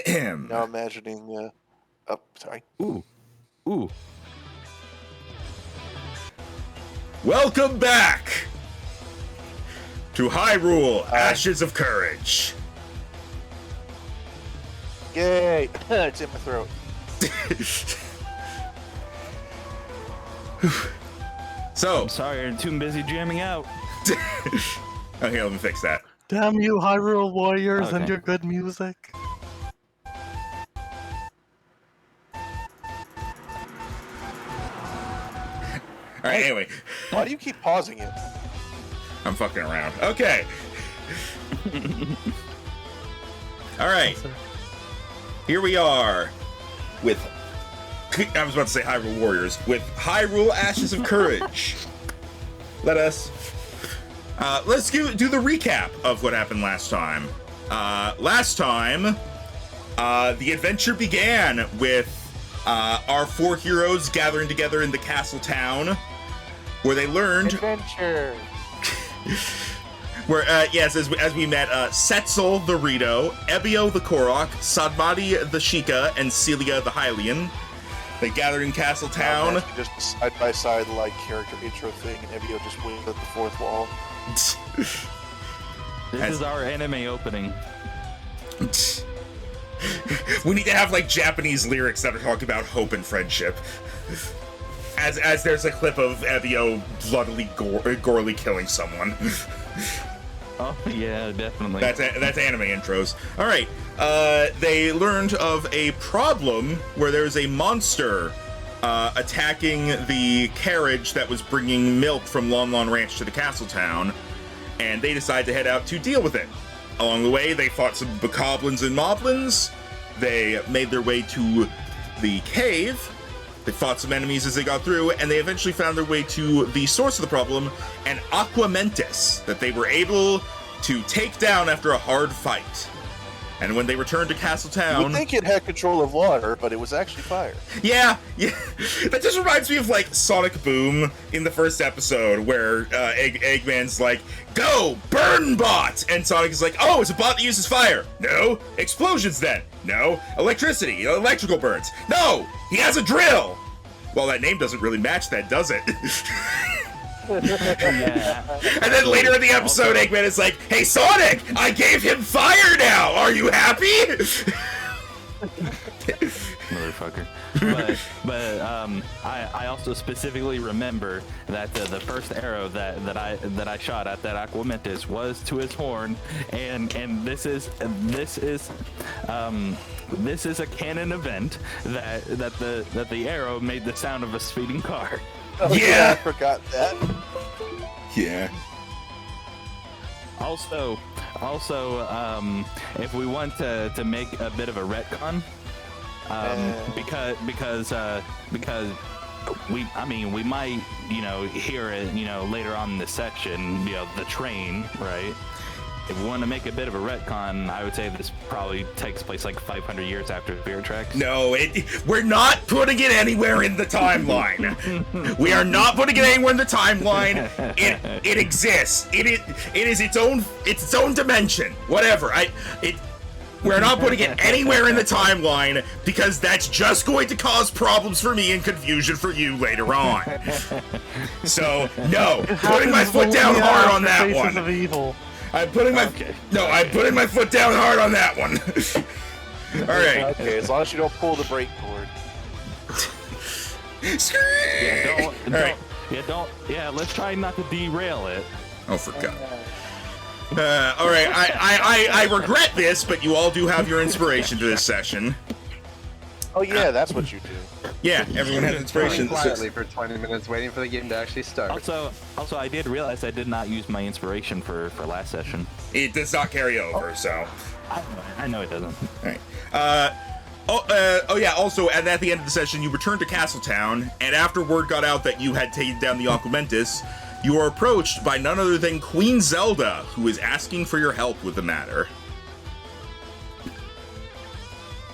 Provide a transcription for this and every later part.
Now imagining. Oh, sorry. Ooh. Welcome back to Hyrule, Ashes of Courage. Yay! It's in my throat. So, I'm sorry, I'm too busy jamming out. okay, let me fix that. Damn you, Hyrule Warriors, and Okay. your good music. All right, anyway, Why do you keep pausing it? I'm fucking around. Okay. All right, here we are with, I was about to say Hyrule Warriors, with Hyrule Ashes of Courage. Let's do the recap of what happened last time. Last time, the adventure began with our four heroes gathering together in the castle town, where they learned... Adventure! Where, yes, as we met Setzel the Rito, Ebio the Korok, Sadmati the Sheikah, and Celia the Hylian. They gathered in Castle Town. Just a side-by-side like character intro thing, and Ebio just went at the fourth wall. This is our anime opening. We need to have like Japanese lyrics that are talking about hope and friendship. As there's a clip of Ebio bloodily gorely killing someone. Oh yeah, definitely. That's anime intros. All right. They learned of a problem where there's a monster attacking the carriage that was bringing milk from Lon Lon Ranch to the castle town, and they decide to head out to deal with it. Along the way, they fought some bokoblins and moblins. They made their way to the cave. They fought some enemies as they got through, and they eventually found their way to the source of the problem, an Aquamentus that they were able to take down after a hard fight. And when they returned to Castle You Town... would think it had control of water, but it was actually fire. Yeah. That just reminds me of, like, Sonic Boom in the first episode, where Eggman's like, "Go, burn bot!" And Sonic is like, "Oh, it's a bot that uses fire." "No. Explosions, then." "No. Electricity. Electrical burns." "No. He has a drill." Well, that name doesn't really match that, does it? Yeah. And then later in the episode, Eggman is like, "Hey, Sonic, I gave him fire now. Are you happy?" Motherfucker. But I also specifically remember that the first arrow that I shot at that Aquamentus was to his horn, and this is a canon event that the arrow made the sound of a speeding car. Oh, Yeah. I forgot that. Yeah. Also, if we want to make a bit of a retcon, because we might, hear it, later on in this section, the train, right? If we want to make a bit of a retcon, I would say this probably takes place like 500 years after Spirit Tracks. No, we're not putting it anywhere in the timeline. We are not putting it anywhere in the timeline. It exists. It is its own dimension. Whatever. We're not putting it anywhere in the timeline because that's just going to cause problems for me and confusion for you later on. So, no, putting my foot down hard on that one. Of evil. I'm putting my foot down hard on that one. All right. Okay, as long as you don't pull the brake cord. Let's try not to derail it. Oh, for God. All right, I regret this, but you all do have your inspiration for this session. Oh yeah, that's what you do. Yeah, everyone has inspiration. Quietly for 20 minutes, waiting for the game to actually start. Also, I did realize I did not use my inspiration for last session. It does not carry over, so. I know it doesn't. All right. Yeah. Also, at the end of the session, you returned to Castletown, and after word got out that you had taken down the Aquamentus, you are approached by none other than Queen Zelda, who is asking for your help with the matter.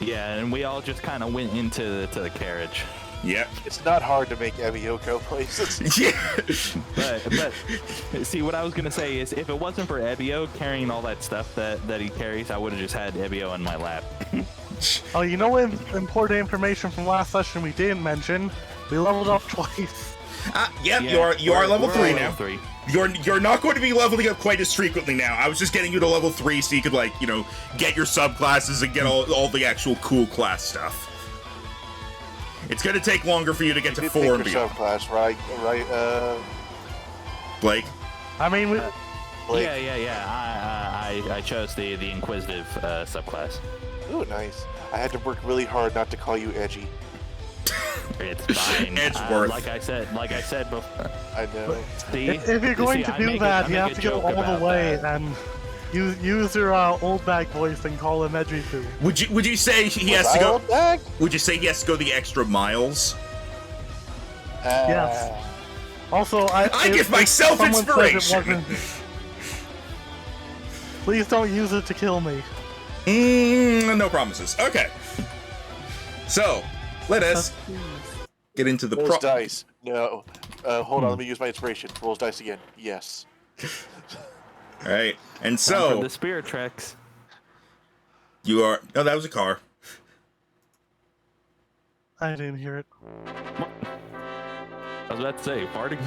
Yeah, and we all just kind of went into the carriage. Yep. It's not hard to make Ebio go places. Yeah. But see, what I was gonna say is, if it wasn't for Ebio carrying all that stuff that he carries, I would have just had Ebio in my lap. Oh, you know what important information from last session we didn't mention? We leveled up twice. Yeah, Yeah, you are level we're 3 level now. 3. You're not going to be leveling up quite as frequently now. I was just getting you to level 3 so you could, like, you know, get your subclasses and get all the actual cool class stuff. It's going to take longer for you to get to 4 and beyond. Subclass, right? Blake? I mean, Blake. Yeah. I chose the Inquisitive subclass. Ooh, nice. I had to work really hard not to call you edgy. It's fine. Edgeworth. Like I said before. I know. See, if you're going to do that, you have to go all the way and use your old bag voice and him edgy food. Would you say he has to go? Would you say he has to go the extra miles? Yes. Also, I give myself someone says it inspiration. wasn't- Please don't use it to kill me. No promises. Okay. So, let us get into the Rolls dice. No. Hold on, let me use my inspiration. Rolls dice again. Yes. All right. And For so, the spirit tracks. you are... Oh, that was a car. I didn't hear it. I was about to say party.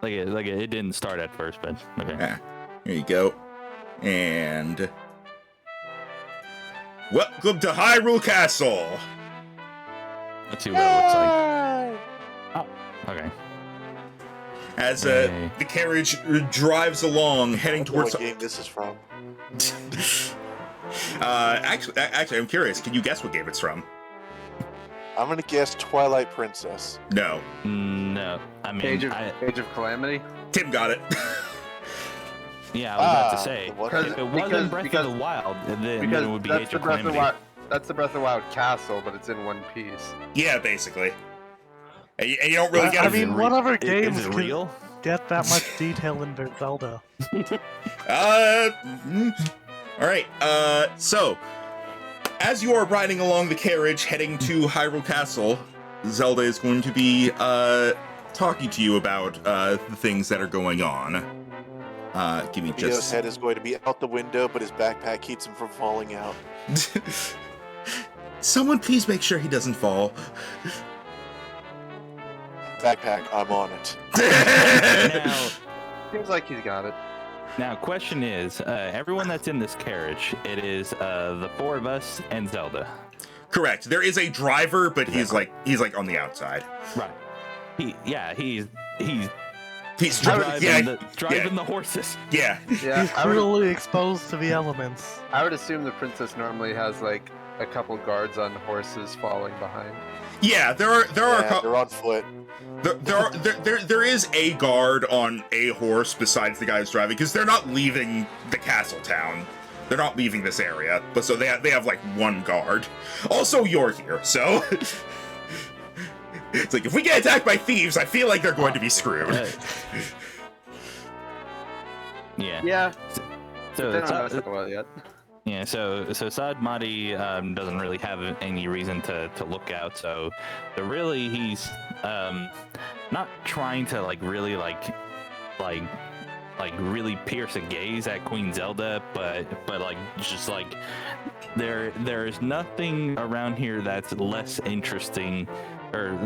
it didn't start at first, but okay. Yeah. Here you go. And... Welcome to Hyrule Castle! Let's see what it looks like. Oh, okay. As Yay. the carriage drives along, heading I don't know towards... what game this is from. Actually, I'm curious. Can you guess what game it's from? I'm gonna guess Twilight Princess. No. No, I mean, Age of Calamity. Tim got it. yeah, I was about to say, what? if it wasn't Breath of the Wild, then it would be Age of Calamity. That's the Breath of the Wild castle, but it's in one piece. Yeah, basically. And you don't really get I a... mean, what other Is games it can real? get that much detail in their Zelda? All right. So, as you are riding along the carriage heading to Hyrule Castle, Zelda is going to be talking to you about the things that are going on. Give me Theo's just... head is going to be out the window, but his backpack keeps him from falling out. Someone please make sure he doesn't fall. Backpack, I'm on it. Now, Seems like he's got it. now, question is, everyone that's in this carriage, it is the 4 of us and Zelda. Correct. There is a driver, but he's like on the outside. Right. He's driving. driving the horses. Yeah. Yeah, He's cruelly exposed to the elements. I would assume the princess normally has like a couple guards on horses following behind. Yeah. There are Yeah, they're on foot. there is a guard on a horse besides the guy who's driving, because they're not leaving the castle town. They're not leaving this area, but so they have like one guard. Also, you're here, so it's like if we get attacked by thieves, I feel like they're going to be screwed. Yeah. Yeah, So they don't know us well yet. yeah. So Saad Mahdi doesn't really have any reason to look out. So really he's not trying to really really pierce a gaze at Queen Zelda, but just there's nothing around here that's less interesting, or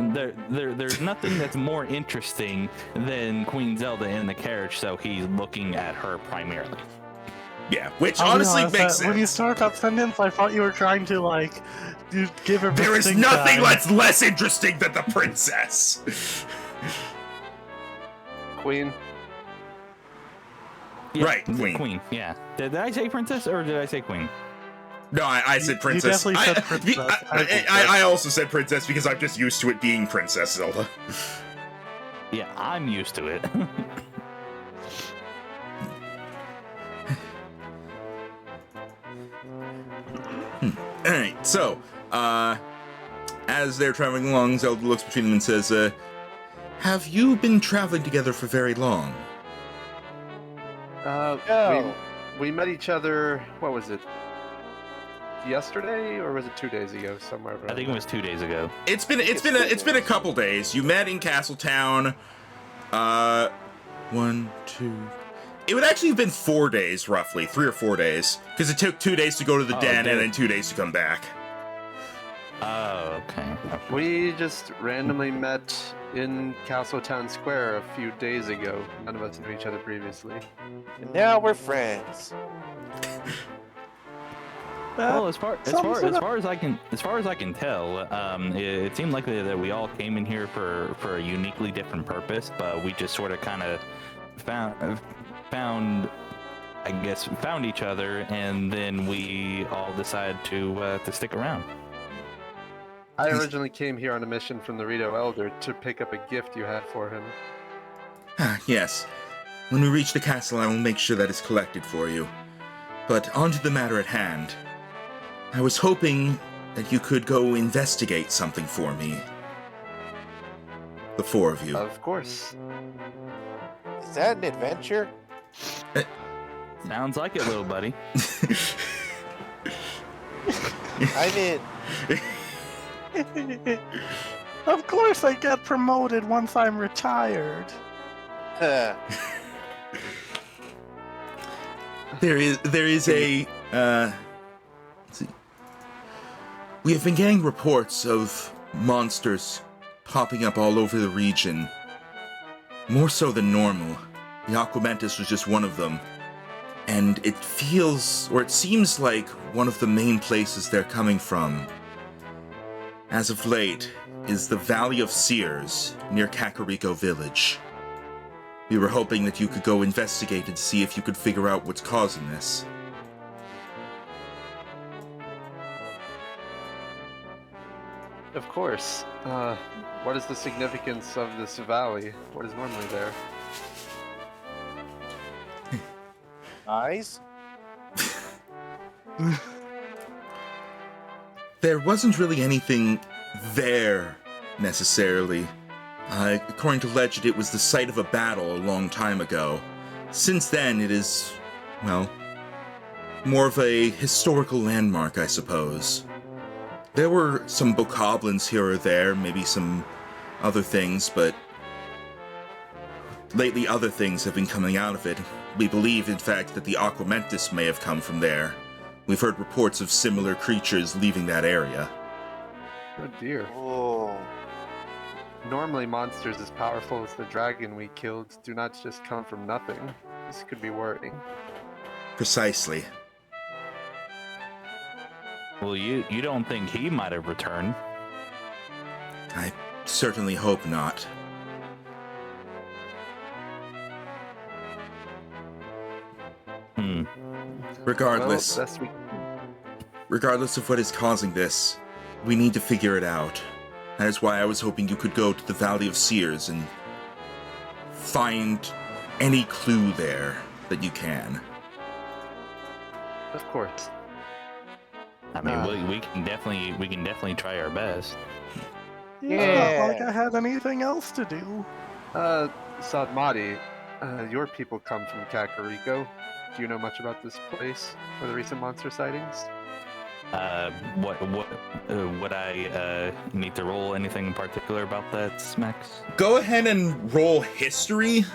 there's nothing that's more interesting than Queen Zelda in the carriage, so he's looking at her primarily. Yeah, which I'll be honestly honest, makes sense. when you start that sentence, I thought you were trying to you give her. There is stink nothing eye. that's less interesting than the princess. Queen. Yeah, Right, Queen. Queen. Yeah. Did I say princess or did I say queen? No, I said princess. definitely said princess. I also said princess because I'm just used to it being Princess Zelda. Yeah, I'm used to it. Alright, so, as they're traveling along, Zelda looks between them and says, have you been traveling together for very long? No. We met each other. What was it? Yesterday, or was it 2 days ago? Somewhere. I think it was 2 days ago. It's been a couple days. You met in Castletown. 1, 2. It would actually have been 4 days, roughly. 3 or 4 days. Because it took 2 days to go to the den and then 2 days to come back. Oh, okay. We just randomly met in Castletown Square a few days ago. None of us knew each other previously. And now we're friends. Well, as far as I can tell, it seemed likely that we all came in here for a uniquely different purpose, but we just sort of kind of found each other, and then we all decided to stick around. I originally came here on a mission from the Rito Elder to pick up a gift you had for him. Yes. When we reach the castle, I will make sure that is collected for you. But on to the matter at hand. I was hoping that you could go investigate something for me. The 4 of you. Of course. Is that an adventure? Sounds like it, little buddy. I'm in. Of course I get promoted once I'm retired. There is a, let's see. We have been getting reports of monsters popping up all over the region. More so than normal. The Aquamentus was just one of them. And it seems like one of the main places they're coming from, as of late, is the Valley of Seers, near Kakariko Village. We were hoping that you could go investigate and see if you could figure out what's causing this. Of course. What is the significance of this valley? What is normally there? Eyes? There wasn't really anything there, necessarily. According to legend, it was the site of a battle a long time ago. Since then, it is, well, more of a historical landmark, I suppose. There were some bokoblins here or there, maybe some other things, but lately other things have been coming out of it. We believe, in fact, that the Aquamentus may have come from there. We've heard reports of similar creatures leaving that area. Oh dear. Oh. Normally monsters as powerful as the dragon we killed do not just come from nothing. This could be worrying. Precisely. Well, you don't think he might have returned? I certainly hope not. Regardless, Well, best we... regardless of what is causing this, we need to figure it out. That is why I was hoping you could go to the Valley of Seers and find any clue there that you can. Of course. I mean, we can definitely try our best. Yeah, not like I had anything else to do. Sadmati, your people come from Kakariko. Do you know much about this place or the recent monster sightings? Would I need to roll anything in particular about that, Max? Go ahead and roll history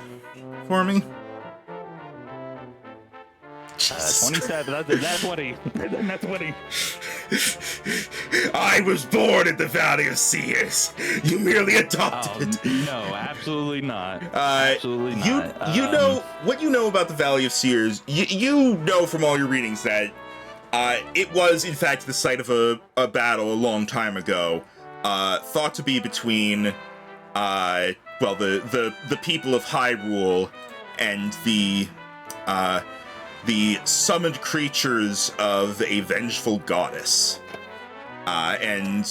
for me. 27. That's 20. That's 20. I was born at the Valley of Seers. You merely adopted it. No, absolutely not. Absolutely not. You know what you know about the Valley of Seers. You know from all your readings that it was in fact the site of a battle a long time ago, thought to be between the people of Hyrule and the summoned creatures of a vengeful goddess. And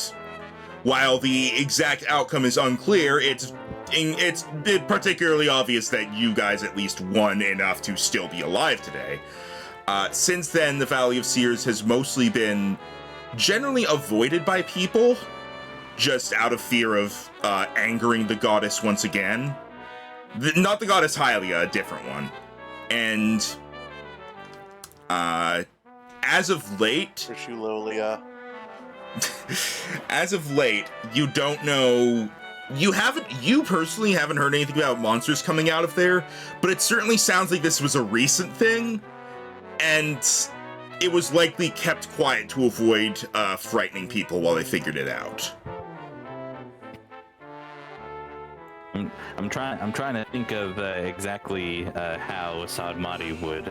while the exact outcome is unclear, it's particularly obvious that you guys at least won enough to still be alive today. Since then, the Valley of Seers has mostly been generally avoided by people, just out of fear of angering the goddess once again. Not the goddess Hylia, a different one. And as of late, Trishulolia. as of late, you don't know you personally haven't heard anything about monsters coming out of there, but it certainly sounds like this was a recent thing, and it was likely kept quiet to avoid frightening people while they figured it out. I'm trying to think of exactly how Sadmati would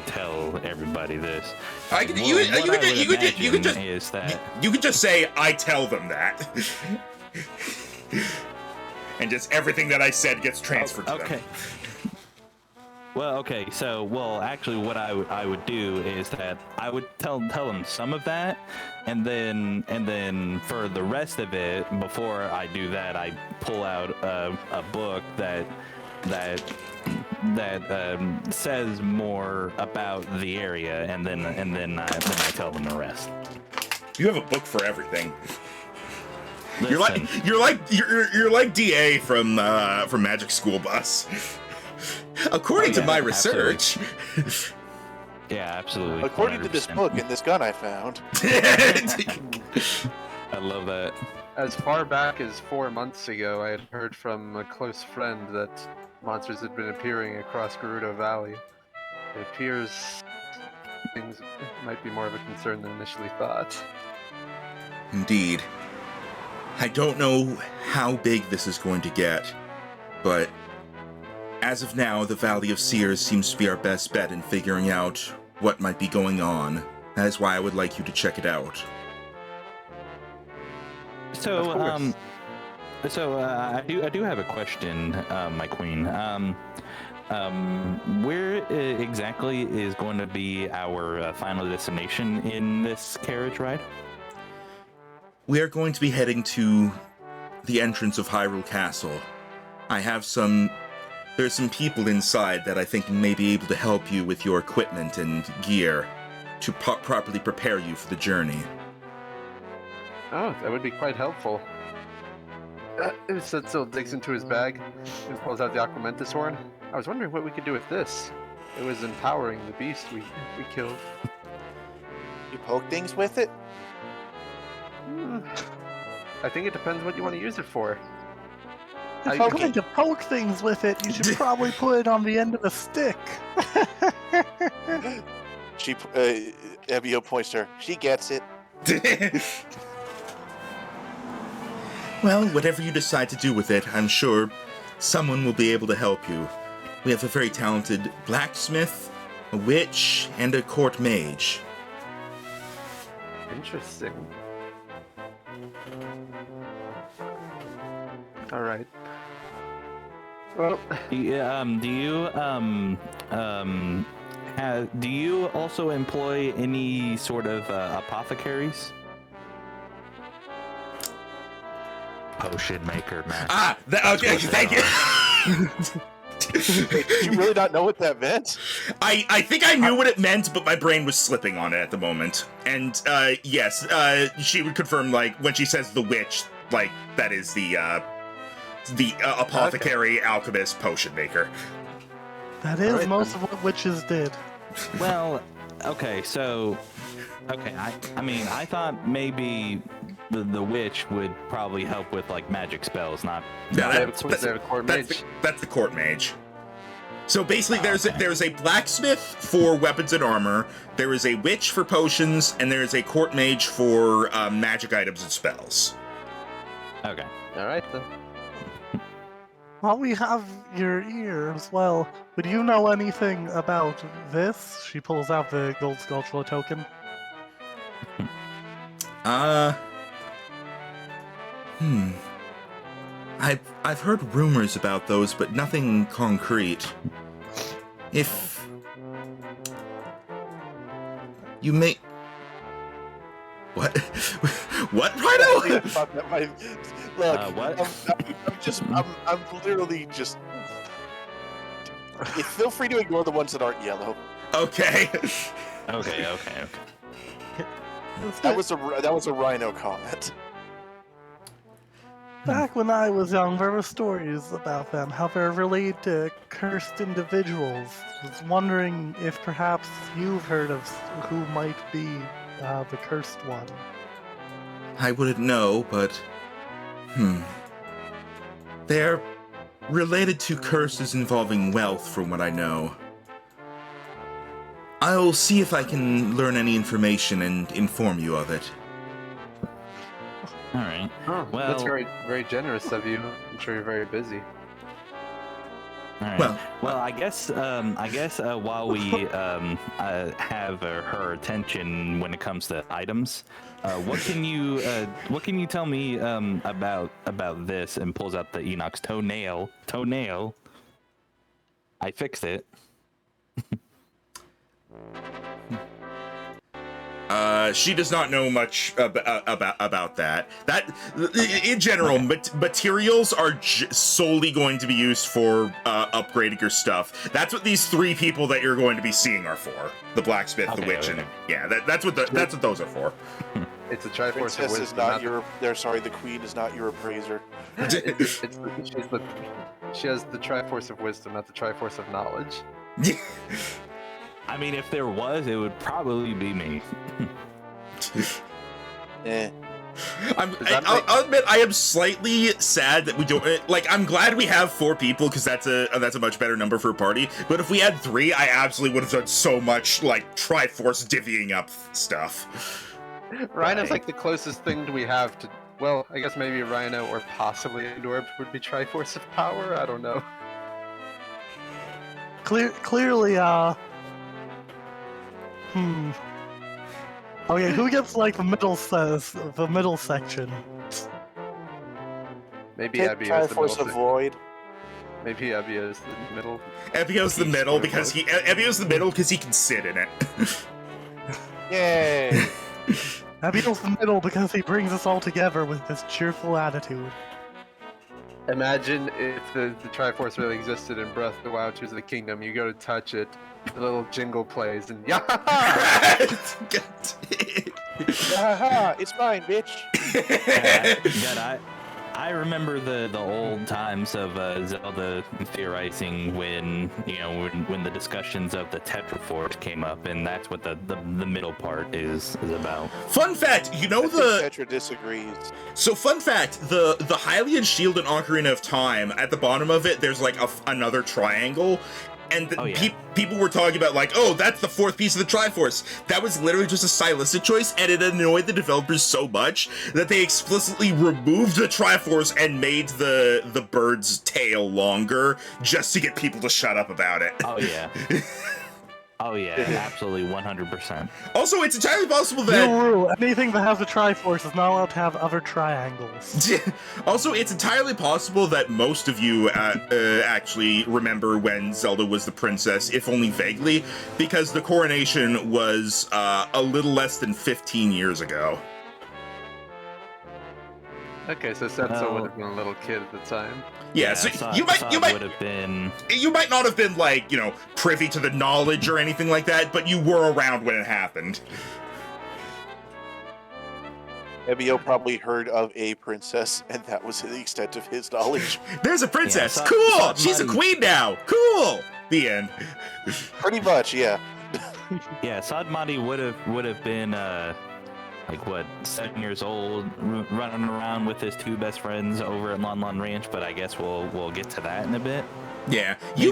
tell everybody this. You could just say, I tell them that. And just everything that I said gets transferred to them. Well, okay, so, actually what I would do is that I would tell them some of that, and then for the rest of it, before I do that, I pull out a book that says more about the area, and then I tell them the rest. You have a book for everything. Listen, You're like DA from Magic School Bus. According to my research. Yeah, absolutely. According to this 100%. book and this gun I found. I love that. As far back as 4 months ago, I had heard from a close friend that monsters had been appearing across Gerudo Valley. It appears things might be more of a concern than initially thought. Indeed. I don't know how big this is going to get, but as of now, the Valley of Seers seems to be our best bet in figuring out what might be going on. That is why I would like you to check it out. So, I do have a question, my queen. Where exactly is going to be our final destination in this carriage ride? We are going to be heading to the entrance of Hyrule Castle. There's some people inside that I think may be able to help you with your equipment and gear to properly prepare you for the journey. Oh, that would be quite helpful. Setzel digs into his bag and pulls out the Aquamentus horn. I was wondering what we could do with this. It was empowering the beast we killed. You poke things with it? I think it depends what you want to use it for. If you're going to poke things with it, you should probably put it on the end of a stick. Ebio points to her. She gets it. Well, whatever you decide to do with it, I'm sure someone will be able to help you. We have a very talented blacksmith, a witch, and a court mage. Interesting. All right. Well, Do you also employ any sort of apothecaries? Potion maker, man. Okay, thank you. Wait, did you really not know what that meant? I think I knew what it meant, but my brain was slipping on it at the moment. And yes, she would confirm, like, when she says the witch, like, that is the apothecary, alchemist, potion maker. That is Right, most of what witches did. Well, okay, so, okay, I mean, I thought maybe the witch would probably help with, like, magic spells, not... No, they have a court mage. That's the court mage. So basically, there's a blacksmith for weapons and armor, there is a witch for potions, and there is a court mage for magic items and spells. Okay. All right, then. While we have your ear as well, would you know anything about this? She pulls out the gold sculptural token. I've heard rumors about those, but nothing concrete. If you may... What? What, Rhino? Look, What? I'm literally just. Feel free to ignore the ones that aren't yellow. Okay. Okay. That was a rhino comment. Back when I was young, there were stories about them, how they're related to cursed individuals. I was wondering if perhaps you've heard of who might be the cursed one. I wouldn't know, but... They're related to curses involving wealth, from what I know. I'll see if I can learn any information and inform you of it. All right. Oh, Well- that's very, very generous of you. I'm sure you're very busy. All right. Well, I guess while we have her attention when it comes to items, what can you tell me about this? And pulls out the Enoch's toenail. I fixed it. She does not know much about that. That, in general, materials are solely going to be used for upgrading your stuff. That's what these 3 people that you're going to be seeing are for: the blacksmith, the witch, and yeah, that's what those are for. It's a Triforce of Princess Wisdom. is not your. Sorry, the queen is not your appraiser. She has the Triforce of Wisdom, not the Triforce of Knowledge. I mean, if there was, it would probably be me. I'll admit I am slightly sad that we don't I'm glad we have 4 people because that's a much better number for a party. But if we had 3, I absolutely would have done so much Triforce divvying up stuff. Rhino's like the closest thing we have to. Well, I guess maybe Rhino or possibly Endorb would be Triforce of Power. I don't know. Clearly, Okay, who gets the middle section? Maybe Take Abby is the middle. Triforce of Void. Maybe Abby is the middle. Ebio's the middle because he can sit in it. Yay! Abiel's the middle because he brings us all together with this cheerful attitude. Imagine if the Triforce really existed in Breath of the Wild: Tears of the Kingdom. You go to touch it, the little jingle plays, and yeah, it's mine, bitch. I remember the old times of Zelda theorizing when the discussions of the Tetraforce came up, and that's what the middle part is about. Fun fact, Tetra disagrees. So fun fact, the Hylian Shield and Ocarina of Time, at the bottom of it, there's another triangle. And people were talking about that's the 4th piece of the Triforce. That was literally just a stylistic choice, and it annoyed the developers so much that they explicitly removed the Triforce and made the bird's tail longer just to get people to shut up about it. Oh yeah. Oh yeah, absolutely 100%. Also, it's entirely possible that... New rule, anything that has a Triforce is not allowed to have other triangles. Also, it's entirely possible that most of you actually remember when Zelda was the princess, if only vaguely, because the coronation was a little less than 15 years ago. Okay, so Setsu would have been a little kid at the time. Yeah, so you might would have been. You might not have been privy to the knowledge or anything like that, but you were around when it happened. Ebio probably heard of a princess, and that was the extent of his knowledge. There's a princess. Yeah, cool. She's a queen now. Cool. The end. Pretty much, yeah. Yeah, Sadmati would have been 7 years old, running around with his 2 best friends over at Lon Lon Ranch. But I guess we'll get to that in a bit. Yeah, you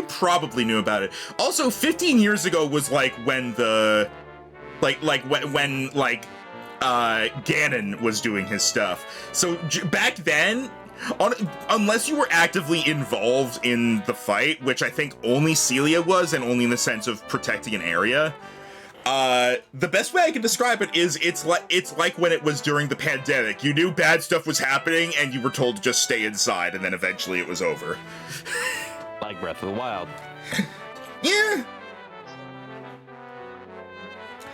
probably knew about it. Also, 15 years ago was when the when Ganon was doing his stuff. So back then, unless you were actively involved in the fight, which I think only Celia was, and only in the sense of protecting an area. The best way I can describe it is it's like when it was during the pandemic. You knew bad stuff was happening, and you were told to just stay inside, and then eventually it was over. Like Breath of the Wild. Yeah.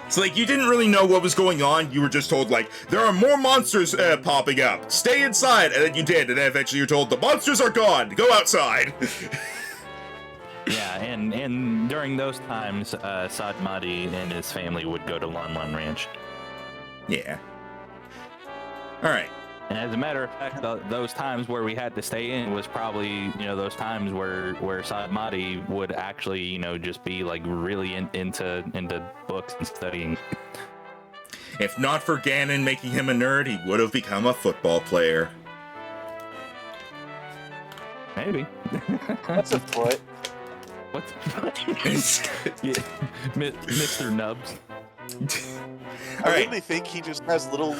So you didn't really know what was going on. You were just told there are more monsters popping up. Stay inside, and then you did, and then eventually you're told the monsters are gone. Go outside. Yeah, and during those times, Sadmati and his family would go to Lon Lon Ranch. Yeah. All right. And as a matter of fact, those times where we had to stay in was probably, those times where Sadmati would actually, just be really into books and studying. If not for Ganon making him a nerd, he would have become a football player. Maybe. That's a foot. What the yeah, Mr. Nubs. I right. really think he just has little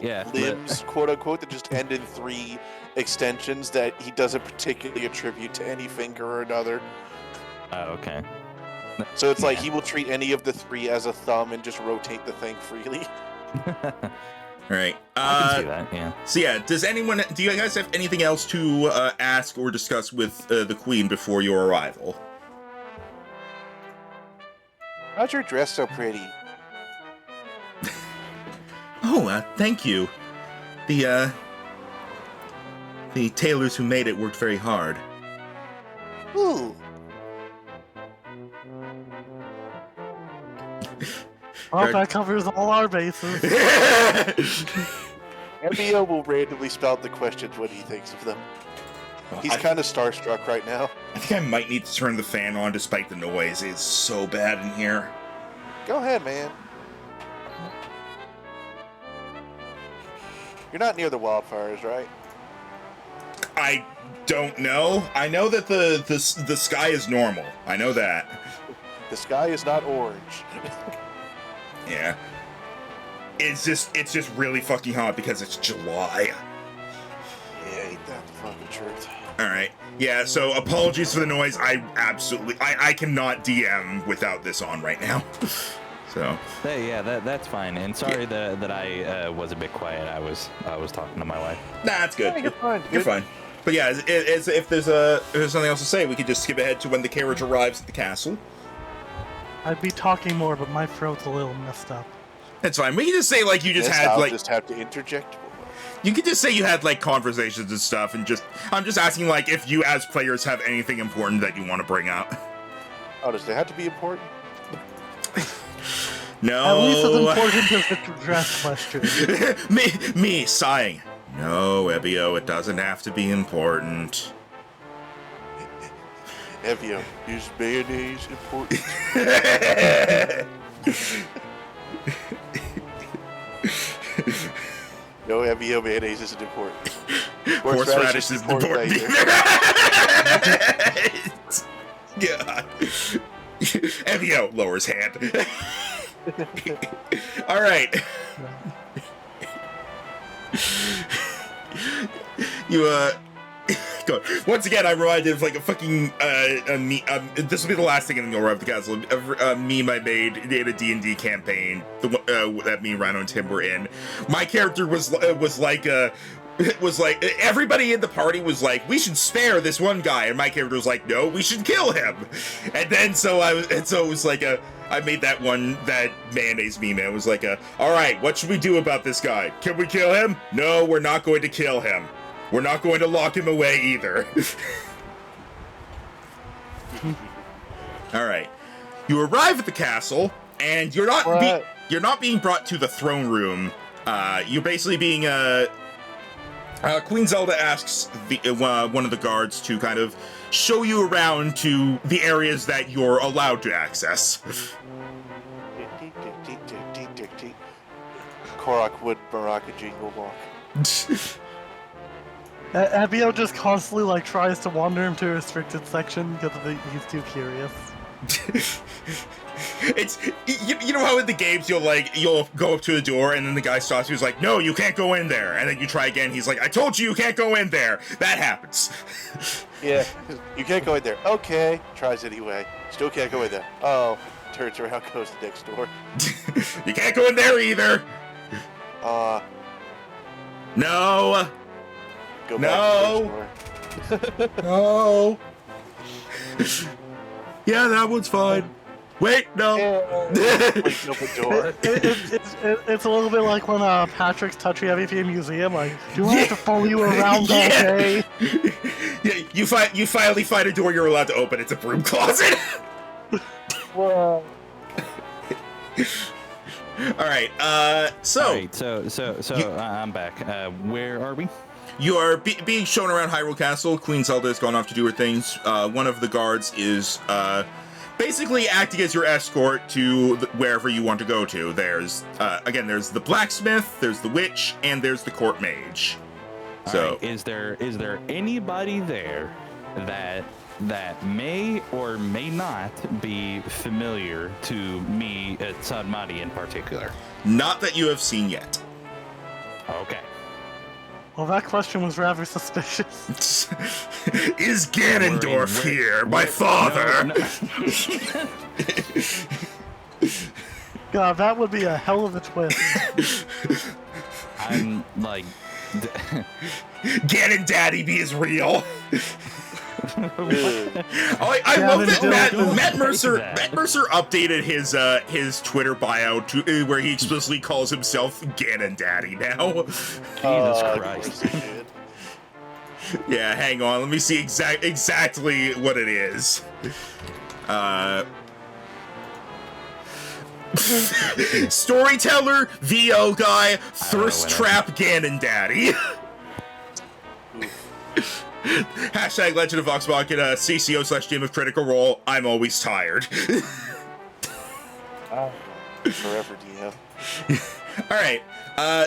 yeah, limbs, quote unquote, that just end in 3 extensions that he doesn't particularly attribute to any finger or another. Oh, okay. So it's like he will treat any of the 3 as a thumb and just rotate the thing freely. All right. I can see that, yeah. So yeah, do you guys have anything else to ask or discuss with the Queen before your arrival? How's your dress so pretty? Oh, thank you. The tailors who made it worked very hard. Ooh. Well, that covers all our bases. MBO will randomly spout the questions when he thinks of them. He's kind of starstruck right now. I think I might need to turn the fan on despite the noise. It's so bad in here. Go ahead, man. You're not near the wildfires, right? I don't know. I know that the sky is normal. I know that. The sky is not orange. Yeah. It's just really fucking hot because it's July. Yeah, ain't that the fucking truth. All right. Yeah, so apologies for the noise. I cannot DM without this on right now. So. Hey, yeah, that's fine. And sorry that I was a bit quiet. I was talking to my wife. Nah, that's good. Yeah, you're fine. You're fine. But yeah, if there's something else to say, we could just skip ahead to when the carriage arrives at the castle. I'd be talking more, but my throat's a little messed up. That's fine. We can just say like you just Yes, had I'll like just have to interject. you could just say you had like conversations and stuff, and I'm just asking like if you as players have anything important that you want to bring up. Oh, does it have to be important? No. At least as important as the dress question. me sighing. No, Ebio, it doesn't have to be important. Evio, is mayonnaise important? No, Evio, mayonnaise isn't important. Horseradish is important. God. Evio lowers hand. All right. You go. Once again, I'm reminded of like a fucking this will be the last thing, and then you'll arrive at the castle. Meme I made in a D&D campaign that me, Rhino, and Tim were in. My character was like everybody in the party was like, we should spare this one guy, and my character was like, no, we should kill him. And then so it was like I made that mayonnaise meme. And it was like all right, what should we do about this guy? Can we kill him? No, we're not going to kill him. We're not going to lock him away either. All right, you arrive at the castle, and you're not being brought to the throne room. You're basically being Queen Zelda asks one of the guards to kind of show you around to the areas that you're allowed to access. Korok would Baraka jingle walk. Abio just constantly like tries to wander him to a restricted section because he's too curious. It's you know how in the games you'll go up to the door and then the guy stops you. He's like, no, you can't go in there, and then you try again. He's like, I told you can't go in there. That happens. Yeah, you can't go in there. Okay, tries anyway. Still can't go in there. Oh, turns around, goes to the next door. You can't go in there either. No. Go back to the next door. No. Yeah, that one's fine. Wait, no. Please open the door. It's a little bit like when Patrick's touchy everything museum. Like, do I have to follow you around all day? Yeah, you finally find a door you're allowed to open. It's a broom closet. Whoa. All right. So I'm back. Where are we? You are being shown around Hyrule Castle. Queen Zelda has gone off to do her things. One of the guards is basically acting as your escort to wherever you want to go to. There's there's the Blacksmith, there's the Witch, and there's the Court Mage. So, right. Is there anybody there that may or may not be familiar to me at Sanmari in particular. Not that you have seen yet. Okay. Well, that question was rather suspicious. Is Ganondorf here, my father? God, that would be a hell of a twist. I'm like, Ganon Daddy be is real. Ugh. I love that Ganon Matt Mercer. that. Matt Mercer updated his Twitter bio to where he explicitly calls himself Ganon Daddy now. Jesus Of Christ. course he did. Yeah, hang on. Let me see exactly what it is. Storyteller, VO guy, thirst what trap, Ganon Daddy. Hashtag Legend of Voxbach at CCO/Game of Critical Role. I'm always tired. Forever DM. All right.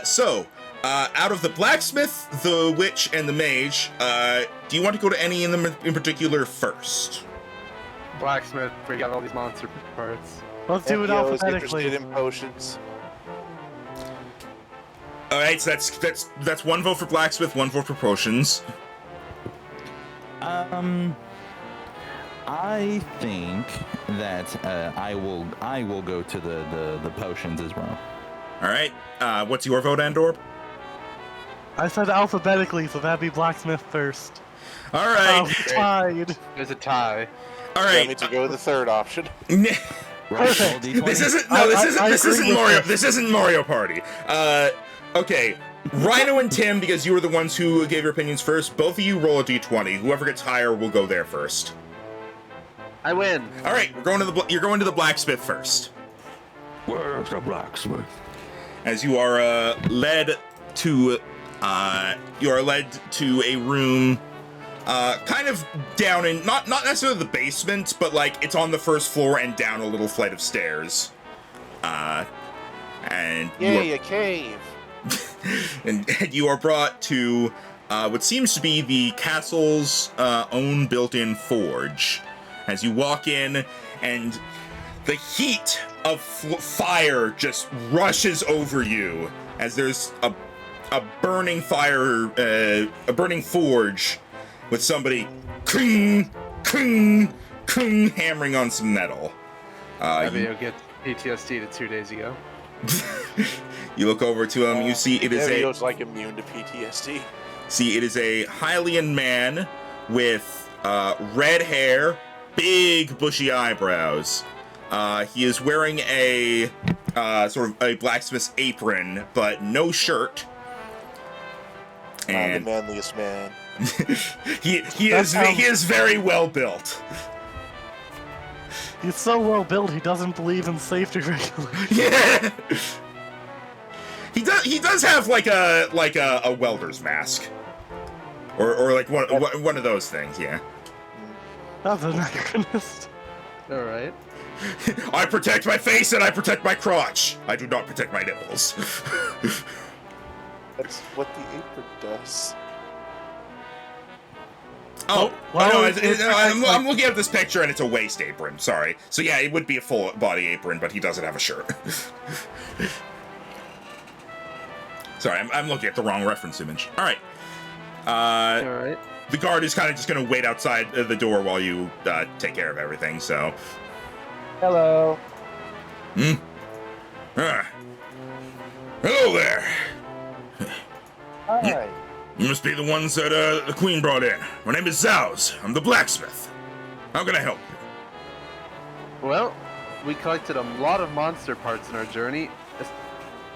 So, out of the Blacksmith, the Witch, and the Mage, do you want to go to any in them in particular first? Blacksmith, we got all these monster parts. Let's do it Epio is alphabetically. interested in potions. All right, so that's one vote for Blacksmith, one vote for potions. I think that I will go to the potions as well. All right. What's your vote, Andor? I said alphabetically, so that'd be Blacksmith first. All right. Tied. There's a tie. All That right. means we go with the third option. Right, roll D20. This isn't I agree with Mario. this. This isn't Mario Party. Okay. Rhino and Tim, because you were the ones who gave your opinions first. Both of you roll a d20. Whoever gets higher will go there first. I win. All right. You're going to the blacksmith first. Where's the blacksmith? As you are led to a room, kind of down in not necessarily the basement, but like it's on the first floor and down a little flight of stairs. And Yay, a cave. and you are brought to what seems to be the castle's own built-in forge. As you walk in, and the heat of fire just rushes over you as there's a burning fire, a burning forge with somebody cling, cling, cling, hammering on some metal. Epio gets PTSD to 2 days ago. You look over to him. You see it is Evio's like immune to PTSD. it is a Hylian man with red hair, big bushy eyebrows. He is wearing a sort of a blacksmith's apron, but no shirt. The And manliest man. he is very well built. He's so well built, he doesn't believe in safety regulations. Yeah. He does have like a welder's mask, or like one of those things. Yeah. That's an anachronist. All right. I protect my face and I protect my crotch. I do not protect my nipples. That's what the apron does. Oh, well, no, it's I'm looking at this picture and it's a waist apron. Sorry. So yeah, it would be a full body apron, but he doesn't have a shirt. Sorry, I'm looking at the wrong reference image. All right. All right. The guard is kind of just going to wait outside the door while you take care of everything. So. Hello. Hello there. Hi. You must be the ones that the queen brought in. My name is Zauz. I'm the blacksmith. How can I help you? Well, we collected a lot of monster parts in our journey,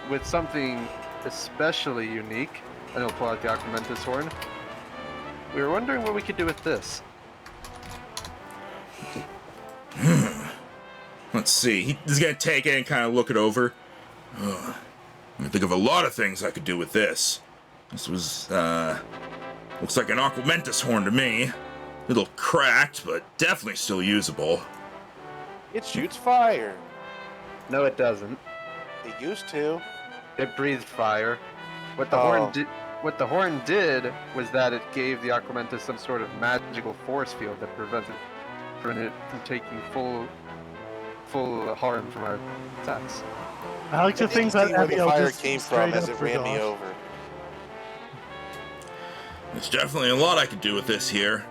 with something especially unique. And he'll pull out the Aquamentus horn. We were wondering what we could do with this. Let's see. He's gonna take it and kind of look it over. I can think of a lot of things I could do with this. This was, looks like an Aquamentus horn to me. A little cracked, but definitely still usable. It shoots fire. No, it doesn't. It used to. It breathed fire. What the Oh. horn did, what the horn did was that it gave the Aquamentus some sort of magical force field that prevented it from taking full harm from our attacks. I like to think that where the Emio fire just came straight from as up it ran me forgot. over. There's definitely a lot I could do with this here.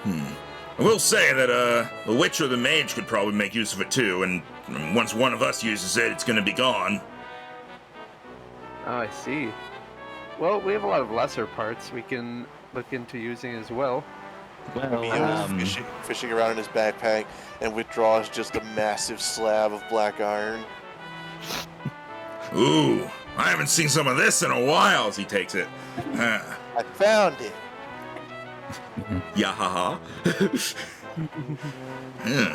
I will say that the witch or the mage could probably make use of it too, and once one of us uses it, it's gonna be gone. Oh, I see. Well, we have a lot of lesser parts we can look into using as well. Well, Emio fishing around in his backpack and withdraws just a massive slab of black iron. Ooh, I haven't seen some of this in a while, as he takes it. I found it. Yahaha.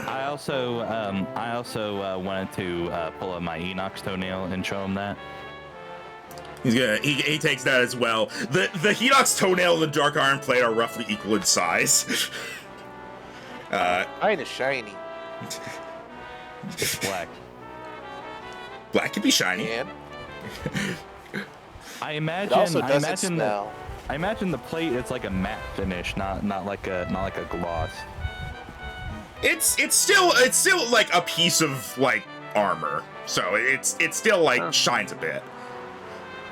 I also wanted to pull up my Enoch's toenail and show him that. He takes that as well. The Hedok's toenail and the dark iron plate are roughly equal in size. Kinda shiny. It's black. Black can be shiny. And I it imagine. also I doesn't imagine smell. I imagine the plate is like a matte finish, not like a gloss. It's still like a piece of like armor, so it's still like shines a bit.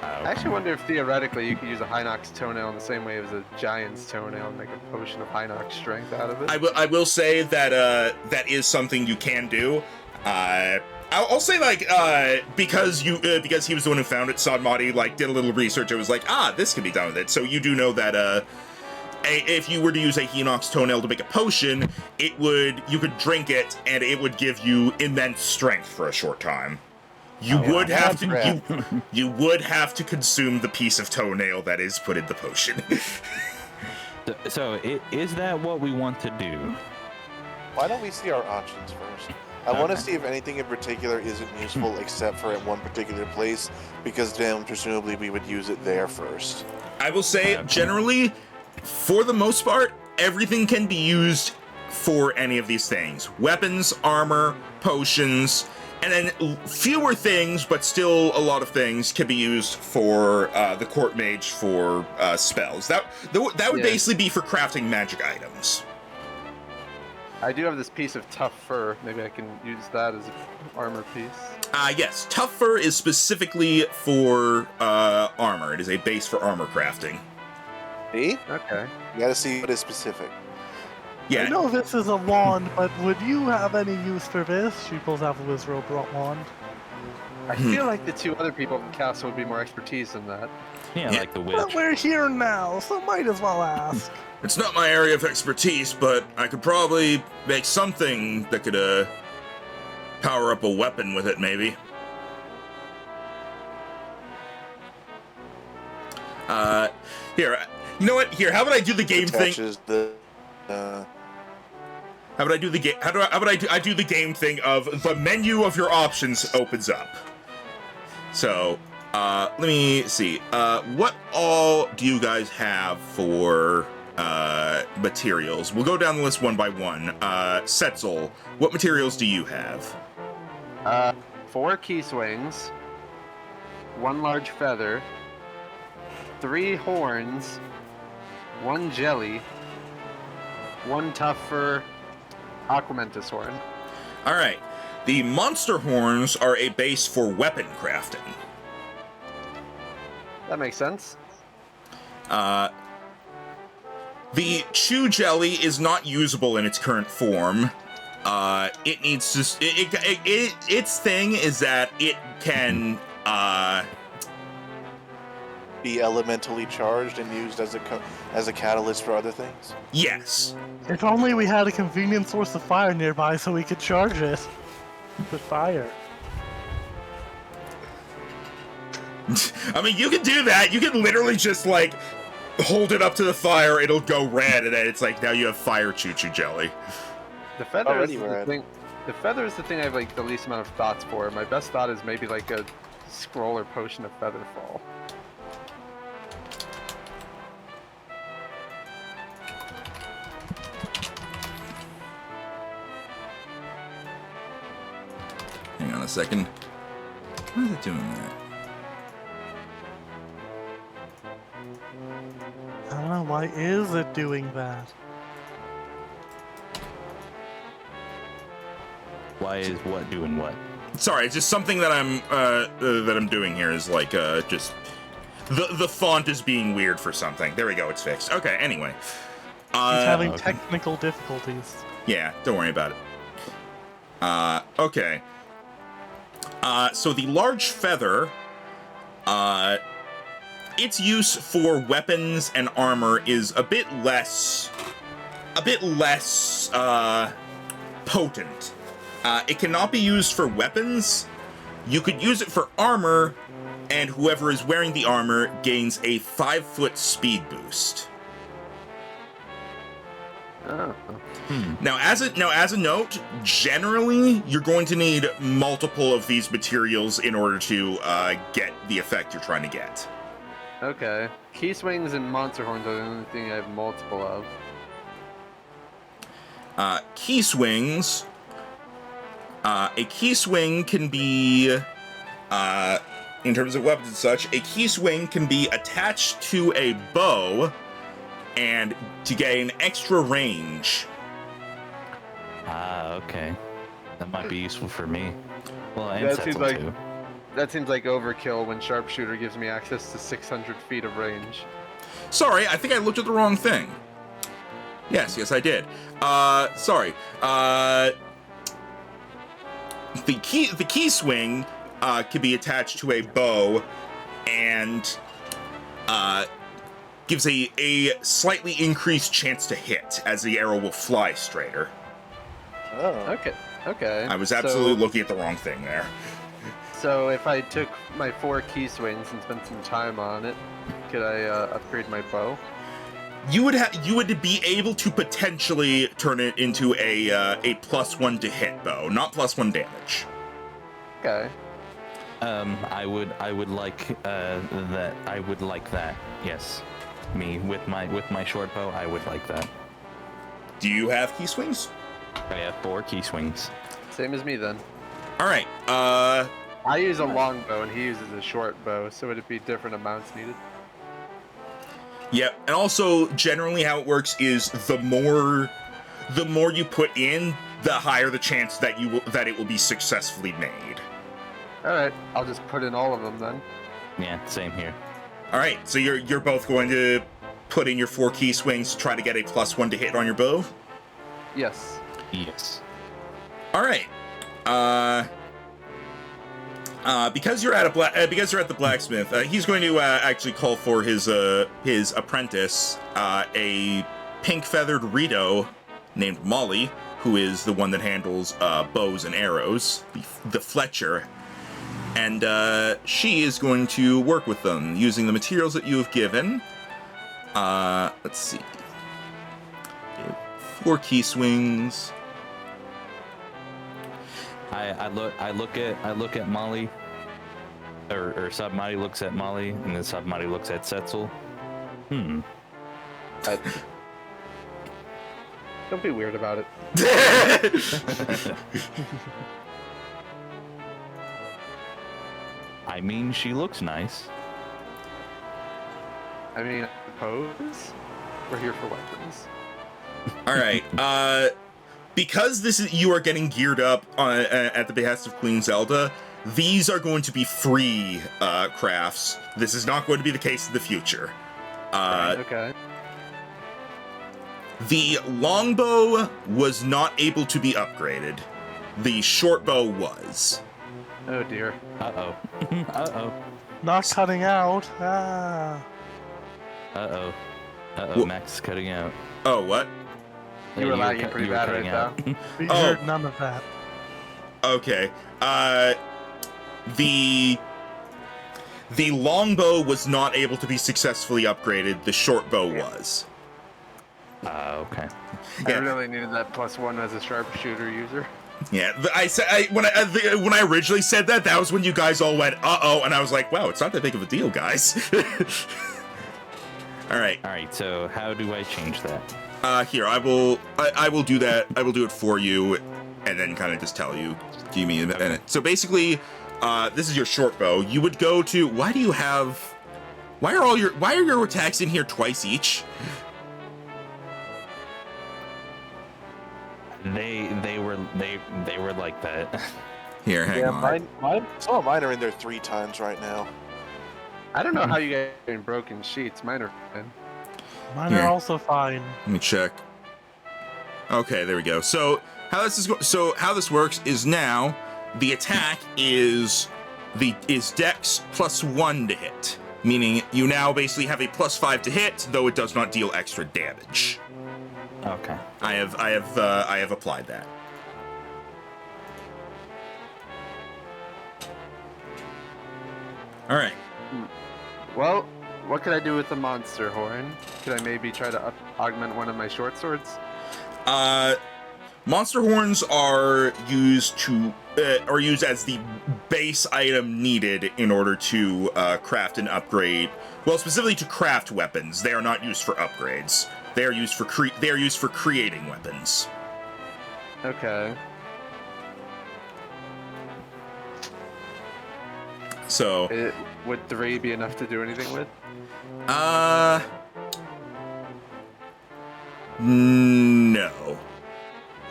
I actually wonder if theoretically you could use a Hinox toenail in the same way as a giant's toenail and make a potion of Hinox strength out of it. I will say that that is something you can do. I'll say like because he was the one who found it, Sadmati like did a little research. It was like, this can be done with it. So you do know that if you were to use a Hinox toenail to make a potion, you could drink it and it would give you immense strength for a short time. You would have to consume the piece of toenail that is put in the potion. So is that what we want to do? Why don't we see our options first? I want to see if anything in particular isn't useful except for at one particular place, because then presumably we would use it there first. I will say, generally, for the most part, everything can be used for any of these things. Weapons, armor, potions, and then fewer things, but still a lot of things can be used for the court mage for spells. That would basically be for crafting magic items. I do have this piece of tough fur. Maybe I can use that as an armor piece. Yes, tough fur is specifically for armor. It is a base for armor crafting. See? Okay. You gotta see what is specific. Yeah. I know this is a wand, but would you have any use for this? She pulls out the Wizard brought wand. I feel like the two other people in the castle would be more expertise in that. Yeah, like the But witch. we're here now, so might as well ask. It's not my area of expertise, but I could probably make something that could power up a weapon with it, maybe. Here, you know what? Here, how about I do the game thing? Attaches the, How about I do the game? How about I do the game thing of the menu of your options opens up. So, let me see. What all do you guys have for materials? We'll go down the list one by one. Setzel, what materials do you have? 4 key swings, 1 large feather, 3 horns, 1 jelly, 1 tough fur, Aquamentus horn. All right. The monster horns are a base for weapon crafting. That makes sense. The chew jelly is not usable in its current form. It needs to. Its thing is that it can. be elementally charged and used as a catalyst for other things. Yes. If only we had a convenient source of fire nearby so we could charge it with fire. I mean, you can do that. You can literally just like hold it up to the fire. It'll go red, and then it's like now you have fire choo-choo jelly. The feather is Already the red. thing. The feather is the thing I have like the least amount of thoughts for. My best thought is maybe like a scroll or potion of feather fall. Hang on a second. Why is it doing that? Why is it doing that? Why is what doing what? Sorry, it's just something that I'm doing here is like just the font is being weird for something. There we go, it's fixed. Okay, anyway. He's having okay. technical difficulties. Yeah, don't worry about it. Okay. So the large feather, its use for weapons and armor is a bit less potent. It cannot be used for weapons. You could use it for armor, and whoever is wearing the armor gains a 5-foot speed boost. Oh. Now, as a note, generally you're going to need multiple of these materials in order to get the effect you're trying to get. Okay. Key swings and monster horns are the only thing I have multiple of. Key swings. A key swing can be, in terms of weapons and such, a key swing can be attached to a bow, and to gain extra range. Ah, okay. That might be useful for me. Well, and That Setzel seems like- too. That seems like overkill when sharpshooter gives me access to 600 feet of range. Sorry, I think I looked at the wrong thing. Yes, I did. Sorry. The key swing can be attached to a bow and gives a slightly increased chance to hit, as the arrow will fly straighter. Oh. Okay. I was absolutely looking at the wrong thing there. So if I took my 4 key swings and spent some time on it, could I upgrade my bow? You would be able to potentially turn it into a +1 to hit bow, not +1 damage. Okay. I would like that. I would like that. Yes, me with my short bow. I would like that. Do you have key swings? I have 4 key swings. Same as me then. All right. I use a long bow and he uses a short bow, so would it be different amounts needed? Yeah, and also generally how it works is the more you put in, the higher the chance that it will be successfully made. Alright, I'll just put in all of them then. Yeah, same here. All right, so you're both going to put in your 4 key swings to try to get a +1 to hit on your bow? Yes. Yes. All right. Because you're at the blacksmith, he's going to actually call for his apprentice, a pink-feathered Rito named Molly, who is the one that handles bows and arrows, the Fletcher, and she is going to work with them using the materials that you have given. Let's see, 4 key swings. I look at Molly, or Submati looks at Molly, and then Submati looks at Setzel. Don't be weird about it. I mean, she looks nice. I mean, I suppose we're here for weapons. All right. Because you are getting geared up at the behest of Queen Zelda, these are going to be free crafts. This is not going to be the case in the future. Okay. The longbow was not able to be upgraded. The short bow was. Oh dear. Uh-oh. Uh-oh. Not cutting out. Ah. Uh-oh. Uh-oh, Wha- Max is cutting out. Oh, what? You were lagging pretty bad cutting right out. We Oh. heard none of that. Okay. The longbow was not able to be successiously upgraded. The short bow was. Okay. I Yeah. really needed that +1 as a sharpshooter user. Yeah, when I originally said that was when you guys all went uh-oh, and I was like, wow, it's not that big of a deal, guys. All right. All right. So how do I change that? Here, I will do that. I will do it for you, and then kind of just tell you. Give me a minute. So basically, this is your short bow. You would go to. Why do you have Why are your attacks in here twice each? They were like that. Here, hang on. Some of mine are in there 3 times right now. I don't know how you guys are in broken sheets. Mine are fine. Mine Here. are also fine. Let me check. Okay, there we go. So how this works is now the attack is Dex +1 to hit, meaning you now basically have a +5 to hit, though it does not deal extra damage. Okay. I have applied that. All right. Well, what could I do with the monster horn? Could I maybe try to augment one of my short swords? Monster horns are used as the base item needed in order to craft and upgrade. Well, specifically to craft weapons. They are not used for upgrades. They are used for creating weapons. Okay. So, Would 3 be enough to do anything with? No.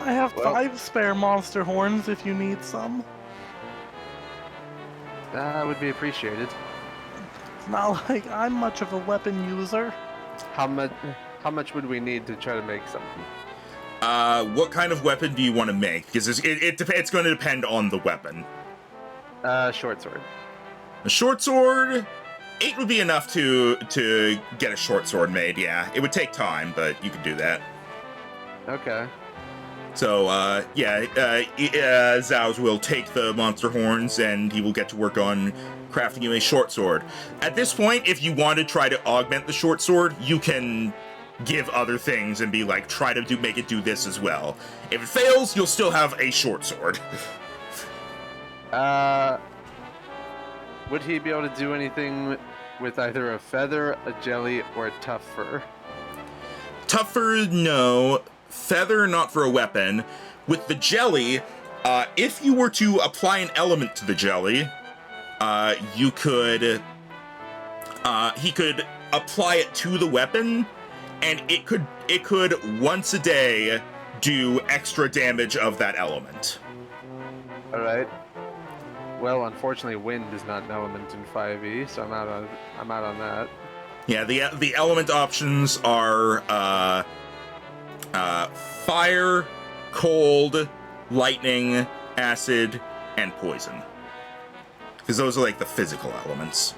I have Well- 5 spare monster horns if you need some. That would be appreciated. It's not like I'm much of a weapon user. How much would we need to try to make something? What kind of weapon do you want to make? Because it's going to depend on the weapon. Short sword. A short sword, 8 would be enough to get a short sword made. Yeah, it would take time, but you could do that. Okay. So, Zauz will take the monster horns and he will get to work on crafting you a short sword. At this point, if you want to try to augment the short sword, you can give other things and be like, try to make it do this as well. If it fails, you'll still have a short sword. Would he be able to do anything with either a feather, a jelly, or a tough fur? Tougher, no. Feather, not for a weapon. With the jelly, if you were to apply an element to the jelly, he could apply it to the weapon, and it could once a day do extra damage of that element. All right. Well, unfortunately, wind is not an element in 5e, so I'm out on that. Yeah, the element options are fire, cold, lightning, acid, and poison. Because those are like the physical elements.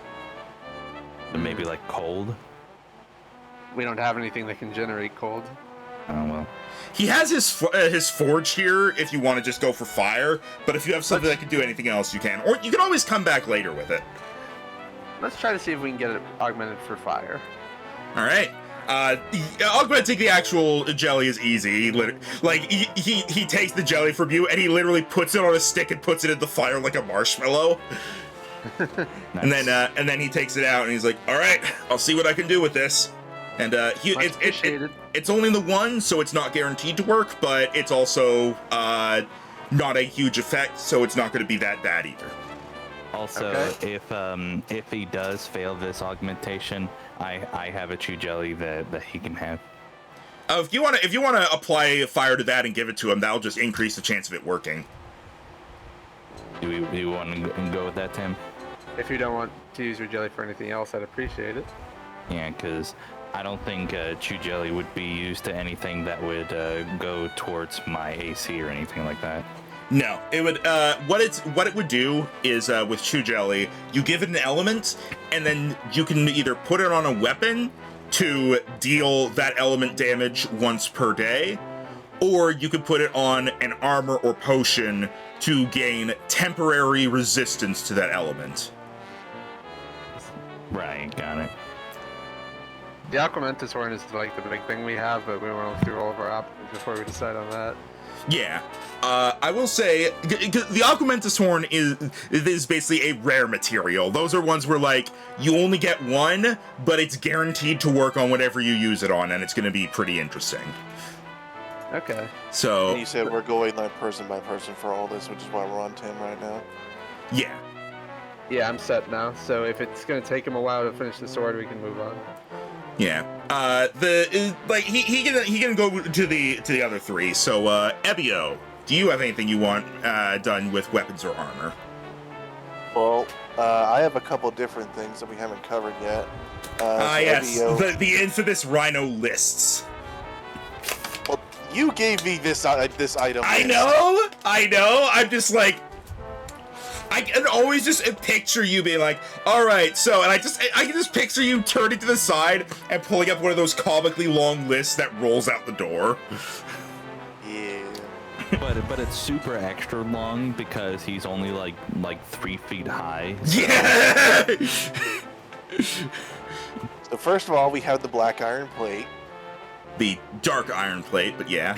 Maybe like cold. We don't have anything that can generate cold. Oh well. He has his forge here if you want to just go for fire, but if you have something that can do anything else, you can. Or you can always come back later with it. Let's try to see if we can get it augmented for fire. All right. Augmenting the actual jelly is easy. He takes the jelly from you and he literally puts it on a stick and puts it in the fire like a marshmallow. Nice. And then he takes it out and he's like, "All right, I'll see what I can do with this." And it's only the one, so it's not guaranteed to work, but it's also not a huge effect, so it's not going to be that bad either. Also, Okay. if he does fail this augmentation, I have a chew jelly that he can have. If you want to apply fire to that and give it to him, that'll just increase the chance of it working. Do you want to go with that, Tim? If you don't want to use your jelly for anything else, I'd appreciate it. Yeah, because I don't think chew jelly would be used to anything that would go towards my AC or anything like that. No, it would. What it would do is with chew jelly, you give it an element, and then you can either put it on a weapon to deal that element damage once per day, or you could put it on an armor or potion to gain temporary resistance to that element. Right, got it. The Aquamentus horn is like the big thing we have, but we went through all of our options before we decide on that. Yeah. I will say, the Aquamentus horn is basically a rare material. Those are ones where, like, you only get one, but it's guaranteed to work on whatever you use it on, and it's going to be pretty interesting. Okay. So, And you said we're going like person by person for all this, which is why we're on 10 right now. yeah. Yeah, I'm set now. So if it's gonna take him a while to finish the sword, we can move on. Yeah. He can go to the other three. So Ebio, do you have anything you want done with weapons or armor? Well, I have a couple different things that we haven't covered yet. Yes, Ebio, the infamous Rhino lists. well, you gave me this item. I know. I'm just like, I can always just picture you being like, all right, so, and I can just picture you turning to the side and pulling up one of those comically long lists that rolls out the door. Yeah. But it's super extra long because he's only like 3 feet high. So. Yeah. So first of all, we have the black iron plate. The dark iron plate, but yeah.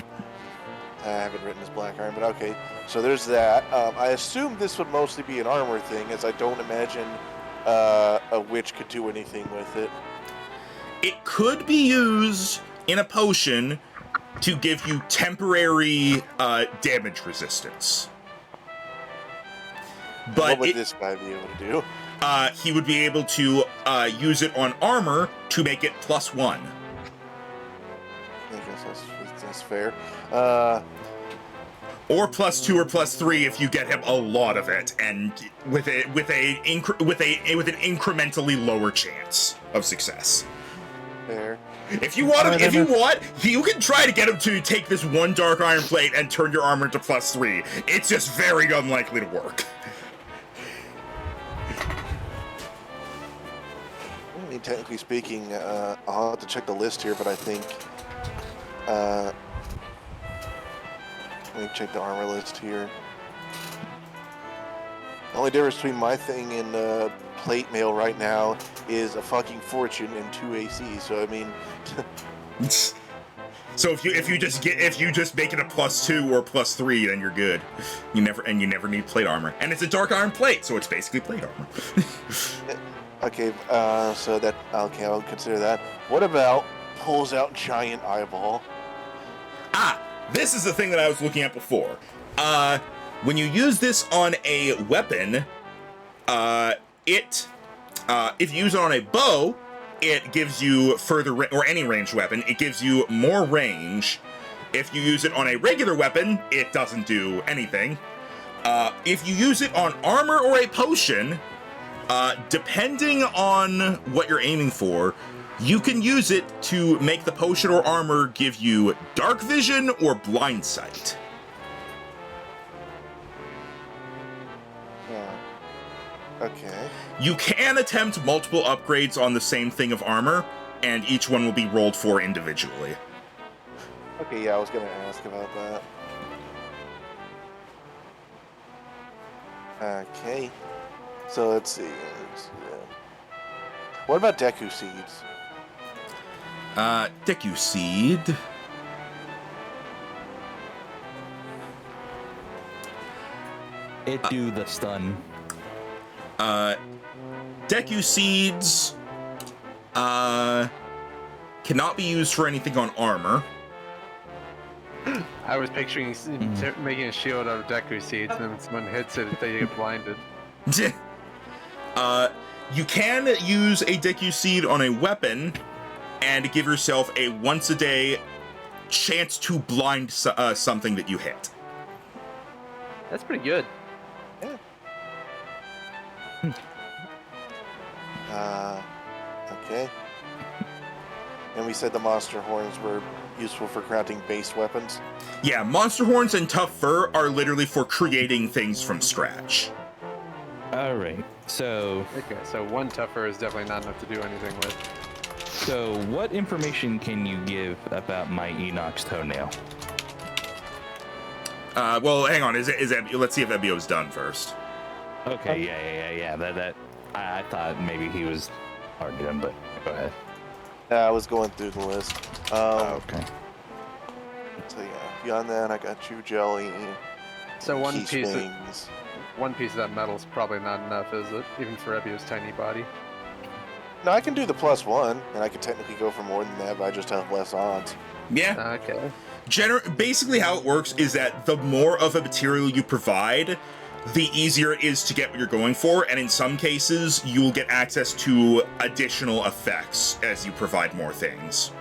I haven't written as black iron, but okay. So there's that. I assume this would mostly be an armor thing, as I don't imagine a witch could do anything with it. It could be used in a potion to give you temporary damage resistance. But what would this guy be able to do? he would be able to use it on armor to make it +1. I guess that's fair. Or +2 or +3 if you get him a lot of it, and with an incrementally lower chance of success. Fair. If you want, you can try to get him to take this one dark iron plate and turn your armor into +3. It's just very unlikely to work. I mean, technically speaking, I'll have to check the list here, but I think. Let me check the armor list here. The only difference between my thing and plate mail right now is a fucking fortune and 2 AC. So I mean. So if you just make it a +2 or +3, then you're good. You never need plate armor, and it's a dark iron plate, so it's basically plate armor. Okay, so that okay, I'll consider that. What about pulls out giant eyeball? This is the thing that I was looking at before. When you use this on a weapon, if you use it on a bow, it gives you or any ranged weapon, it gives you more range. If you use it on a regular weapon, it doesn't do anything. If you use it on armor or a potion, depending on what you're aiming for, you can use it to make the potion or armor give you dark vision or blind sight. Okay. You can attempt multiple upgrades on the same thing of armor, and each one will be rolled for individually. Okay, yeah, I was gonna ask about that. Okay. So let's see. What about Deku seeds? Deku seed. It do the stun. Deku seeds cannot be used for anything on armor. I was picturing making a shield out of Deku seeds, and then when someone hits it, they get blinded. You can use a Deku seed on a weapon and give yourself a once-a-day chance to blind something that you hit. That's pretty good. Okay. And we said the monster horns were useful for crafting base weapons. Yeah, monster horns and tough fur are literally for creating things from scratch. All right. So. Okay, so one tougher is definitely not enough to do anything with. So, what information can you give about my Enoch's toenail? Well, hang on. Is let's see if Ebio's done first. Okay. Yeah. That. I thought maybe he was already done, but go ahead. I was going through the list. Okay. So yeah, beyond that, I got you jelly. So one key piece swings. One piece of that metal's probably not enough, is it? Even for Ebio's tiny body. No, I can do the +1, and I could technically go for more than that, but I just have less odds. Yeah. Okay. Basically how it works is that the more of a material you provide, the easier it is to get what you're going for, and in some cases, you will get access to additional effects as you provide more things.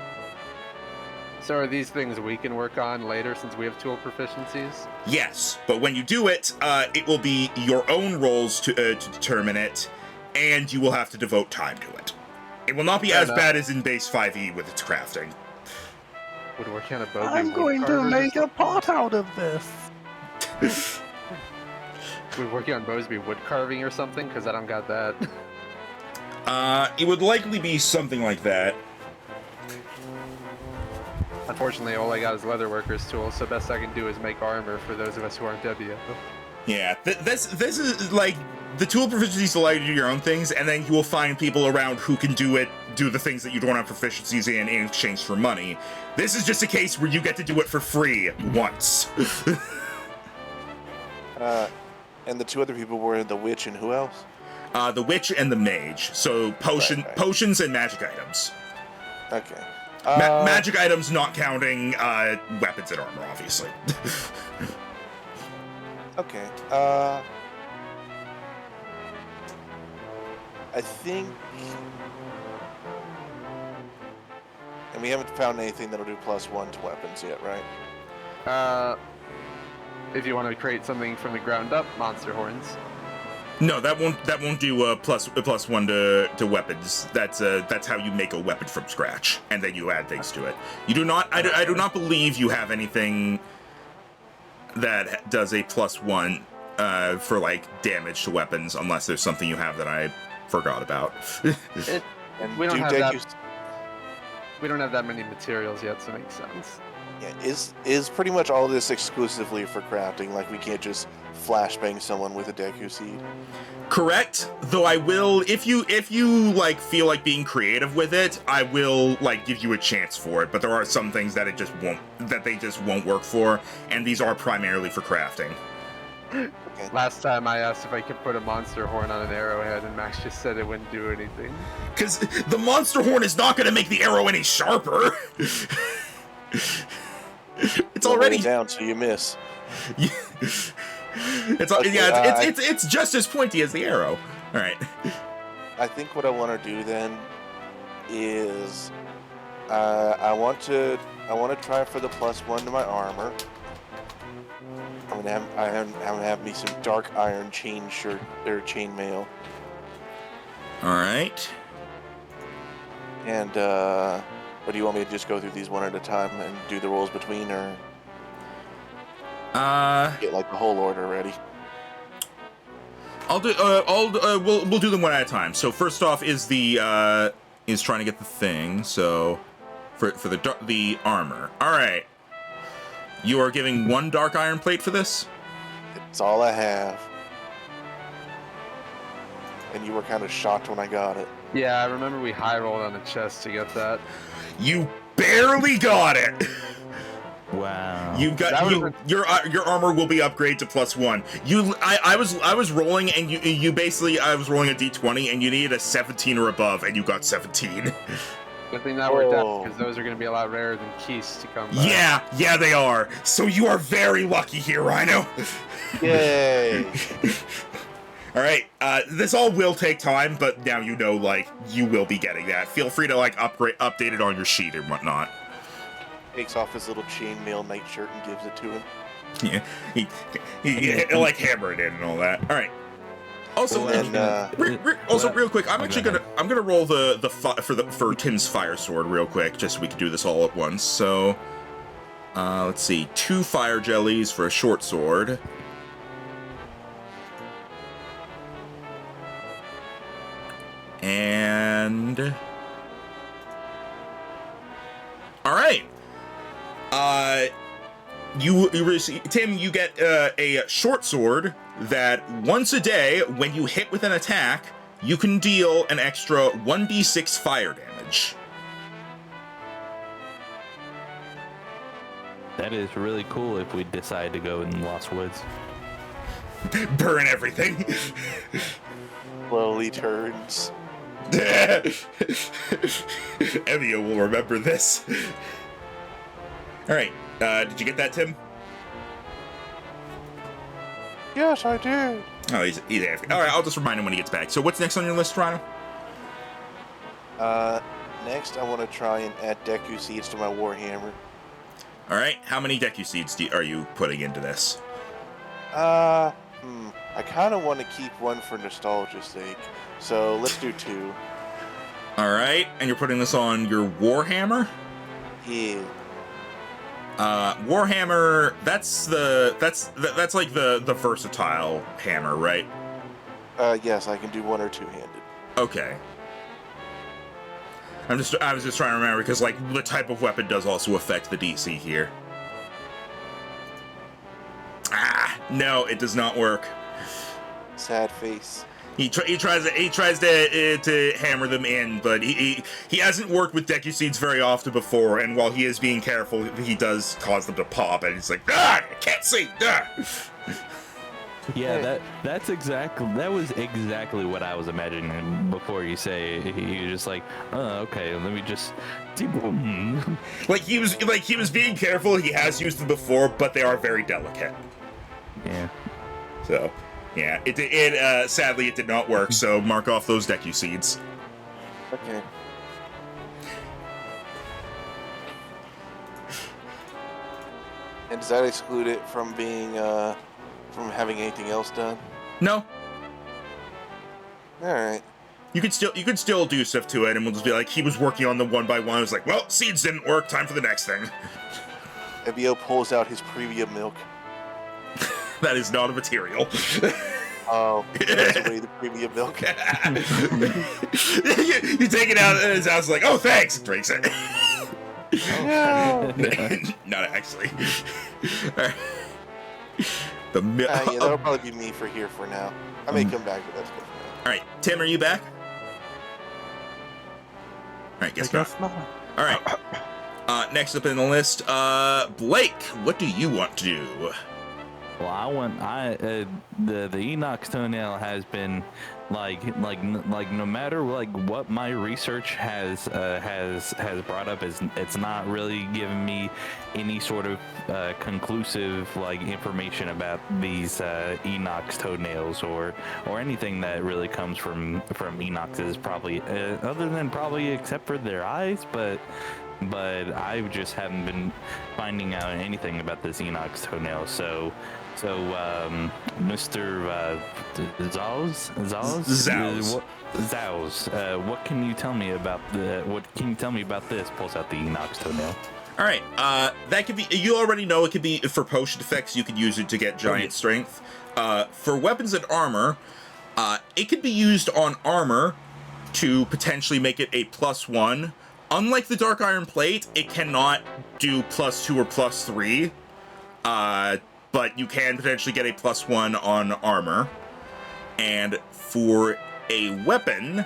So are these things we can work on later since we have tool proficiencies? Yes, but when you do it, it will be your own rolls to determine it, and you will have to devote time to it. It will not be as bad as in base 5e with its crafting. Would work on a bow. I'm going to make a pot out of this. Would working on bows be wood carving or something? Because I don't got that. It would likely be something like that. Unfortunately, all I got is leatherworker's tools, so best I can do is make armor for those of us who aren't W. Yeah, this is like the tool proficiencies allow you to do your own things, and then you will find people around who can do the things that you don't have proficiencies in exchange for money. This is just a case where you get to do it for free once. And the two other people were the witch and who else? The witch and the mage. So Right. potions and magic items. Okay. Magic items not counting weapons and armor, obviously. Okay. I think... And we haven't found anything that'll do +1 to weapons yet, right? If you want to create something from the ground up, monster horns. No, that won't do a plus one to weapons. That's how you make a weapon from scratch, and then you add things to it. You do not. I do not believe you have anything that does a +1 for like damage to weapons, unless there's something you have that I forgot about. And We don't do have deck that. We don't have that many materials yet, so it makes sense. Yeah, is pretty much all this exclusively for crafting? Like we can't just flashbang someone with a Deku seed? Correct. Though I will, if you like feel like being creative with it, I will like give you a chance for it. But there are some things that they just won't work for, and these are primarily for crafting. Okay. Last time I asked if I could put a monster horn on an arrowhead, and Max just said it wouldn't do anything. Because the monster horn is not going to make the arrow any sharper. It's already down, so you miss. It's just as pointy as the arrow. All right. I think what I want to do then is I want to try for the +1 to my armor. I'm gonna have me some dark iron chain shirt or chainmail. All right. And or do you want me to just go through these one at a time and do the rolls between, or get like the whole order ready? We'll do them one at a time. So first off is is trying to get the thing. So for the armor. All right. You are giving 1 dark iron plate for this? It's all I have. And you were kind of shocked when I got it. Yeah, I remember we high rolled on the chest to get that. You barely got it. Wow. You got your armor will be upgraded to +1. I was rolling and you basically I was rolling a d20 and you needed a 17 or above and you got 17. Good thing that worked out because those are going to be a lot rarer than keys to come by. Yeah, they are. So you are very lucky here, Rhino. Yay! All right, this all will take time, but now you know, like, you will be getting that. Feel free to, like, update it on your sheet and whatnot. Takes off his little chainmail nightshirt and gives it to him. Yeah, he'll, like, hammer it in and all that. All right. Also, real quick, I'm gonna roll for Tim's fire sword real quick, just so we can do this all at once. So, let's see, 2 fire jellies for a short sword. And all right, you receive, Tim. You get a short sword that once a day, when you hit with an attack, you can deal an extra 1d6 fire damage. That is really cool if we decide to go in Lost Woods. Burn everything. Slowly turns. Evia will remember this. All right, did you get that, Tim? Yes, I do. Oh, he's AFK. All right, I'll just remind him when he gets back. So what's next on your list, Rhino? Next, I want to try and add Deku seeds to my Warhammer. All right, how many Deku seeds are you putting into this? I kind of want to keep one for nostalgia's sake, so let's do 2. All right, and you're putting this on your Warhammer? Yeah. Warhammer, that's like the versatile hammer, right? Yes, I can do 1 or 2-handed. Okay. I was just trying to remember because like the type of weapon does also affect the DC here. Ah, no, it does not work. Sad face. He tries to hammer them in, but he hasn't worked with Deku seeds very often before, and while he is being careful, he does cause them to pop, and he's like, I can't see. Yeah, that was exactly what I was imagining before you say you're just like, oh, okay, let me just like he was being careful. He has used them before, but they are very delicate. Yeah. So, yeah, it sadly it did not work. So mark off those Deku seeds. Okay. And does that exclude it from being from having anything else done? No. All right. You could still do stuff to it, and we'll just be like, he was working on them one by one. It was like, well, seeds didn't work. Time for the next thing. Ebio pulls out his premium milk. That is not a material. Oh, that's away the premium milk. you take it out, and his house is like, oh, thanks. Drinks it. No. Not actually. The milk. Yeah, that'll probably be me for here for now. I may come back, but that's good for now. All right, Tim, are you back? All right, guess not. All right. Next up in the list, Blake. What do you want to do? Well, the Enoch's toenail has been like no matter like what my research has brought up, it's not really giving me any sort of conclusive like information about these Enoch's toenails or anything that really comes from Enoch's, probably other than probably except for their eyes, but I just haven't been finding out anything about this Enoch's toenail. So, Mr. Zauz, what can you tell me about this? Pulls out the Enoch's toenail. All right, that could be. You already know it could be for potion effects. You could use it to get giant strength. For weapons and armor, it could be used on armor to potentially make it a +1. Unlike the Dark Iron Plate, it cannot do +2 or +3. But you can potentially get a +1 on armor. And for a weapon,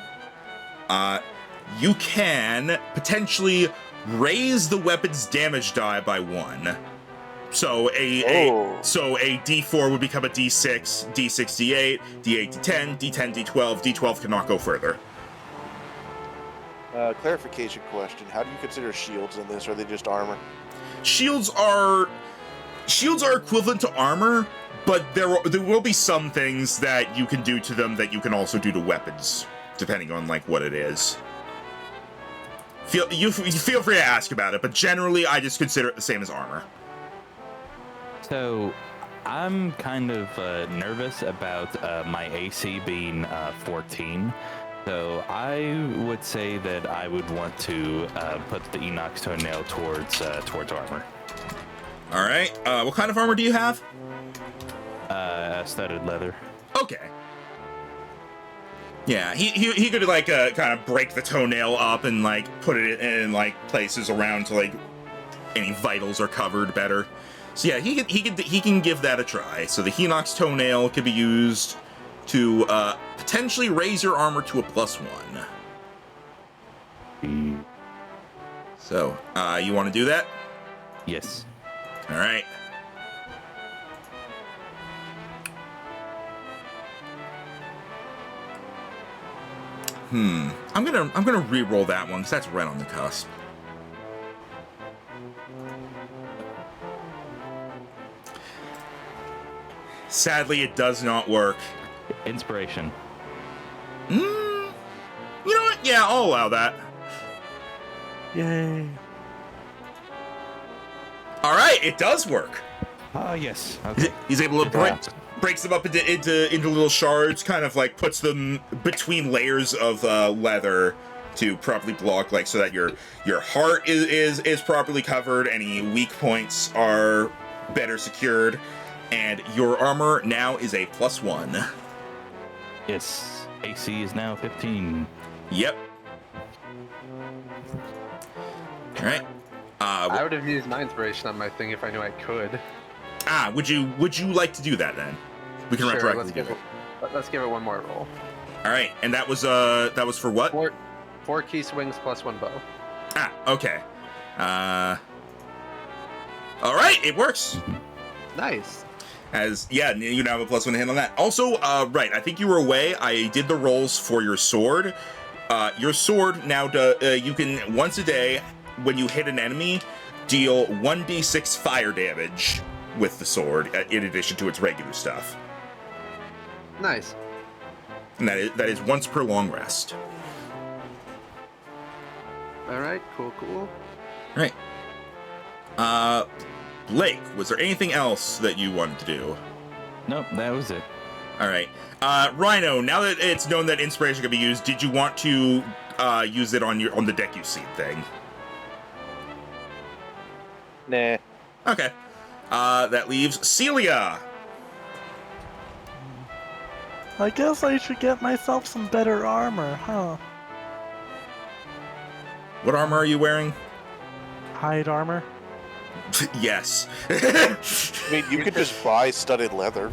you can potentially raise the weapon's damage die by 1. So a D4 would become a D6, D6 D8, D8 D10, D10 D12. D12 cannot go further. Clarification question: how do you consider shields in this? Or are they just armor? Shields are equivalent to armor, but there will be some things that you can do to them that you can also do to weapons, depending on like what it is. Feel free to ask about it, but generally I just consider it the same as armor. So, I'm kind of nervous about my AC being 14. So I would say that I would want to put the Enoch's toenail towards armor. All right. What kind of armor do you have? Studded leather. Okay. Yeah, he could like kind of break the toenail up and like put it in like places around to like any vitals are covered better. So yeah, he can give that a try. So the Enoch's toenail could be used to potentially raise your armor to a +1. So, you want to do that? Yes. All right. I'm gonna re-roll that one because that's right on the cusp. Sadly, it does not work. Inspiration. You know what? Yeah, I'll allow that. Yay. All right, it does work. Yes. Okay. He's able to breaks them up into little shards, kind of like puts them between layers of leather to properly block, like so that your heart is properly covered, any weak points are better secured, and your armor now is a +1. Yes. AC is now 15. Yep. All right. I would have used my inspiration on my thing if I knew I could. Would you like to do that then? We can Sure, retroactively do it. Let's give it one more roll. All right, and that was for what? Four key swings plus 1 bow. Okay. All right, it works. Nice. You now have a +1 hit on that. Also, right, I think you were away. I did the rolls for your sword. Your sword now you can once a day when you hit an enemy deal 1d6 fire damage with the sword in addition to its regular stuff. Nice. And that is once per long rest. All right, cool. All right. Blake, was there anything else that you wanted to do? Nope, that was it. All right. Rhino, now that it's known that inspiration can be used, did you want to use it on the deck you see thing? Nah. Okay. That leaves Celia. I guess I should get myself some better armor, huh? What armor are you wearing? Hide armor. Yes. I mean, you could just buy studded leather.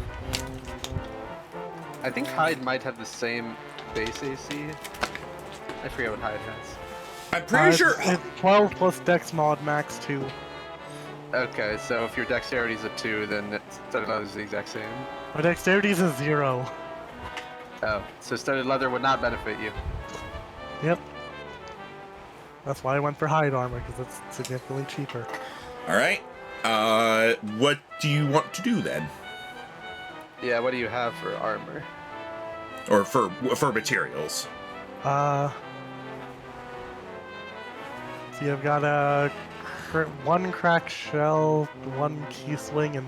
I think Hyde might have the same base AC. I forget what Hyde has. I'm pretty sure. It's 12 plus Dex mod max 2. Okay, so if your dexterity's a 2, then studded leather is the exact same. My dexterity is a 0. Oh, so studded leather would not benefit you. Yep. That's why I went for hide armor, because it's significantly cheaper. All right. What do you want to do then? Yeah, what do you have for armor? Or for materials? See, I've got a 1 cracked shell, 1 key swing, and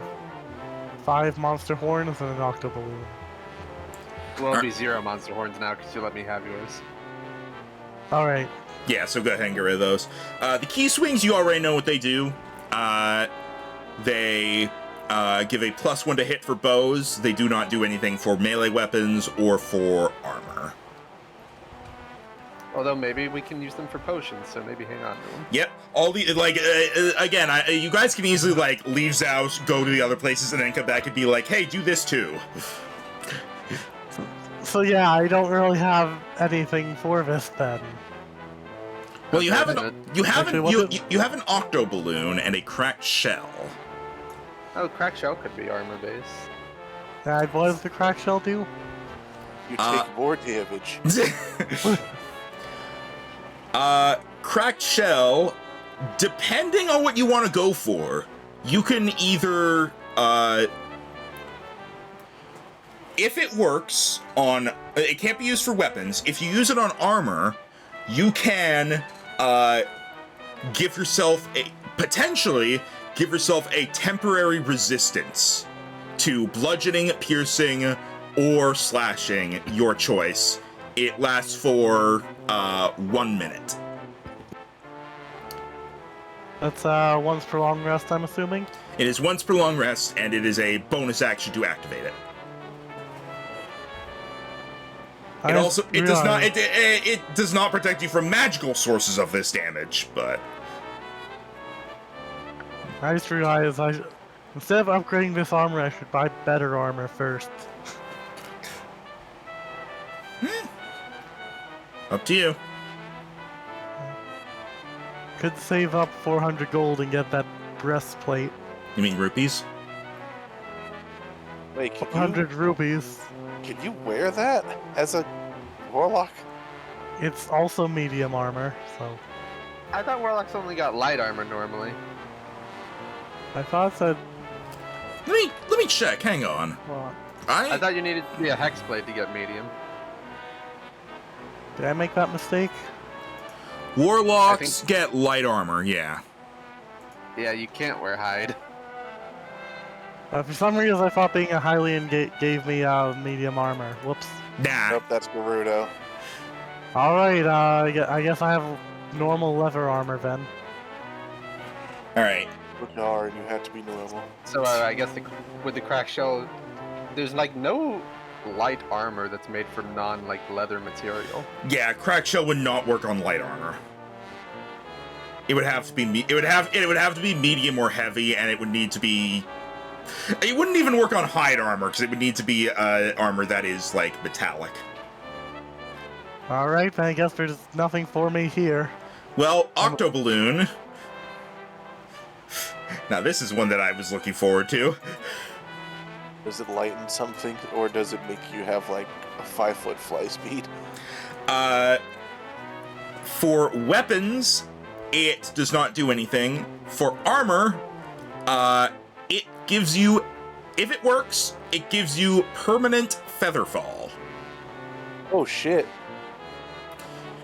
5 monster horns and an octo balloon. Well, it'll be 0 monster horns now because you let me have yours. Alright. Yeah, so go ahead and get rid of those. The key swings, you already know what they do. They give a +1 to hit for bows. They do not do anything for melee weapons or for armor. Although maybe we can use them for potions, so maybe hang on to them. Yep. All the again, you guys can easily leave Zaus, go to the other places, and then come back and be like, "Hey, do this too." So yeah, I don't really have anything for this then. Well, you have you have an octo balloon and a cracked shell. Oh, cracked shell could be armor base. What does the cracked shell do? You take more damage. Cracked shell, depending on what you want to go for, you can either if it works on, it can't be used for weapons. If you use it on armor, you can potentially give yourself a temporary resistance to bludgeoning, piercing, or slashing, your choice. It lasts for 1 minute. That's once per long rest, I'm assuming? It is once per long rest, and it is a bonus action to activate it. It does not protect you from magical sources of this damage, but I just realized instead of upgrading this armor, I should buy better armor first. Up to you. Could save up 400 gold and get that breastplate. You mean rupees? Wait, 400 rupees. Can you wear that as a warlock? It's also medium armor, so... I thought warlocks only got light armor normally. I thought it said Let me check. Hang on. Well, I thought you needed to be a hexblade to get medium. did I make that mistake? Warlocks get light armor. Yeah. Yeah, you can't wear hide. For some reason, I thought being a Hylian gave me medium armor. Whoops. Nah. Nope, that's Gerudo. All right, I guess I have normal leather armor then. All right. Darn, you had to be normal. So I guess with the crack shell, there's like no light armor that's made from leather material. Yeah, crack shell would not work on light armor. It would have to be it would have to be medium or heavy, and it would need to be. It wouldn't even work on hide armor because it would need to be armor that is like metallic. All right, then I guess there's nothing for me here. Well, Octoballoon. Now this is one that I was looking forward to. Does it lighten something, or does it make you have like a 5-foot fly speed? For weapons, it does not do anything. For armor, it gives you, if it works, it gives you permanent featherfall. Oh shit!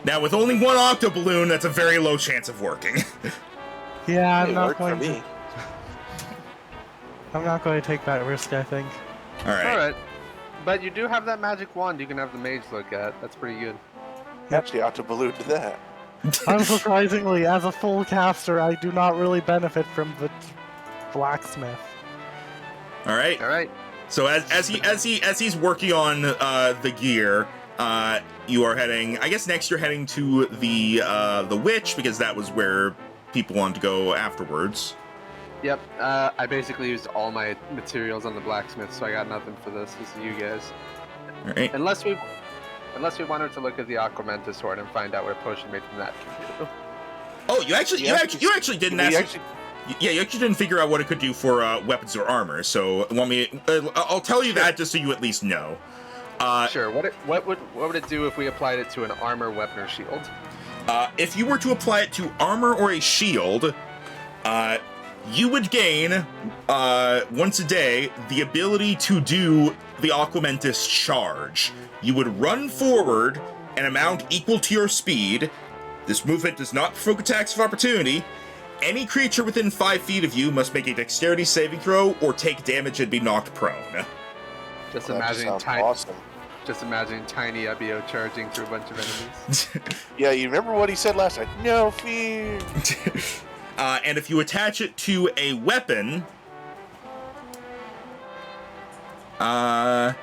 Now, with only one Octoballoon, that's a very low chance of working. Yeah, I'm It not worked for going me. to. I'm not going to take that risk. I think. All right. Alright. But you do have that magic wand you can have the mage look at. That's pretty good. Actually, Octoballoon did that. Unsurprisingly, as a full caster, I do not really benefit from the blacksmith. All right. Alright. So as he's working on the gear, you are heading. I guess next you're heading to the witch because that was where people wanted to go afterwards. Yep. I basically used all my materials on the blacksmith, so I got nothing for this. This is you guys. All right. Unless we wanted to look at the Aquamenta sword and find out what a potion made from that can do. Oh, you actually didn't ask. Yeah, you actually didn't figure out what it could do for weapons or armor. So want me? I'll tell you that just so you at least know. Sure. What would it do if we applied it to an armor, weapon, or shield? If you were to apply it to armor or a shield, you would gain once a day the ability to do the Aquamentus charge. You would run forward an amount equal to your speed. This movement does not provoke attacks of opportunity. Any creature within 5 feet of you must make a dexterity saving throw or take damage and be knocked prone. Just Well, that imagining sounds tiny. awesome. Just imagining tiny Ebio charging through a bunch of enemies. Yeah, you remember what he said last time? No fear. And if you attach it to a weapon, I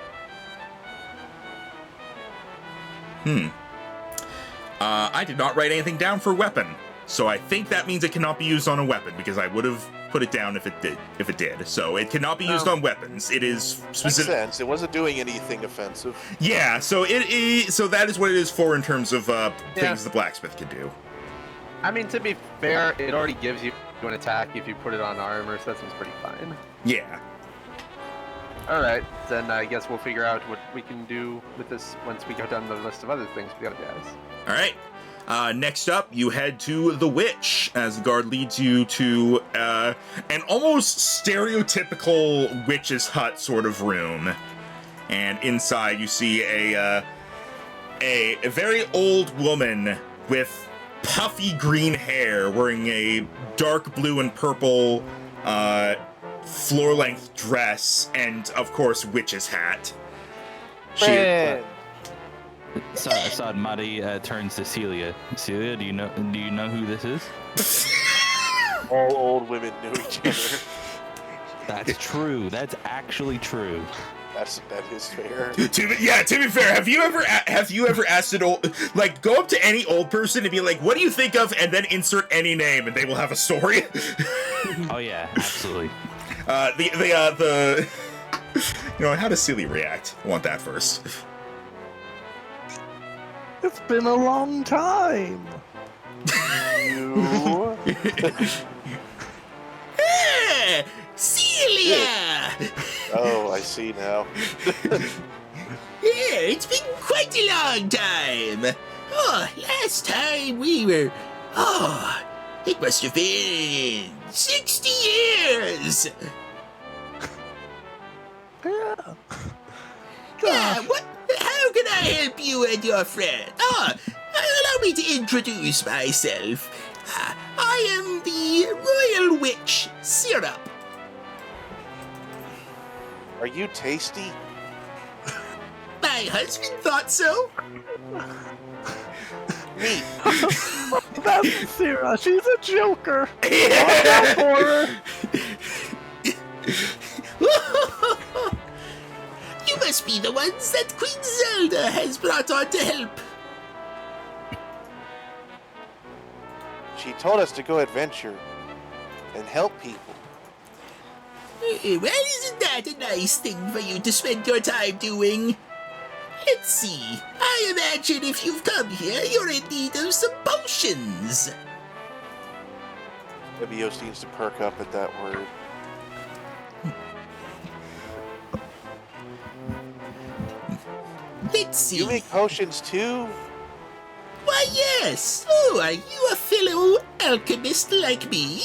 did not write anything down for weapon, so I think that means it cannot be used on a weapon because I would have put it down if it did. So it cannot be used on weapons. It is Makes specific. sense. It wasn't doing anything offensive. Yeah, so so that is what it is for in terms of things the blacksmith can do. I mean, to be fair, it already gives you an attack if you put it on armor, so that seems pretty fine. Yeah. Alright, then I guess we'll figure out what we can do with this once we go down the list of other things for the other guys. All right. Next up, you head to the witch as the guard leads you to an almost stereotypical witch's hut sort of room. And inside you see a very old woman with puffy green hair wearing a dark blue and purple floor-length dress and, of course, witch's hat. Man. Assad Mahdi turns to Celia. Celia, do you know who this is? All old women knew each other. That's true. That's actually true. That is fair. To be fair, have you ever asked an old, like, go up to any old person and be like, what do you think of, and then insert any name and they will have a story? Oh yeah, absolutely. The you know, how does Celia react? I want that first. It's been a long time. You. Hey, Celia! Oh, I see now. Yeah, it's been quite a long time. Oh, last time we were... Oh, it must have been 60 years. Yeah, what? How can I help you and your friend? Allow me to introduce myself. I am the Royal Witch Syrup. Are you tasty? My husband thought so. Me. That's Sarah. She's a joker. Watch out for her. You must be the ones that Queen Zelda has brought on to help. She told us to go adventure and help people. Well, isn't that a nice thing for you to spend your time doing? Let's see. I imagine if you've come here, you're in need of some potions. Ebio seems to perk up at that word. Let's see. You make potions too? Why, yes. Oh, are you a fellow alchemist like me?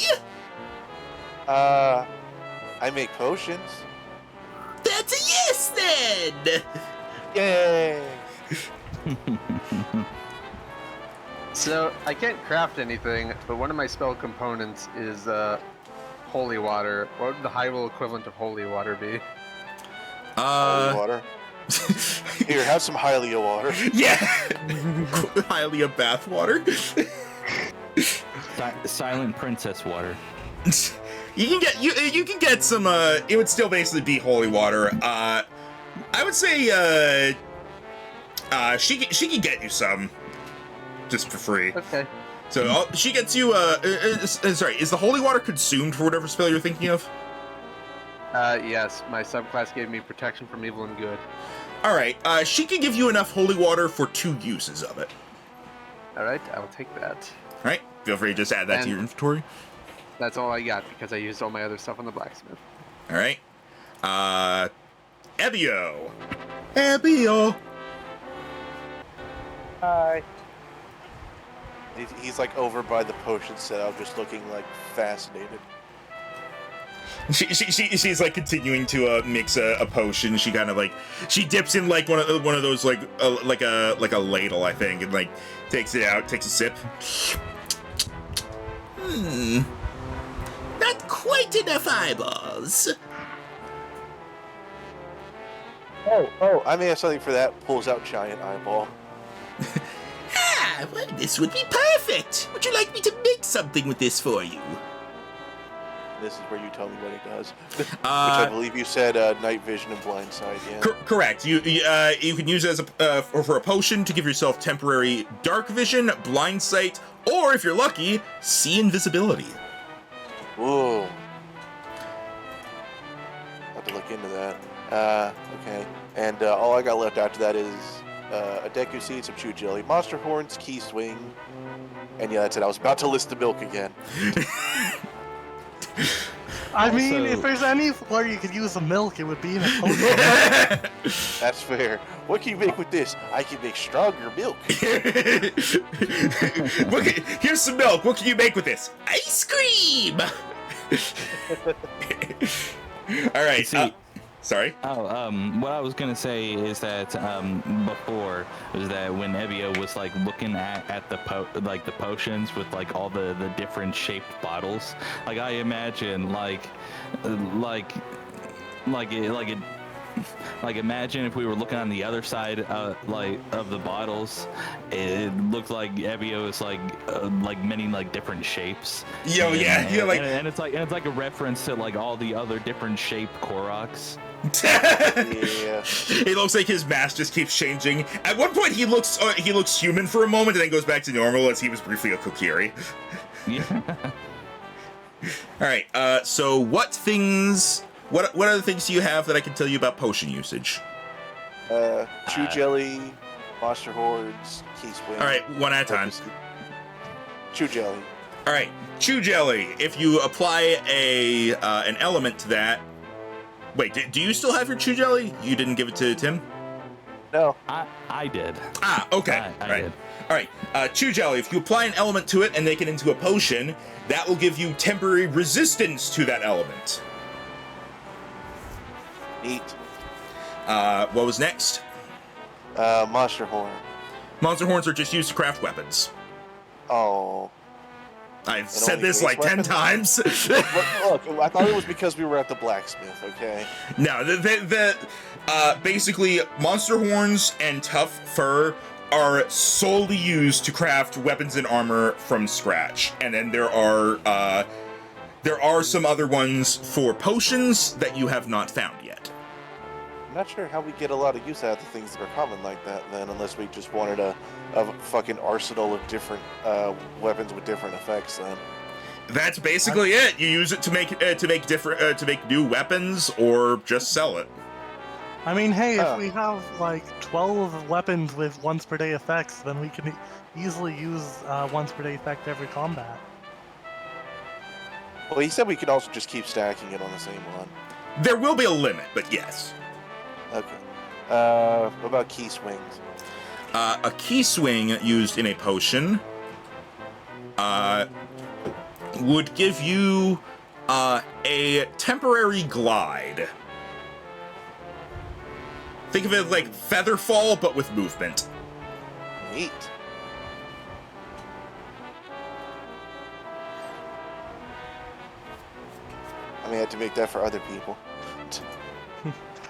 I make potions. That's a yes, then. Yay! So, I can't craft anything, but one of my spell components is holy water. What would the Hyrule equivalent of holy water be? Holy water. Here, have some Hylia water. Yeah. Hylia bath water. Silent princess water. You can get some. It would still basically be holy water. I would say she can get you some, just for free. Okay. So she gets you. Sorry, is the holy water consumed for whatever spell you're thinking of? Yes, my subclass gave me protection from evil and good. All right. She can give you enough holy water for 2 uses of it. Alright, I will take that. All right. Feel free to just add that to your inventory. That's all I got, because I used all my other stuff on the blacksmith. All right. Ebio. Ebio. Hi. He's like over by the potion setup, just looking like fascinated. She's like continuing to mix a potion. She kind of like she dips in like one of those like a ladle, I think, and like takes it out, takes a sip. Not quite enough eyeballs. Oh, I may have something for that. Pulls out giant eyeball. Well, this would be perfect. Would you like me to make something with this for you? This is where you tell me what it does. Which I believe you said night vision and blindside, yeah. Correct. You can use it as for a potion to give yourself temporary dark vision, blind sight, or if you're lucky, see invisibility. Ooh. Have to look into that. Okay. And all I got left after that is a Deku Seed, some Chew Jelly, Monster Horns, Key Swing, and yeah, that's it. I was about to list the milk again. I mean, Also- if there's anywhere you could use the milk, it would be in a potion. That's fair. What can you make with this? I can make stronger milk. Here's some milk. What can you make with this? Ice cream! All right. See- Sorry. What I was gonna say is that before was that when Ebio was like looking at the the potions with like all the different shaped bottles, like I imagine imagine if we were looking on the other side of the bottles, it looked like Ebio is like many like different shapes. Yo, yeah, like and it's like a reference to like all the other different shaped Koroks. Yeah. It looks like his mask just keeps changing. At one point, he looks human for a moment, and then goes back to normal as he was briefly a Kokiri. Yeah. All right. So what things? What other things do you have that I can tell you about potion usage? Chew Jelly, Monster Horns, Key Swing. All right, one at a time. Chew Jelly. All right, Chew Jelly. If you apply an element to that. Wait, do you still have your Chew Jelly? You didn't give it to Tim? No. I did. Ah, okay. I Right. did. All right, Chew Jelly. If you apply an element to it and make it into a potion, that will give you temporary resistance to that element. Neat. What was next? Monster horn. Monster horns are just used to craft weapons. Oh. I've said only this base like 10 weapons? times. Look, I thought it was because we were at the blacksmith, okay? No, basically, monster horns and tough fur are solely used to craft weapons and armor from scratch. And then there are some other ones for potions that you have not found yet. I'm not sure how we get a lot of use out of the things that are common like that then, unless we just wanted a fucking arsenal of different weapons with different effects then. That's basically it. You use it to make new weapons or just sell it. I mean, hey, if we have like 12 weapons with once per day effects, then we can easily use once per day effect every combat. Well, he said we could also just keep stacking it on the same one. There will be a limit, but yes. Okay. What about key swings? A key swing used in a potion would give you a temporary glide. Think of it like Featherfall, but with movement. Neat. I may have to make that for other people.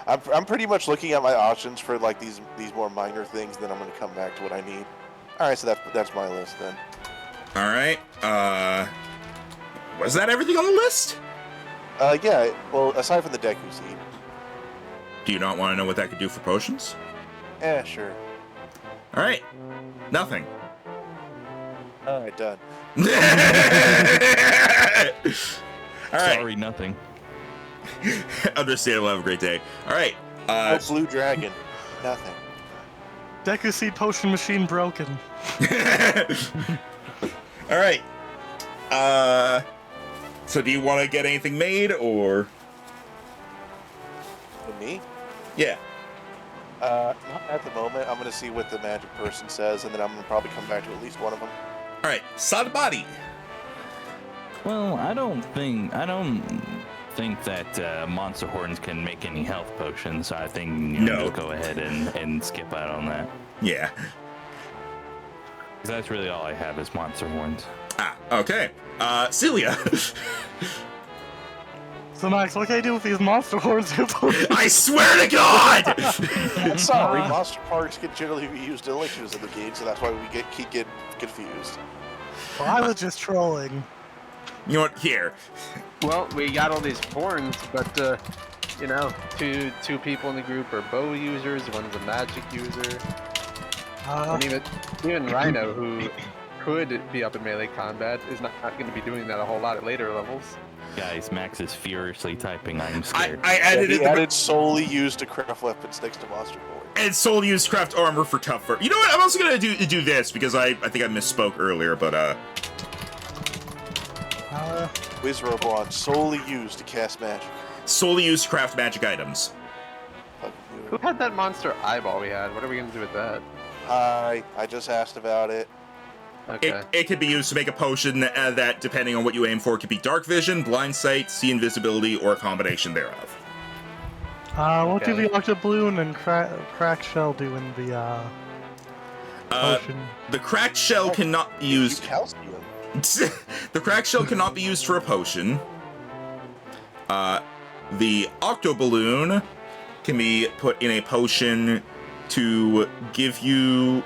I'm pretty much looking at my options for like these more minor things, then I'm gonna come back to what I need. Alright, so that's my list then. Alright, was that everything on the list? Yeah, well, aside from the Deku Seed. Do you not want to know what that could do for potions? Sure. Alright, nothing. Alright, done. Alright. Sorry, nothing. Understandable, have a great day. Alright, Oh, Blue Dragon. Nothing. Deku Seed potion machine broken. Alright. So do you want to get anything made, or? For me? Yeah. Not at the moment. I'm gonna see what the magic person says, and then I'm gonna probably come back to at least one of them. Alright, Sadabadi. Well, I don't think that monster horns can make any health potions. So I think just go ahead and skip out on that. Yeah. 'Cause that's really all I have is monster horns. Ah, okay. Celia. So Max, what can I do with these monster horns? I swear to God! I'm sorry, monster parts can generally be used in elixirs in the game, so that's why we keep getting confused. Well, I was just trolling. You know what? Here. Well, we got all these horns, but you know, two people in the group are bow users. One's a magic user, and even Rhino, who could be up in melee combat, is not going to be doing that a whole lot at later levels. Guys, Max is furiously typing. I'm scared. I added He it. added solely used to craft weapons next to monster horns. And soul used craft armor for tough fur. You know what? I'm also gonna do this because I think I misspoke earlier, but Wizrobo solely used to cast magic. solely used to craft magic items. Fucking do Who it. had that monster eyeball we had? What are we going to do with that? Hi, I just asked about it. Okay. It could be used to make a potion that, depending on what you aim for, could be dark vision, blind sight, see invisibility, or a combination thereof. What do Okay. the Octobloon and Cracked Shell do in the potion? The cracked shell cannot be used. Calcium. The cracked shell cannot be used for a potion. The Octoballoon can be put in a potion to give you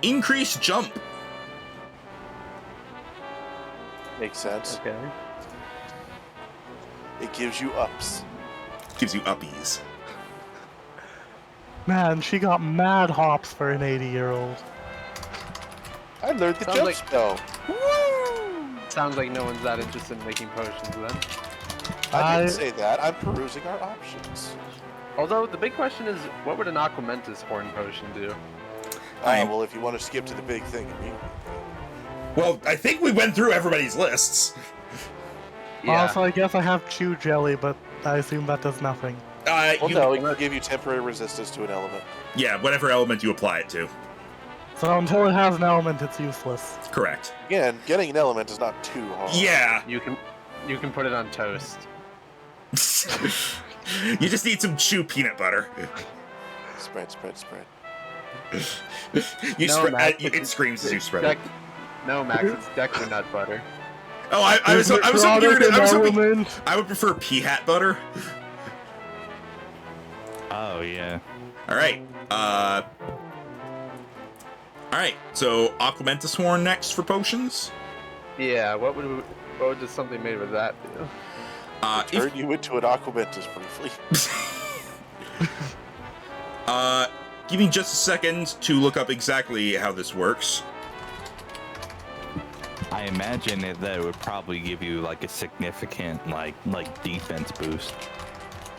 increased jump. Makes sense. Okay. It gives you ups. Gives you uppies. Man, she got mad hops for an 80-year-old. I learned the Sounds jump like- spell. Sounds like no one's that interested in making potions then. I didn't say that. I'm perusing our options. Although the big question is, what would an Aquamentus horn potion do? Well, if you want to skip to the big thing, Well, I think we went through everybody's lists. Also, I guess I have Chew Jelly, but I assume that does nothing. well, no, it can give you temporary resistance to an element. Yeah, whatever element you apply it to. So until it has an element, it's useless. Correct. Again, getting an element is not too hard. Yeah. You can put it on toast. You just need some chew peanut butter. Spread, spread, spread. Max, it screams as you spread it. No, Max, it's Decker nut butter. Oh, I was hoping I would prefer pea hat butter. Oh yeah. All right. So Aquamentus Horn next for potions. Yeah, what would just something made with that do? Turn you into an Aquamentus briefly. Give me just a second to look up exactly how this works. I imagine that it would probably give you like a significant like defense boost.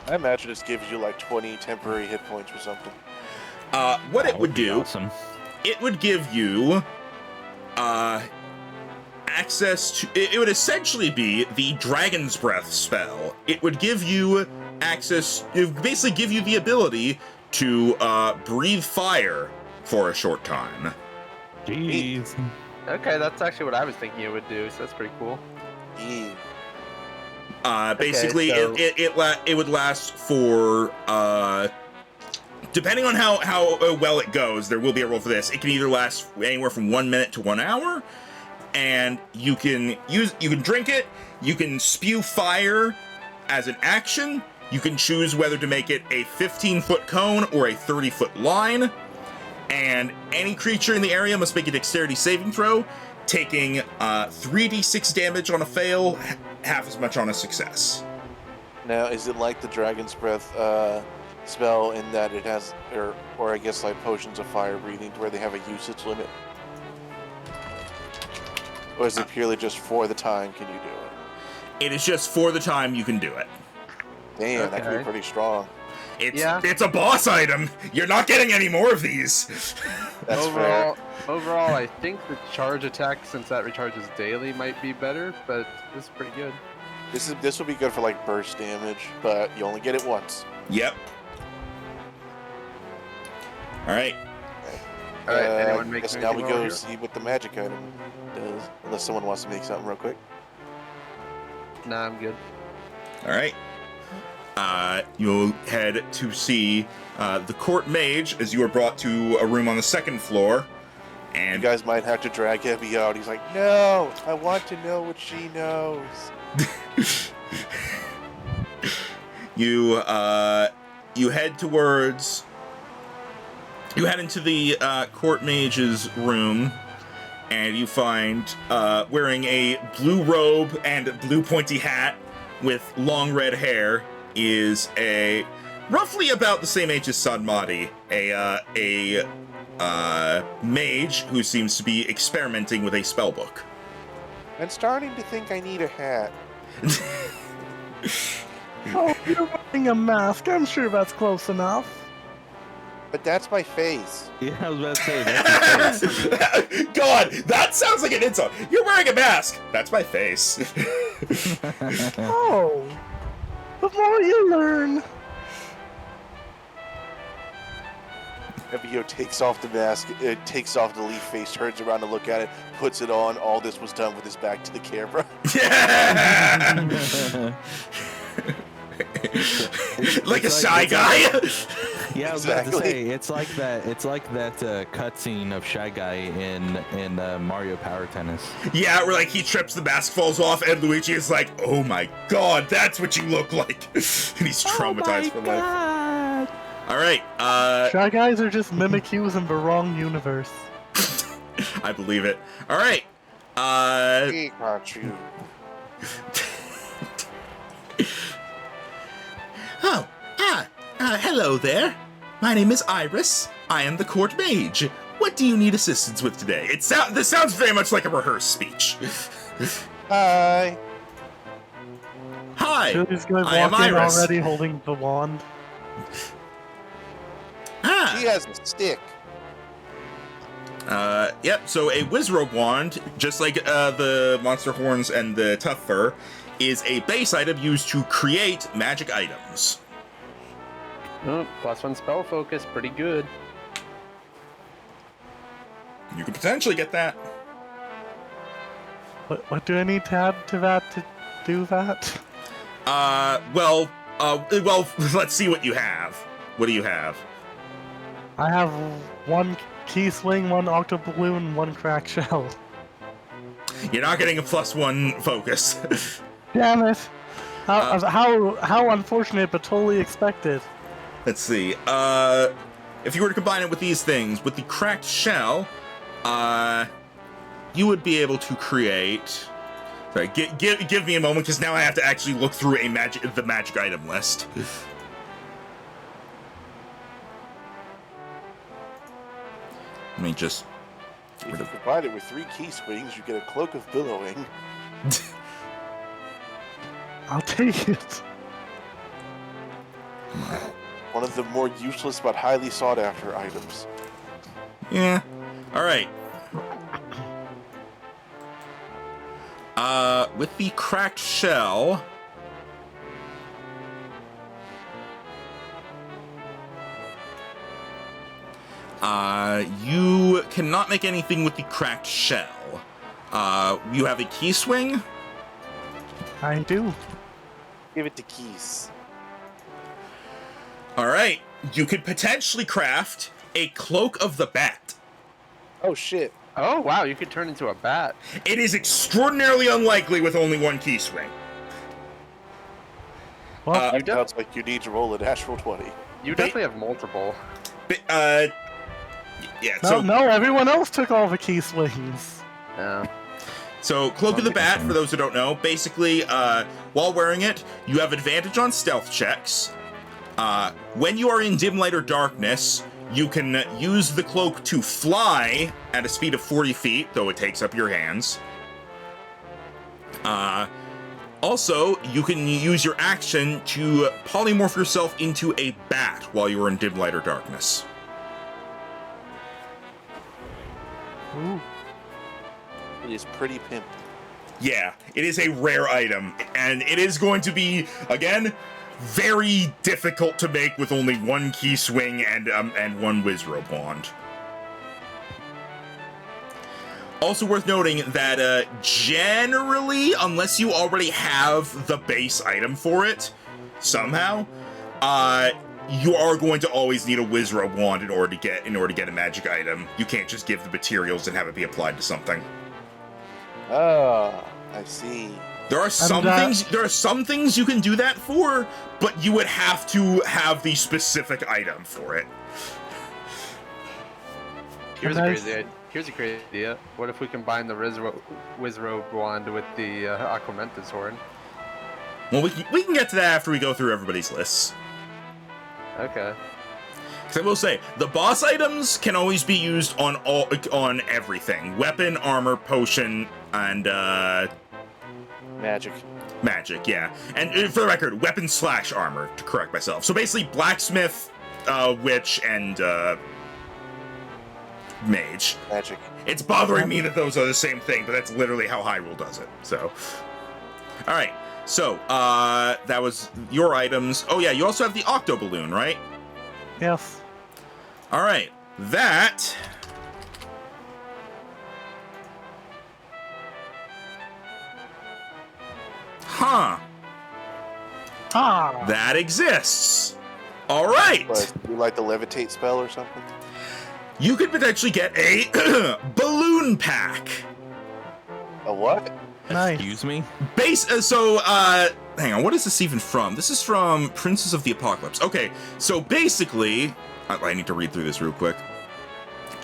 I imagine this gives you like 20 temporary hit points or something. What it would do, awesome. It would give you access to. It would essentially be the Dragon's Breath spell. It would give you access. It would basically give you the ability to breathe fire for a short time. Jeez. Okay, that's actually what I was thinking it would do, so that's pretty cool. Basically, so- it would last for depending on how well it goes. There will be a roll for this. It can either last anywhere from 1 minute to 1 hour, and you can drink it. You can spew fire as an action. You can choose whether to make it a 15-foot cone or a 30-foot line. And any creature in the area must make a dexterity saving throw, taking 3d6 damage on a fail, half as much on a success. Now, is it like the Dragon's Breath spell in that it has, or I guess like potions of fire breathing, where they have a usage limit? Or is it purely just for the time can you do it? It is just for the time you can do it. Damn, that could be pretty strong. It's a boss item. You're not getting any more of these. That's fair. Overall, I think the charge attack, since that recharges daily, might be better, but this is pretty good. This will be good for like burst damage, but you only get it once. Yep. All right. All right, anyone make guess anything now we over go here? see what the magic item does. Unless someone wants to make something real quick. Nah, I'm good. All right. You'll head to see the court mage as you are brought to a room on the second floor. You And guys might have to drag Abby out. He's like, no, I want to know what she knows. you head into the court mage's room, and you find wearing a blue robe and a blue pointy hat with long red hair is a roughly about the same age as Sanmati, a mage who seems to be experimenting with a spellbook. I'm starting to think I need a hat. Oh, you're wearing a mask. I'm sure that's close enough. But that's my face. Yeah, I was about to say that's his face. God, that sounds like an insult. You're wearing a mask. That's my face. Oh, the more you learn. Evio takes off the mask, takes off the leaf face, turns around to look at it, puts it on. All this was done with his back to the camera. Yeah! Like a shy guy. Yeah, I was about to say it's like that cutscene of Shy Guy in Mario Power Tennis. Yeah, where like he trips, the mask falls off, and Luigi is like, "Oh my God, that's what you look like," and he's traumatized for life. All right, Shy Guys are just Mimikyus in the wrong universe. I believe it. All right, Pikachu. Hello there. My name is Iris. I am the court mage. What do you need assistance with today? This sounds very much like a rehearsed speech. Hi. Hi, These guys I am walk in Iris. already holding the wand. She has a stick. Yep, so a Wizrobe wand, just like the Monster Horns and the Tough Fur, is a base item used to create magic items. Oh, +1 spell focus, pretty good. You could potentially get that. What do I need to add to that to do that? Well, Well, let's see what you have. What do you have? I have one key swing, one octoballoon, and one cracked shell. You're not getting a +1 focus. Damn it! How unfortunate, but totally expected. Let's see. If you were to combine it with these things, with the cracked shell, you would be able to create. Sorry, give me a moment, because now I have to actually look through the magic item list. Let me just. If you provide it with 3 key swings, you get a cloak of billowing. I'll take it. One of the more useless but highly sought after items. Yeah. All right. With the cracked shell, you cannot make anything with the cracked shell. You have a key swing. I do. Give it to Keys. All right. You could potentially craft a cloak of the bat. Oh shit. Oh wow, you could turn into a bat. It is extraordinarily unlikely with only one key swing. Well, That sounds like you need to roll a natural 20. You definitely have multiple. Yeah. no, everyone else took all the key swings. Yeah. So, Cloak of the Bat, for those who don't know, basically, while wearing it, you have advantage on stealth checks. When you are in dim light or darkness, you can use the cloak to fly at a speed of 40 feet, though it takes up your hands. Also, you can use your action to polymorph yourself into a bat while you are in dim light or darkness. Ooh. It is pretty pimp. Yeah, it is a rare item, and it is going to be, again, very difficult to make with only one key swing and one Wizrobe wand. Also worth noting that generally, unless you already have the base item for it, somehow, you are going to always need a Wizrobe wand in order to get a magic item. You can't just give the materials and have it be applied to something. Ah, I see. There are some things you can do that for, but you would have to have the specific item for it. Here's a great idea. What if we combine the Wizrobe wand with the Aquamenta's horn? Well, we can get to that after we go through everybody's lists. Okay. Because I will say, the boss items can always be used on everything: weapon, armor, potion, and Magic. magic. Yeah, and for the record, weapon / armor, to correct myself. So basically, Blacksmith, Witch, and Mage. Magic. It's bothering me that those are the same thing, but that's literally how Hyrule does it. So, all right. So that was your items. Oh yeah, you also have the Octo Balloon, right? Yes. All right, that. Huh. Ah. That exists. All right. But you like the levitate spell or something? You could potentially get a balloon pack. A what? Nice. Excuse me? Hang on, what is this even from? This is from Princess of the Apocalypse. Okay, so basically, I need to read through this real quick.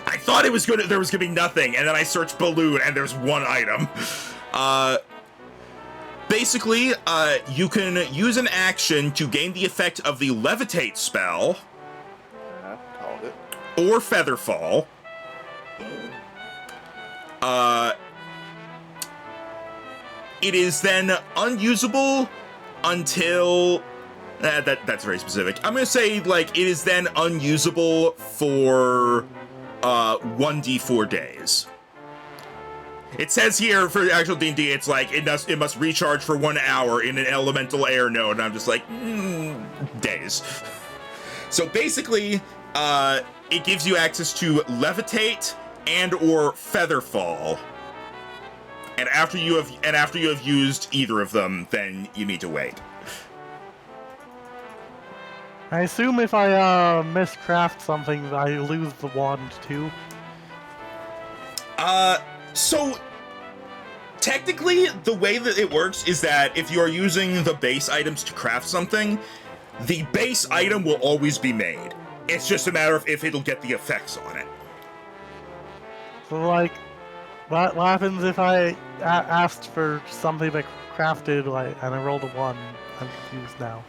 I thought it was good. There was gonna be nothing, and then I searched balloon, and there's one item. Basically, you can use an action to gain the effect of the levitate spell, Called it. or featherfall. It is then unusable until that's very specific. I'm gonna say like it is then unusable for 1d4 days. It says here for actual D&D, it's like it must recharge for 1 hour in an elemental air node, and I'm just like days. So basically, it gives you access to levitate and or featherfall. And after you have used either of them, then you need to wait. I assume if I miscraft something, I lose the wand too. So technically, the way that it works is that if you're using the base items to craft something, the base item will always be made. It's just a matter of if it'll get the effects on it. So like, what happens if I asked for something that crafted and I rolled a 1? I'm confused now.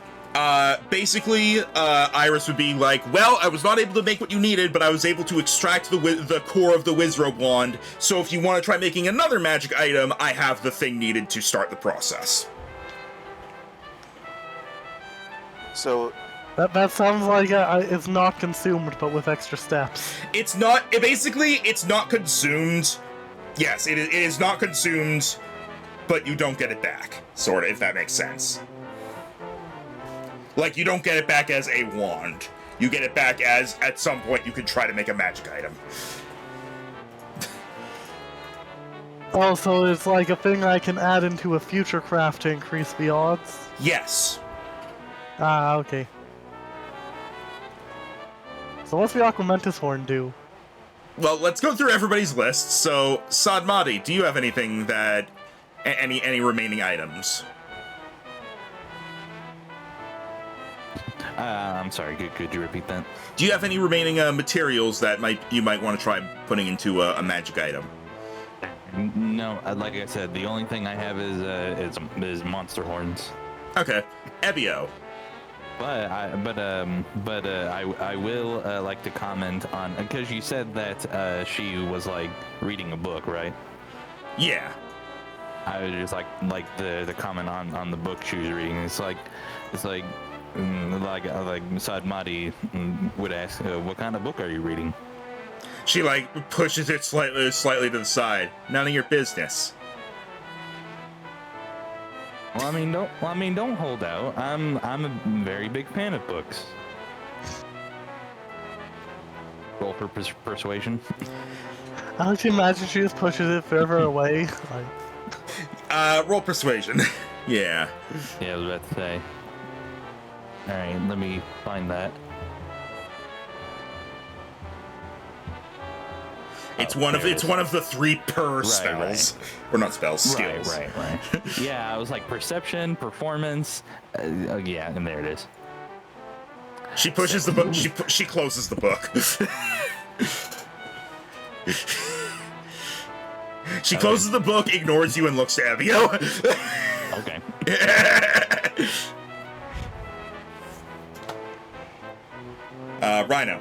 Basically, Iris would be like, well, I was not able to make what you needed, but I was able to extract the core of the Wizrobe wand, so if you want to try making another magic item, I have the thing needed to start the process. So That sounds like it's not consumed, but with extra steps. It's not, it's not consumed. Yes, it is not consumed, but you don't get it back, sort of, if that makes sense. Like, you don't get it back as a wand. You get it back as, at some point, you can try to make a magic item. Oh, so it's like a thing I can add into a future craft to increase the odds? Yes. Ah, okay. So what's the Aquamentus Horn do? Well, let's go through everybody's list. So, Sadmati, do you have anything that... any remaining items? I'm sorry, could you repeat that? Do you have any remaining materials that you might want to try putting into a magic item? No, like I said, the only thing I have is monster horns. Okay, Ebio. But I will like to comment on, because you said that she was like reading a book, right? Yeah. I was just like the comment on the book she was reading. It's like Sadmati would ask, what kind of book are you reading? She like pushes it slightly to the side. None of your business. Well, I mean, don't hold out. I'm a very big fan of books. Roll for persuasion. I like to imagine she just pushes it further away. Roll persuasion. Yeah. Yeah, I was about to say. All right, let me find that. It's one of the 3 per spells, or not spells, skills. Right. Yeah, I was like perception, performance. Yeah, and there it is. She pushes the book. She closes the book. She closes the book, ignores you, and looks to Ebio. Okay. Rhino.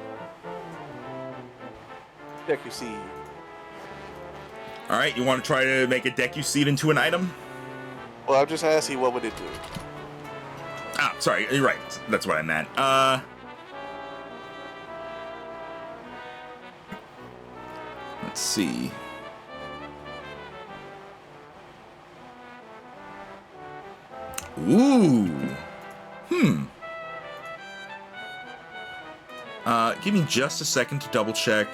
Decuseed. All right, you want to try to make a Decuseed into an item? Well, I'm just asking, what would it do? Ah, sorry, you're right. That's what I meant. Let's see. Ooh. Give me just a second to double check.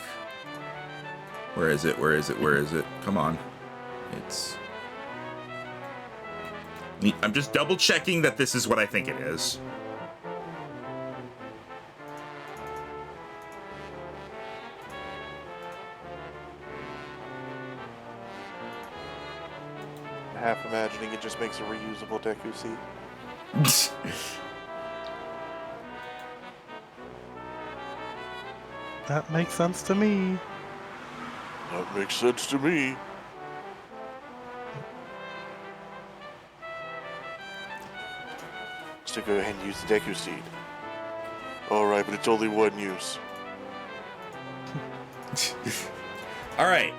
Where is it? Come on. I'm just double checking that this is what I think it is. Half imagining it just makes a reusable Decuseed. That makes sense to me. That makes sense to me. To go ahead and use the Decuseed. Alright, but it's only 1 use. Alright.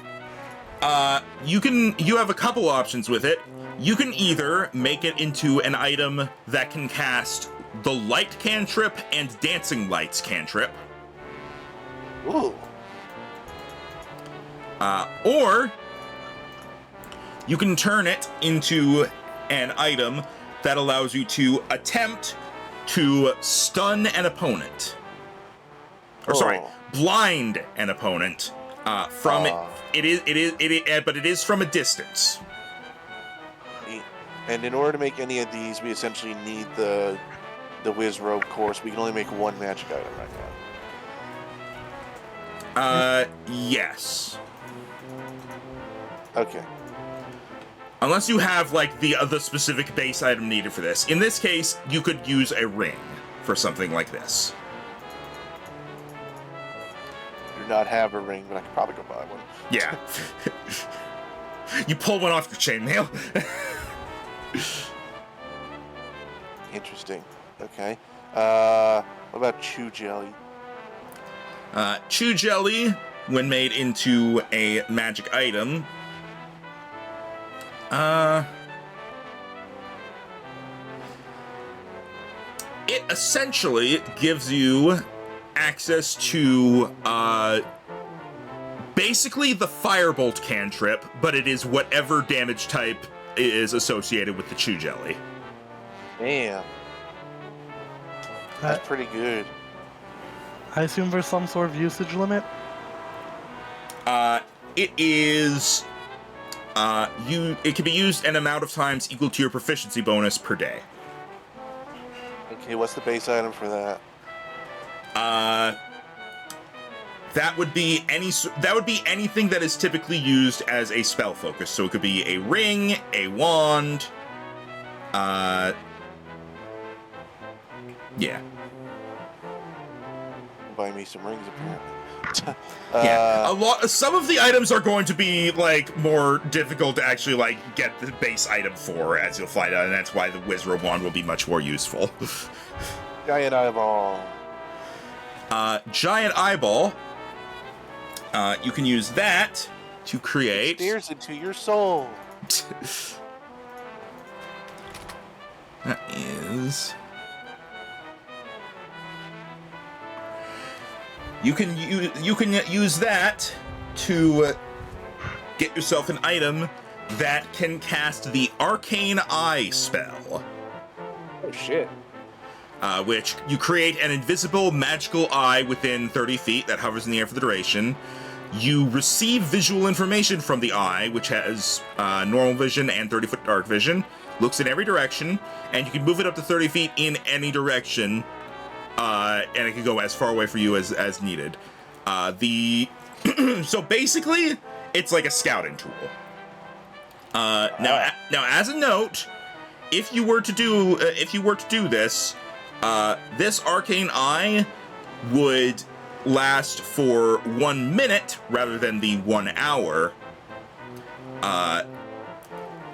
You have a couple options with it. You can either make it into an item that can cast the Light cantrip and Dancing Lights cantrip. Ooh. Or you can turn it into an item that allows you to attempt to stun an opponent. Or sorry, blind an opponent from it. But it is from a distance. And in order to make any of these, we essentially need the the Wiz Robe course, we can only make one magic item right now. Yes. Okay. Unless you have, like, the specific base item needed for this. In this case, you could use a ring for something like this. Do not have a ring, but I could probably go buy one. Yeah. You pull one off your chainmail. Interesting. Okay. What about Chew Jelly? Chew Jelly, when made into a magic item, it essentially gives you access to, basically the Firebolt cantrip, but it is whatever damage type is associated with the Chew Jelly. Damn. That's pretty good. I assume there's some sort of usage limit? It is, it can be used an amount of times equal to your proficiency bonus per day. Okay, what's the base item for that? That would be anything that is typically used as a spell focus. So it could be a ring, a wand, yeah. Buy me some rings, apparently. Yeah, some of the items are going to be, like, more difficult to actually, like, get the base item for, as you'll find out, and that's why the Wizrobe wand will be much more useful. Giant eyeball. Giant eyeball. You can use that to create. It stares into your soul. That is. You can use that to get yourself an item that can cast the Arcane Eye spell. Oh shit. Which you create an invisible magical eye within 30 feet that hovers in the air for the duration. You receive visual information from the eye, which has normal vision and 30-foot dark vision. Looks in every direction, and you can move it up to 30 feet in any direction. And it can go as far away for you as needed. So basically, it's like a scouting tool. Now, as a note, if you were to do this, this Arcane Eye would last for 1 minute rather than the 1 hour.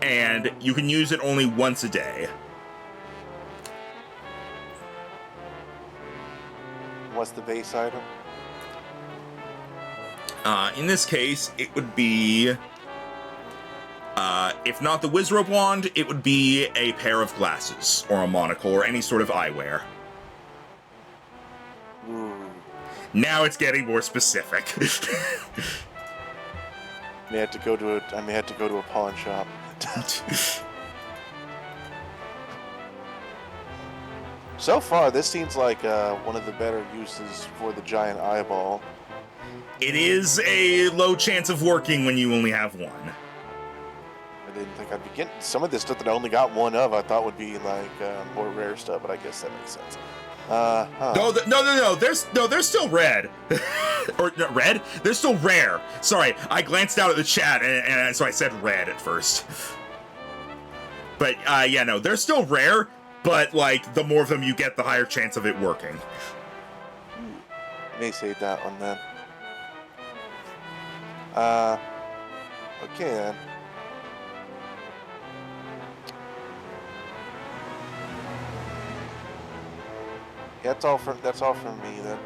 And you can use it only once a day. What's the base item? In this case, it would be, if not the Wizrobe wand, it would be a pair of glasses, or a monocle, or any sort of eyewear. Ooh. Now it's getting more specific. I may have to go to a pawn shop. So far, this seems like one of the better uses for the giant eyeball. It is a low chance of working when you only have one. I didn't think I'd be getting some of this stuff that I only got one of. I thought would be like more rare stuff, but I guess that makes sense. No. They're still red. Or no, red? They're still rare. Sorry, I glanced out at the chat, and so I said red at first. But yeah, no, they're still rare. But like, the more of them you get, the higher chance of it working. May save that one then. Okay then. Yeah, that's all from me then.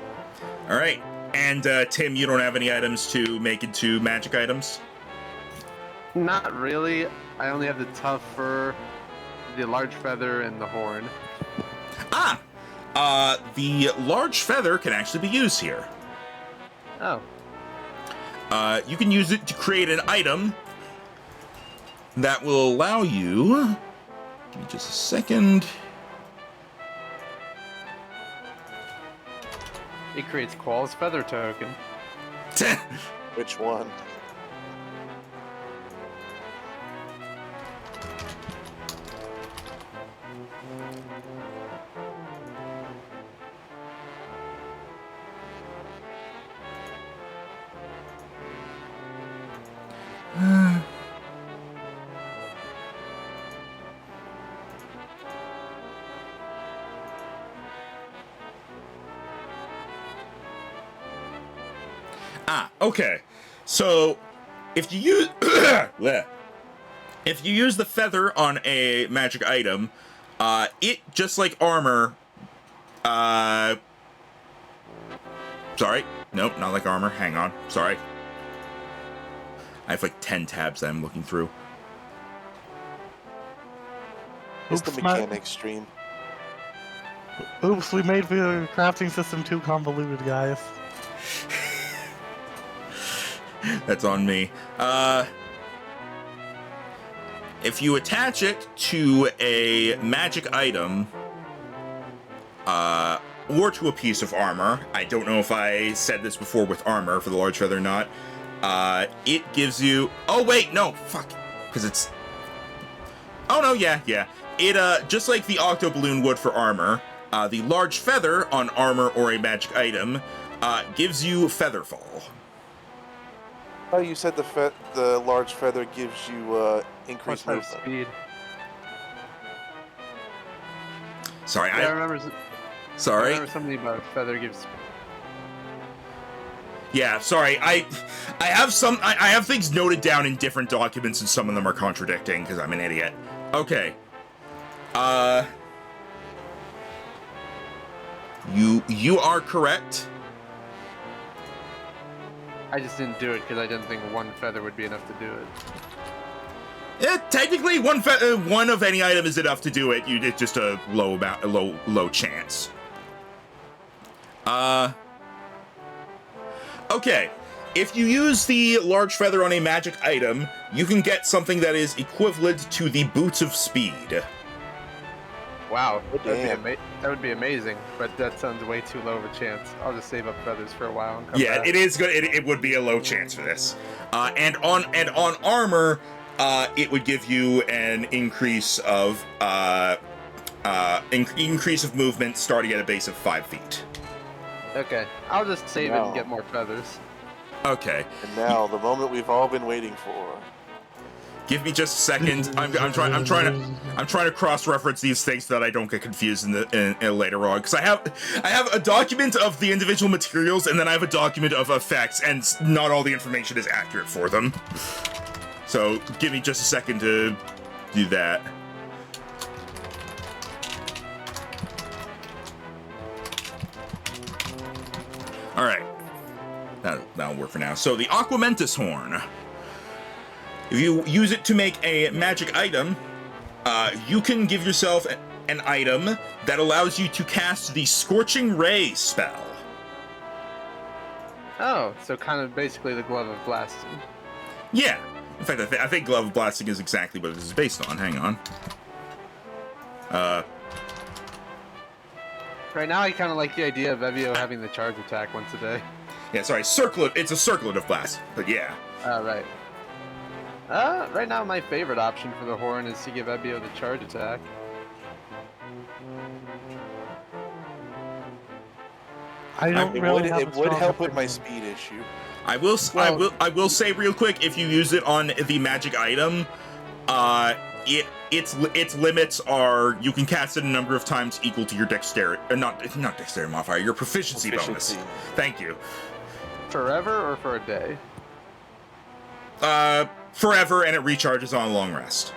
All right, and Tim, you don't have any items to make into magic items? Not really. I only have the tough fur, the large feather, and the horn. The large feather can actually be used here. Oh. You can use it to create an item that will allow you. Give me just a second. It creates Qual's feather token. Which one? Okay. So, if you use if you use the feather on a magic item, it just like armor. Sorry, nope, not like armor. Hang on, sorry. I have like 10 tabs that I'm looking through. It's the Oops, mechanics stream. Oops, we made the crafting system too convoluted, guys. That's on me. If you attach it to a magic item, or to a piece of armor, I don't know if I said this before with armor for the large feather or not, it gives you... Oh, wait, no, fuck. Because it's... Oh, no, yeah. It, just like the octo balloon would for armor, the large feather on armor or a magic item gives you featherfall. Oh, you said the large feather gives you increased Plus movement. speed. Sorry, Yeah, I remember. I remember something about feather gives. Yeah, sorry. I have things noted down in different documents, and some of them are contradicting because I'm an idiot. Okay. You are correct. I just didn't do it because I didn't think one feather would be enough to do it. Yeah, technically, one of any item is enough to do it. It's just a low chance. Okay. If you use the large feather on a magic item, you can get something that is equivalent to the boots of speed. Wow, Damn. that would be amazing, but that sounds way too low of a chance. I'll just save up feathers for a while and come Yeah, back. it is good. It would be a low chance for this. And on armor, it would give you an increase of increase of movement starting at a base of 5 feet. Okay, I'll just save it No. and get more feathers. Okay, And now, the moment we've all been waiting for. give me just a second. I'm trying to cross-reference these things so that I don't get confused in later on. Because I have a document of the individual materials, and then I have a document of effects, and not all the information is accurate for them. So give me just a second to do that. All right, that'll work for now. So the Aquamentus horn. If you use it to make a magic item, you can give yourself an item that allows you to cast the Scorching Ray spell. Oh, so kind of basically the Glove of Blasting. Yeah. In fact, I think Glove of Blasting is exactly what it is based on. Hang on. Right now, I kind of like the idea of Evio having the charge attack once a day. Yeah, sorry, it's a circlet of blast, but yeah. Right. Right now, my favorite option for the horn is to give Evio the charge attack. I don't It really would, have it a would strong help with my opinion. speed issue. I will say real quick, if you use it on the magic item, its limits are you can cast it a number of times equal to your dexterity, not dexterity modifier, your proficiency bonus. Thank you. Forever or for a day? Forever, and it recharges on a long rest.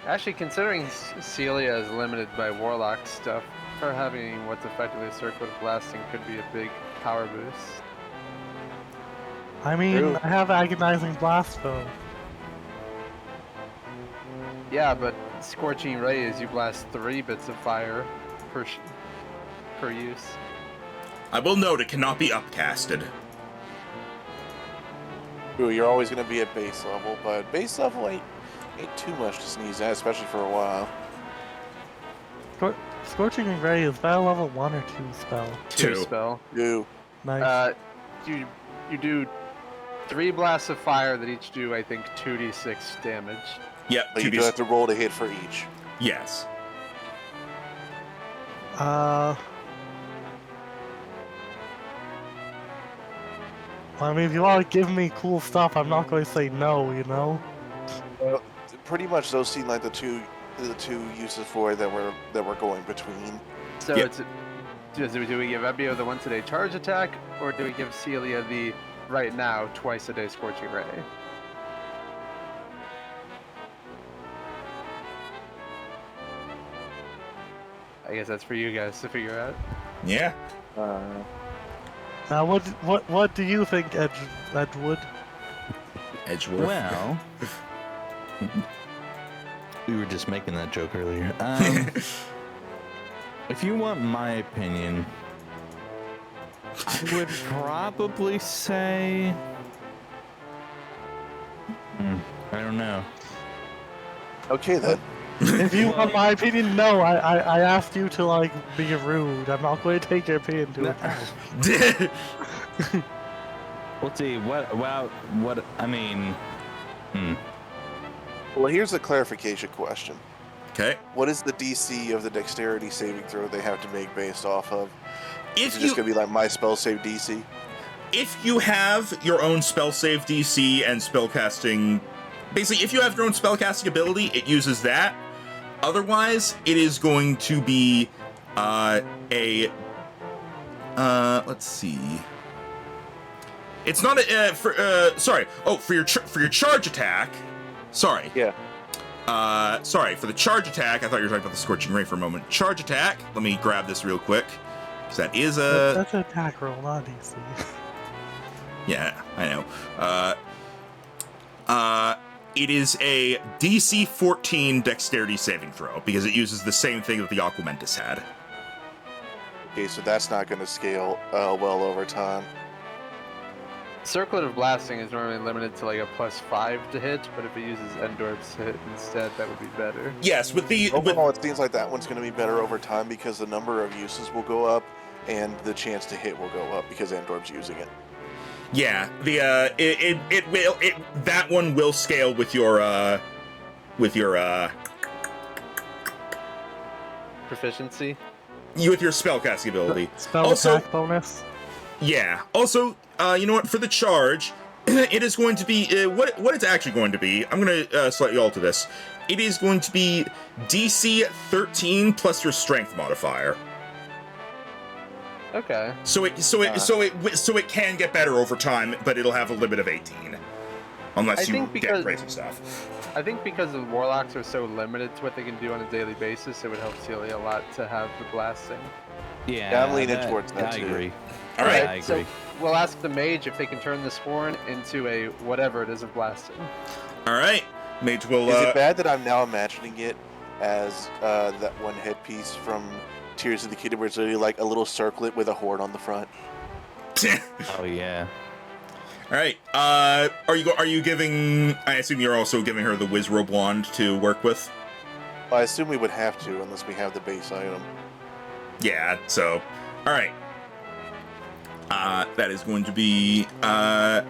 Actually, considering Celia is limited by Warlock stuff, her having what's effectively a circlet of blasting could be a big power boost. I mean, True. I have agonizing blast though. Yeah, but Scorching Ray is you blast 3 bits of fire per use. I will note it cannot be upcasted. Ooh, you're always going to be at base level, but base level ain't too much to sneeze at, especially for a while. Scorching Ray, is that a level 1 or 2 spell? 2 Two. spell. Ooh. Nice. You do 3 blasts of fire that each do, I think, 2d6 damage. Yep. But you do have to roll to hit for each. Yes. I mean, if you want to give me cool stuff, I'm not going to say no, you know? Well, pretty much those seem like the two uses for it that we're going between. So Yep. do we give Ebio the once a day charge attack, or do we give Celia the right now, twice a day Scorching Ray. I guess that's for you guys to figure out. Yeah. Now, what do you think, Edgewood? Edgeworth. Well, we were just making that joke earlier. If you want my opinion, I would probably say, I don't know. Okay then. If you want my opinion, no. I asked you to like be rude. I'm not going to take your opinion into account. Let's see. What? I mean. Well, here's a clarification question. Okay. What is the DC of the dexterity saving throw they have to make based off of? If Is it you just gonna be like my spell save DC? if you have your own spell save DC and spellcasting, basically, if you have your own spellcasting ability, it uses that. Otherwise, it is going to be let's see. It's not for your charge attack. Sorry. Yeah. Sorry, for the charge attack, I thought you were talking about the Scorching Ray for a moment. Charge attack, let me grab this real quick. Because that is a... That's an attack roll, not DC. Yeah, I know. It is a DC 14 dexterity saving throw, because it uses the same thing that the Aquamentus had. Okay, so that's not going to scale well over time. Circlet of Blasting is normally limited to like a +5 to hit, but if it uses Endorph's hit instead, that would be better. Yes, with the... Overall, it seems like that one's going to be better over time because the number of uses will go up and the chance to hit will go up because Andorp's using it. Yeah, that one will scale with your Proficiency? with your spellcasting ability. Spell Also- attack bonus. Yeah. Also, you know what? For the charge, it is going to be what it's actually going to be. I'm going to slightly alter this. It is going to be DC 13 plus your strength modifier. Okay. So it can get better over time, but it'll have a limit of 18, unless I you think get because- crazy stuff. I think because the Warlocks are so limited to what they can do on a daily basis, it would help Celia a lot to have the blasting. Yeah, I'm leaning towards that, I too. agree. All right. I agree. So we'll ask the Mage if they can turn this horn into a whatever it is of blasting. All right. Mage will. Is it bad that I'm now imagining it as that one headpiece from Tears of the Kingdom where it's literally like a little circlet with a horn on the front? Oh yeah. All right. Are you giving? I assume you're also giving her the Wizrobe wand to work with. Well, I assume we would have to unless we have the base item. Yeah. So, all right. That is going to be nah,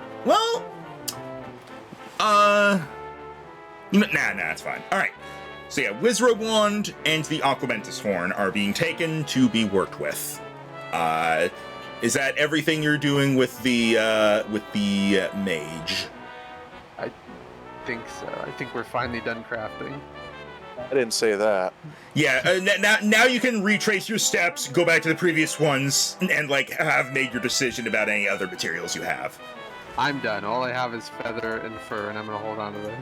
it's fine. All right. So yeah, Wizrobe wand and the Aquamentus horn are being taken to be worked with. Is that everything you're doing with the mage? I think so. I think we're finally done crafting. I didn't say that. Yeah. Now you can retrace your steps, go back to the previous ones, and like have made your decision about any other materials you have. I'm done. All I have is feather and fur, and I'm gonna hold on to those.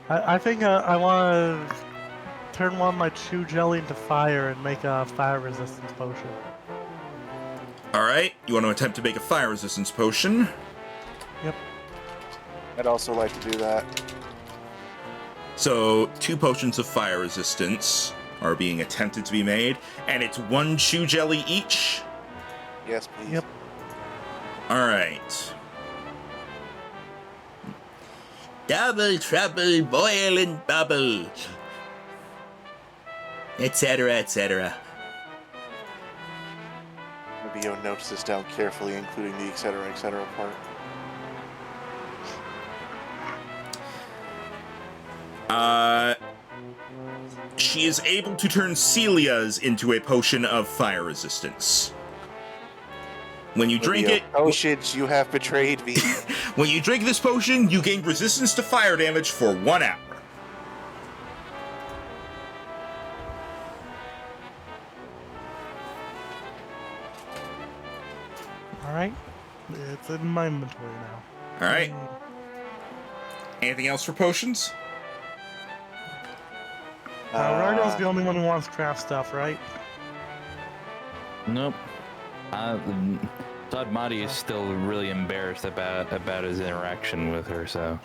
I think I want to turn one of my chew jelly into fire and make a fire resistance potion. All right. You want to attempt to make a fire resistance potion? Yep. I'd also like to do that. So 2 potions of fire resistance are being attempted to be made, and it's 1 chew jelly each. Yes, please. Yep. All right. Double trouble, boil and bubble, etc., etc. Maybe you'll notice this down carefully, including the etc. part. She is able to turn Celia's into a potion of fire resistance. When you drink it, Oh shit, you have betrayed me. when you drink this potion, you gain resistance to fire damage for 1 hour. All right. It's in my inventory now. All right. Anything else for potions? Rhino's the only one who wants craft stuff, right? Nope. Todd Marty is still really embarrassed about his interaction with her. So.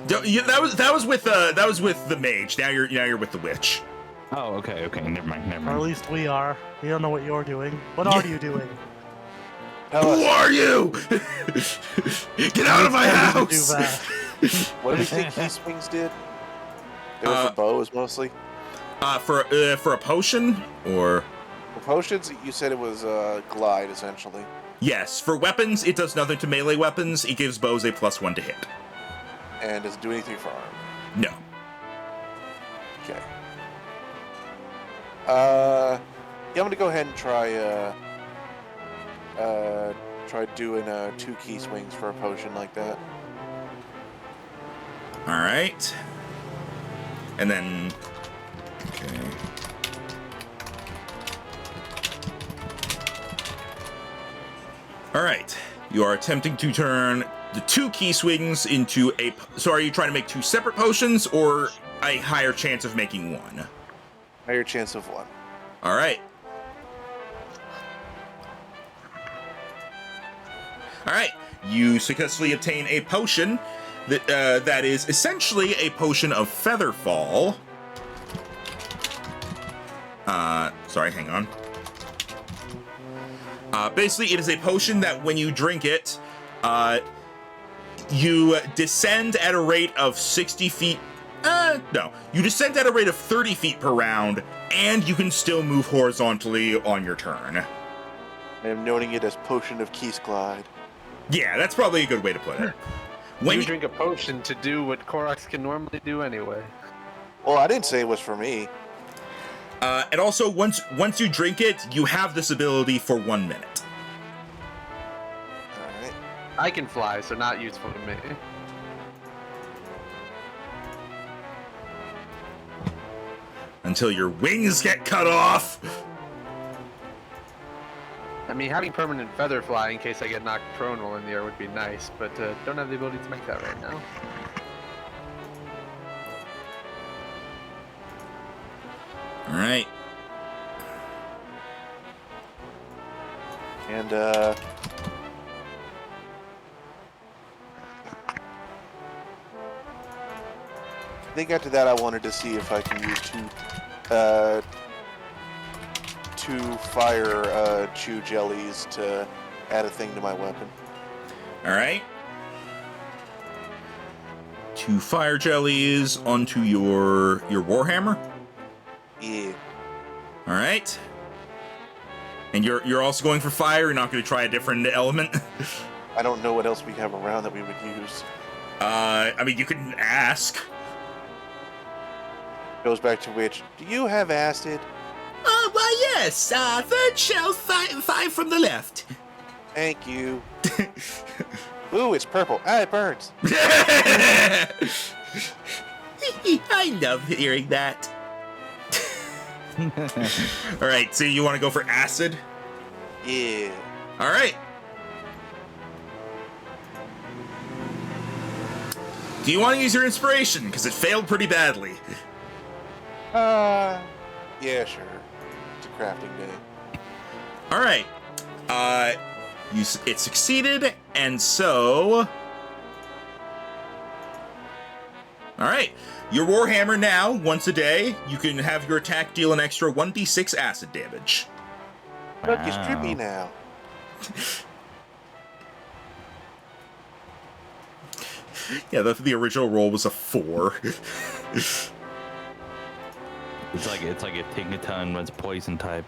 That was with the mage. Now you're with the witch. Oh, okay. Never mind. Or at least we are. We don't know what you're doing. What are you doing? Who are you? Get out of my Do house! that. What do you think Key Swings did? They were for bows mostly. For a potion or For potions, you said it was glide essentially. yes, for weapons it does nothing to melee weapons. It gives bows a +1 to hit. And does it do anything for armor? No. Okay. Yeah, I'm gonna go ahead and try doing 2 key swings for a potion like that. All right. And then okay. All right. You are attempting to turn the 2 key swings into a. So, are you trying to make 2 separate potions, or a higher chance of making 1? Higher chance of 1. All right. All right. You successfully obtain a potion that is essentially a potion of Featherfall. Sorry, hang on. Basically, it is a potion that when you drink it, you descend at a rate of 60 feet. No. You descend at a rate of 30 feet per round, and you can still move horizontally on your turn. I am noting it as Potion of Keys Glide. Yeah, that's probably a good way to put it. When You drink a potion to do what Koroks can normally do anyway. Well, I didn't say it was for me. and also, once you drink it, you have this ability for 1 minute. Alright. I can fly, so not useful to me. Until your wings get cut off! I mean, having permanent feather fly in case I get knocked prone while in the air would be nice, but don't have the ability to make that right now. Alright. And, I think after that I wanted to see if I can use two fire chew jellies to add a thing to my weapon. Alright. 2 fire jellies onto your warhammer. Yeah. Alright. And you're also going for fire? You're not going to try a different element? I don't know what else we have around that we would use. I mean, you can ask. Goes back to which, do you have acid? Oh, why, yes. Third shelf, 5 from the left. Thank you. Ooh, it's purple. Ah, it burns. I love hearing that. Alright, so you want to go for acid? Yeah. Alright. Do you want to use your inspiration? Because it failed pretty badly. Yeah, sure. It's a crafting day. Alright. It succeeded, and so... Alright. Your Warhammer now, once a day, you can have your attack deal an extra 1d6 acid damage. Look, it's trippy now. Yeah, the original roll was a 4. It's like a Tingaton was poison type.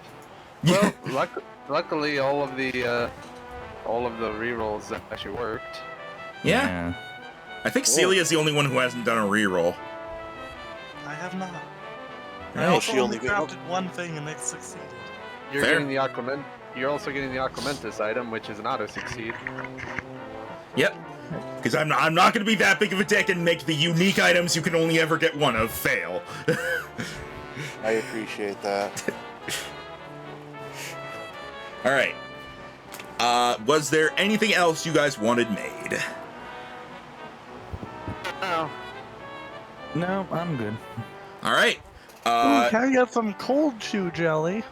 Well, luckily all of the rerolls actually worked. Yeah. I think Celia's the only one who hasn't done a reroll. I have not. Yeah, I also she only only- crafted one thing and it succeeded. You're Fair. getting the Aquament. You're also getting the Aquamentus item, which is an auto succeed. Yep. Because I'm not going to be that big of a dick and make the unique items you can only ever get one of fail. I appreciate that. Alright. Was there anything else you guys wanted made? Oh, No, I'm good. All right. Ooh, can I get some cold chew jelly?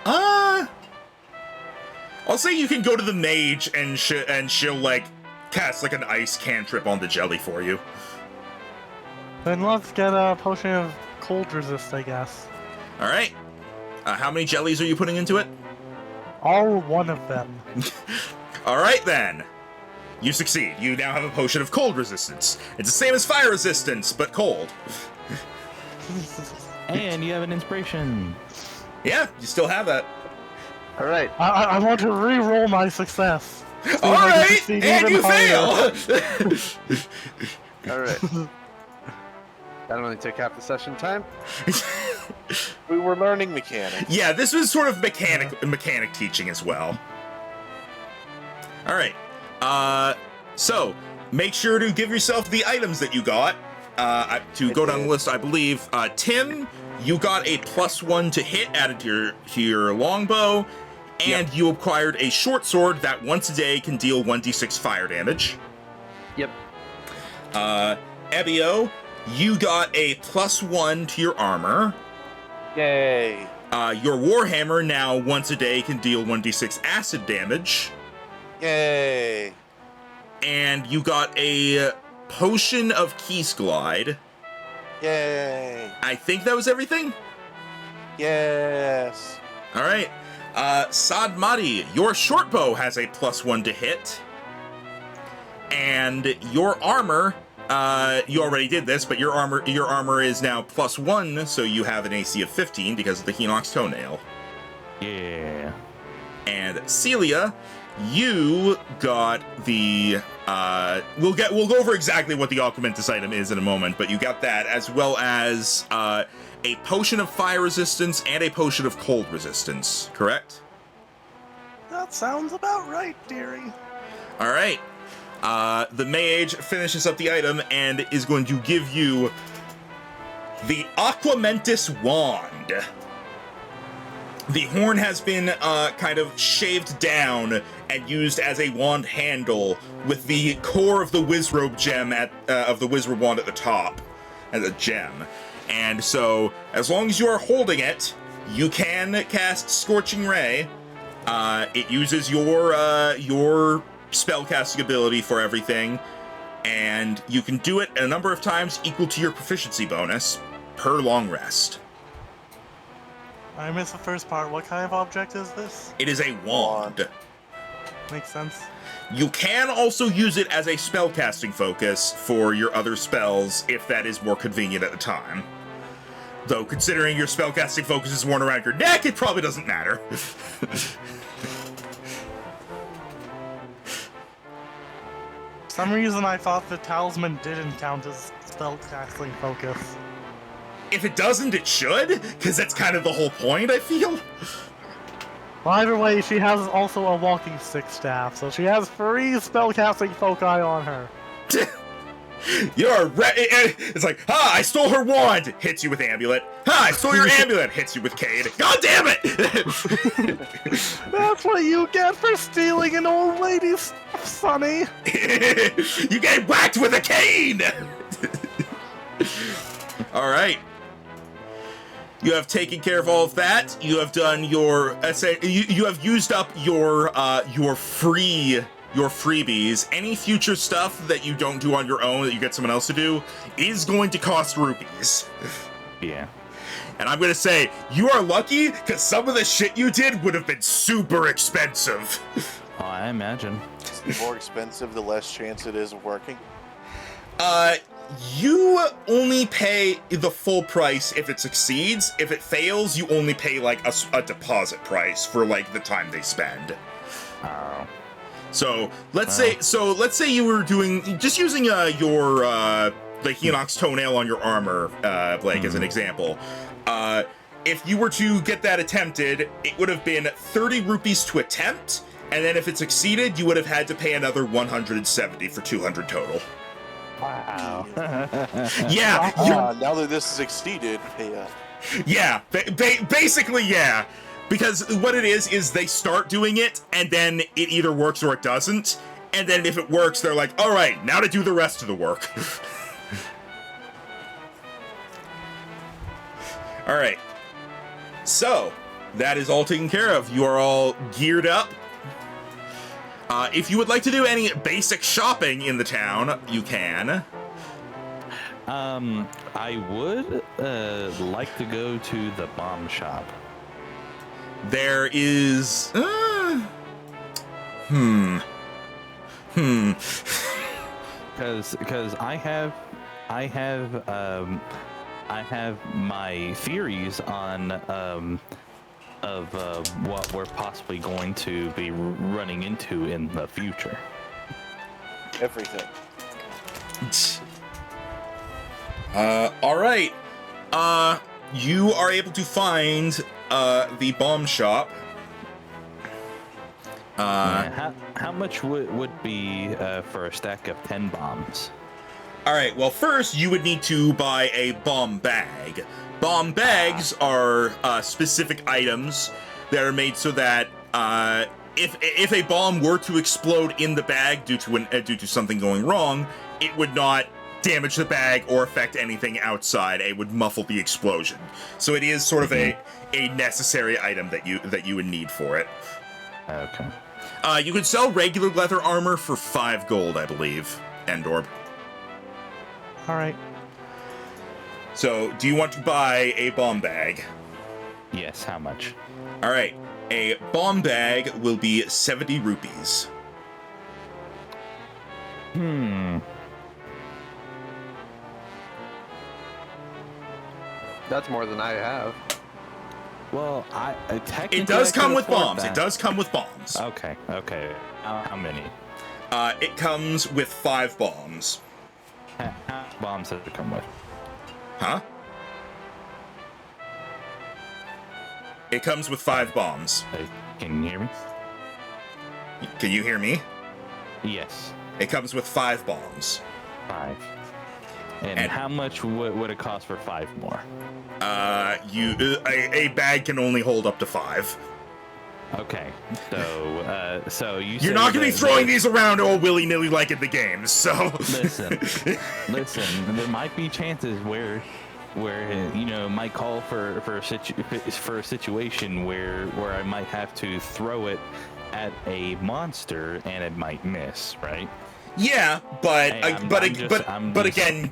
I'll say you can go to the mage and she'll like cast like an ice cantrip on the jelly for you. Then let's get a potion of cold resist, I guess. All right. How many jellies are you putting into it? All one of them. All right then. You succeed. You now have a potion of cold resistance. It's the same as fire resistance, but cold. And you have an inspiration. Yeah, you still have that. all right. I want to re-roll my success. See if All I can right, succeed and even you higher. fail. All right. That only took half the session time. We were learning mechanics. Yeah, this was sort of mechanic teaching as well. All right. So make sure to give yourself the items that you got. To go down the list, I believe Tim, you got a +1 to hit added to your longbow, and you acquired a short sword that once a day can deal 1d6 fire damage. Yep. Ebio, you got a +1 to your armor. Yay. Your warhammer now once a day can deal 1d6 acid damage. Yay. And you got a potion of Keys Glide. Yay. I think that was everything. Yes. All right. Sadmati, your short bow has a +1 to hit. And your armor, you already did this, but your armor is now +1, so you have an AC of 15 because of the Hinox toenail. Yeah. And Celia, you got the we'll go over exactly what the Augmentus item is in a moment, but you got that as well as a potion of fire resistance and a potion of cold resistance, correct? That sounds about right, dearie. All right. The mage finishes up the item and is going to give you the Aquamentus wand. The horn has been kind of shaved down and used as a wand handle, with the core of the Wizrobe gem of the Wizrobe wand at the top as a gem. And so, as long as you are holding it, you can cast Scorching Ray. It uses your spellcasting ability for everything, and you can do it a number of times equal to your proficiency bonus per long rest. I missed the first part. What kind of object is this? It is a wand. Makes sense. You can also use it as a spellcasting focus for your other spells if that is more convenient at the time. Though, considering your spellcasting focus is worn around your neck, it probably doesn't matter. For some reason I thought the talisman didn't count as spellcasting focus. If it doesn't, it should, because that's kind of the whole point, I feel. Well, either way, she has also a walking stick staff, so she has 3 spellcasting foci on her. You're it's like, I stole her wand, hits you with amulet. I stole your amulet, hits you with Cade. God damn it! That's what you get for stealing an old lady's stuff, Sonny. You get whacked with a cane! All right. You have taken care of all of that. You have done your you have used up your freebies. Any future stuff that you don't do on your own that you get someone else to do is going to cost rupees. Yeah. And I'm gonna say you are lucky because some of the shit you did would have been super expensive. Oh, I imagine. The more expensive, the less chance it is of working. You only pay the full price if it succeeds. If it fails, you only pay like a deposit price for like the time they spend. Oh. So let's say you were just using your the Hinox toenail on your armor, Blake, as an example. If you were to get that attempted, it would have been 30 rupees to attempt, and then if it succeeded, you would have had to pay another 170 for 200 total. Wow. Yeah. Now that this has succeeded, hey, Yeah. Basically, yeah. Because what it is they start doing it, and then it either works or it doesn't. And then if it works, they're like, all right, now to do the rest of the work. All right. So, that is all taken care of. You are all geared up. If you would like to do any basic shopping in the town, you can. I would like to go to the bomb shop. There is... Because I have my theories on what we're possibly going to be running into in the future. Everything. All right. You are able to find the bomb shop. How much would be for a stack of 10 bombs? All right. Well, first you would need to buy a bomb bag. Bomb bags are specific items that are made so that if a bomb were to explode in the bag due to something going wrong, it would not damage the bag or affect anything outside. It would muffle the explosion. So it is sort of a necessary item that you would need for it. Okay. You could sell regular leather armor for 5 gold, I believe. Endorb. All right. So, do you want to buy a bomb bag? Yes, how much? All right. A bomb bag will be 70 rupees. That's more than I have. Well, I technically It does I come could with afford bombs. that. It does come with bombs. Okay. How many? It comes with 5 bombs. How many bombs does it come with? Huh? It comes with 5 bombs. Can you hear me? Can you hear me? Yes. It comes with 5 bombs. 5. And how much would it cost for 5 more? A bag can only hold up to 5. Okay, so You're not going to be throwing these around all willy-nilly like in the games, so... Listen, there might be chances where might call for a situation where I might have to throw it at a monster and it might miss, right? Yeah, but Hey, again,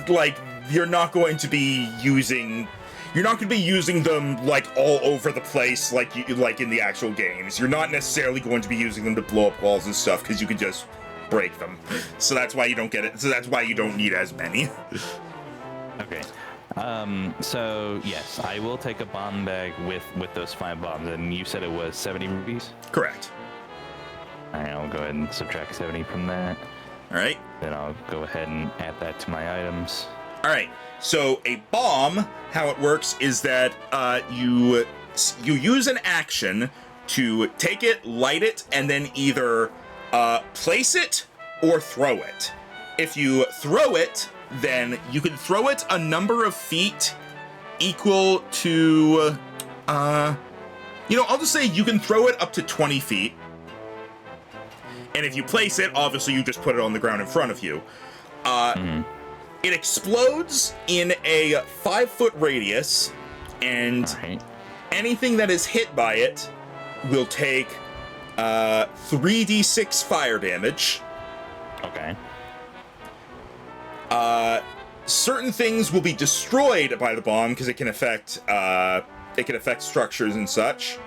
like you're not going to be using them like all over the place like in the actual games. You're not necessarily going to be using them to blow up walls and stuff because you can just break them. So that's why you don't get it. So that's why you don't need as many. Okay. So yes, I will take a bomb bag with those 5 bombs, and you said it was 70 rupees? Correct. Alright, I'll go ahead and subtract 70 from that. All right. Then I'll go ahead and add that to my items. All right. So a bomb, how it works is that you use an action to take it, light it, and then either place it or throw it. If you throw it, then you can throw it a number of feet equal to, I'll just say you can throw it up to 20 feet. And if you place it, obviously you just put it on the ground in front of you. It explodes in a 5-foot radius, and anything that is hit by it will take 3d6 fire damage. Okay. Certain things will be destroyed by the bomb because it can affect structures and such.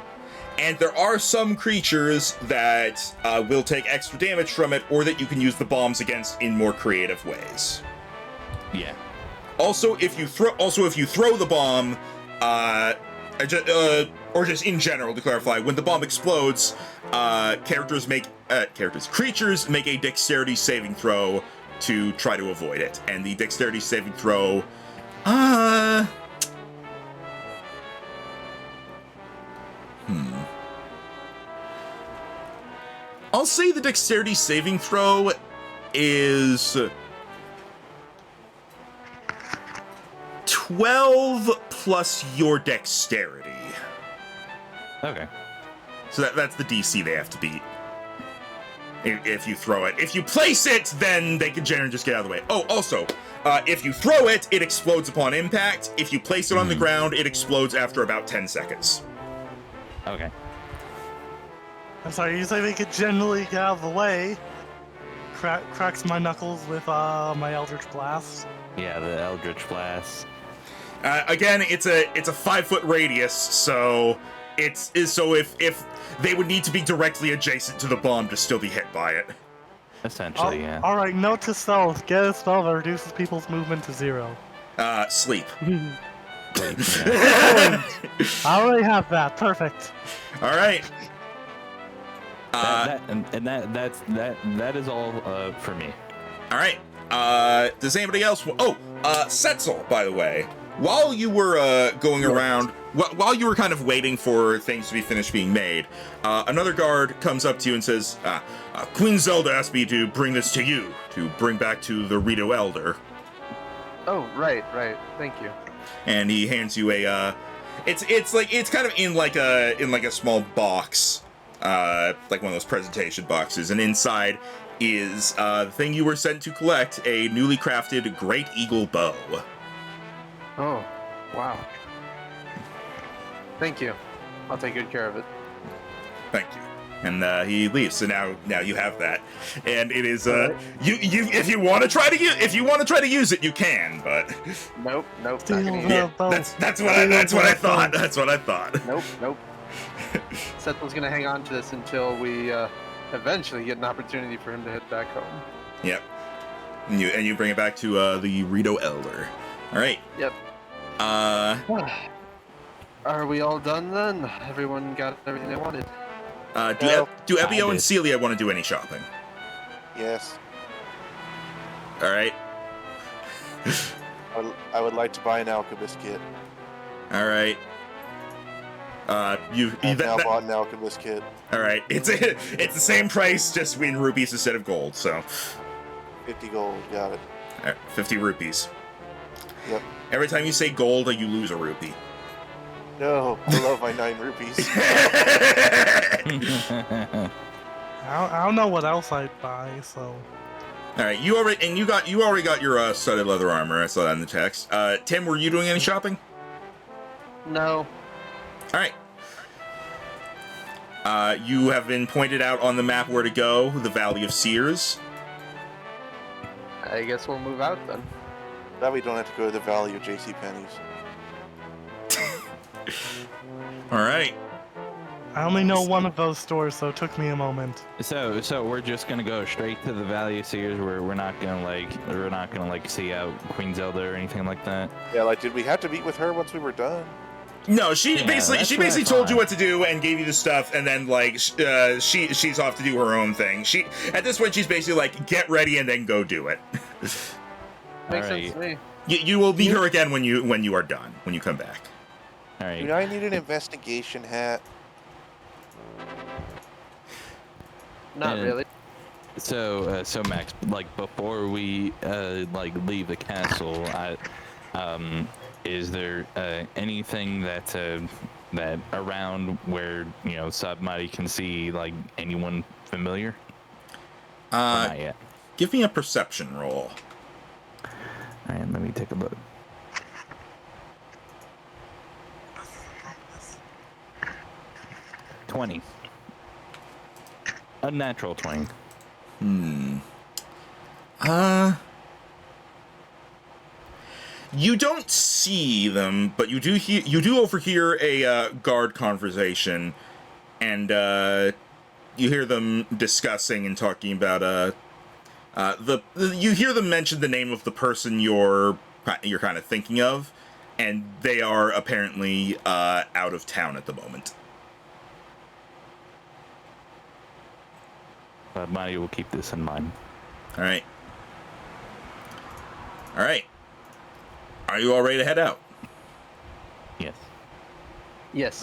And there are some creatures that will take extra damage from it, or that you can use the bombs against in more creative ways. Yeah. Also, if you throw the bomb, or just in general to clarify, when the bomb explodes, creatures make a dexterity saving throw to try to avoid it, and the dexterity saving throw, I'll say the dexterity saving throw is 12 plus your dexterity. Okay. So that's the DC they have to beat. If you throw it. If you place it, then they can generally just get out of the way. Oh, also, if you throw it, it explodes upon impact. If you place it on the ground, it explodes after about 10 seconds. Okay. I'm sorry, you say we could generally get out of the way. Cracks my knuckles with my Eldritch Blast. Yeah, the Eldritch Blast. Again, it's a 5-foot radius, so if they would need to be directly adjacent to the bomb to still be hit by it. Essentially, yeah. Alright, note to self, get a spell that reduces people's movement to 0. Sleep. Wait, yeah. I already have that, perfect. All right. That is all for me. All right. Does anybody else? Setzel, by the way, while you were going around, while you were kind of waiting for things to be finished being made, another guard comes up to you and says, Queen Zelda asked me to bring this to you, to bring back to the Rito Elder. Oh, right. Thank you. And he hands you a, it's kind of in like a small box, like one of those presentation boxes, and inside is the thing you were sent to collect, a newly crafted Great Eagle bow. Oh, wow. Thank you. I'll take good care of it. Thank you. And he leaves. So now you have that, and it is you if you want to try to use it, you can, but Nope. Not Steal gonna use the it. bow. that's what I thought. That's what I thought. Nope. Sethel's gonna hang on to this until we eventually get an opportunity for him to head back home. Yep. And you bring it back to the Rito Elder. All right. Yep. Are we all done then? Everyone got everything they wanted. Do Ebio and did. Celia want to do any shopping? Yes. All right. I would like to buy an alchemist kit. All right. I've now bought an alchemist kit. All right. It's the same price, just in rupees instead of gold. So 50 gold, got it. all right, 50 rupees. Yep. Every time you say gold, you lose a rupee. No, I love my 9 rupees. I don't know what else I'd buy, so... All right, you already got your studded leather armor. I saw that in the text. Tim, were you doing any shopping? No. All right. You have been pointed out on the map where to go, the Valley of Seers. I guess we'll move out then. Now we don't have to go to the Valley of JCPenney's. All right. I only know one of those stores, so it took me a moment. So we're just gonna go straight to the Valley of Seers, where we're not gonna see out Queen Zelda or anything like that. Yeah, like, did we have to meet with her once we were done? No, she Yeah, basically that's what I told you thought. what to do and gave you the stuff, and then like she's off to do her own thing. She at this point she's basically like, get ready and then go do it. Makes Alright. sense to me. You will meet her again when you are done, when you come back. All right. You know, I need an investigation hat. Not And- really. So Max, like before we leave the castle, is there anything that around where somebody can see like anyone familiar? Or not yet. Give me a perception roll. All right, let me take a look. $20. Unnatural 20. You don't see them, but you do overhear a guard conversation, and you hear them discussing and talking about you hear them mention the name of the person you're kind of thinking of, and they are apparently out of town at the moment. Marty will keep this in mind. All right. Are you all ready to head out? Yes. Yes.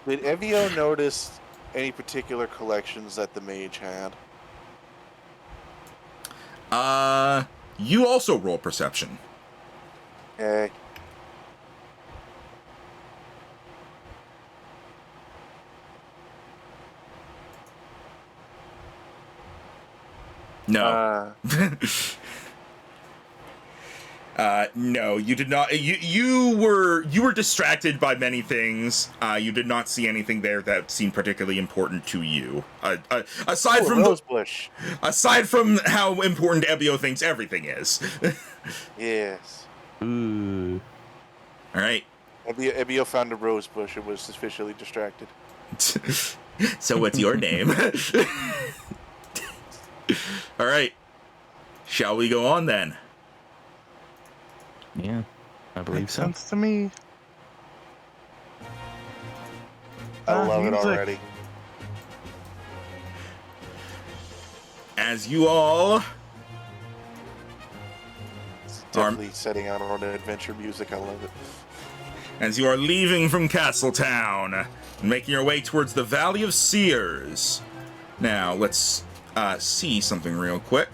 Did Evio notice any particular collections that the mage had? You also roll perception. Okay. No. No, you did not. You were distracted by many things. You did not see anything there that seemed particularly important to you. Aside from rose bush. Aside from how important Ebio thinks everything is. Yes. Ooh. All right. Ebio found a rose bush and was officially distracted. So what's your name? All right. Shall we go on then? Yeah, I believe Makes so. sense to me. I love it music. already. As you all It's definitely setting out on adventure music. I love it. As you are leaving from Castletown and making your way towards the Valley of Seers. Now, let's see something real quick.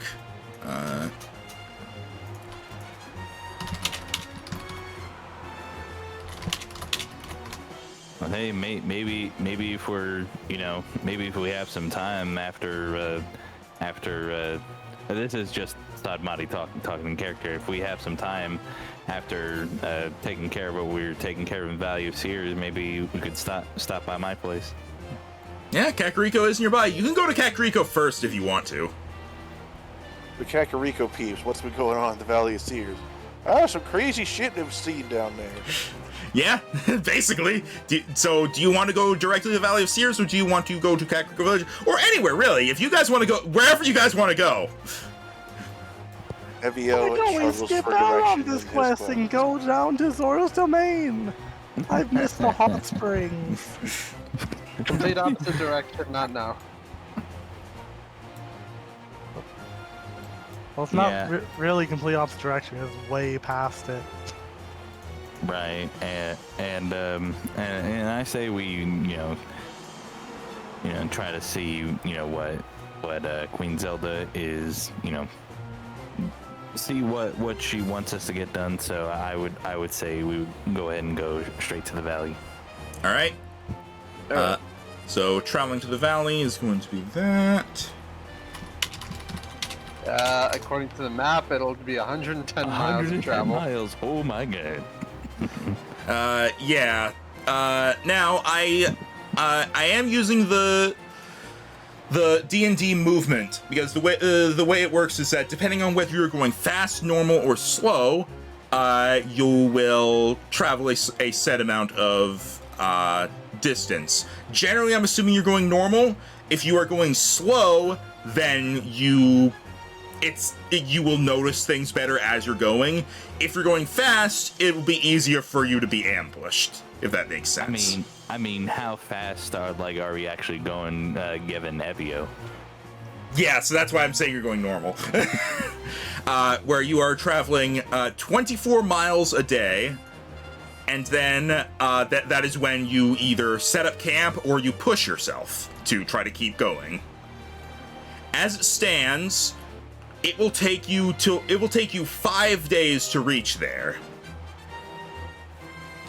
Well, hey, maybe if we're, maybe if we have some time after this is just Sadmati talking in character. If we have some time after taking care of what we were taking care of in Valley of Seers, maybe we could stop by my place. Yeah, Kakariko is nearby. You can go to Kakariko first if you want to. The Kakariko peeps, what's been going on in the Valley of Seers? Some crazy shit they've seen down there. Yeah, basically. Do you want to go directly to the Valley of Seers, or do you want to go to Kakariko Village? Or anywhere, really. If you guys want to go, wherever you guys want to go. Ebio Why don't we struggles skip for out on direction this in his quest and go down to Zora's Domain? I've missed the hot springs. Complete opposite direction, not now. Well, it's not Yeah. really complete opposite direction. It's way past it. Right, and I say we, try to see, what Queen Zelda is, see what she wants us to get done. So I would say we would go ahead and go straight to the valley. All right. So traveling to the valley is going to be that. According to the map, it'll be 110 miles of travel. miles. Oh my god. Yeah. Now I am using the D&D movement, because the way it works is that depending on whether you're going fast, normal, or slow, you will travel a set amount of distance. Generally, I'm assuming you're going normal. If you are going slow, then you will notice things better as you're going. If you're going fast, it will be easier for you to be ambushed, if that makes sense. I mean, how fast are we actually going, given Ebio? Yeah, so that's why I'm saying you're going normal. Where you are traveling 24 miles a day, and then that is when you either set up camp or you push yourself to try to keep going. As it stands, it will take you 5 days to reach there.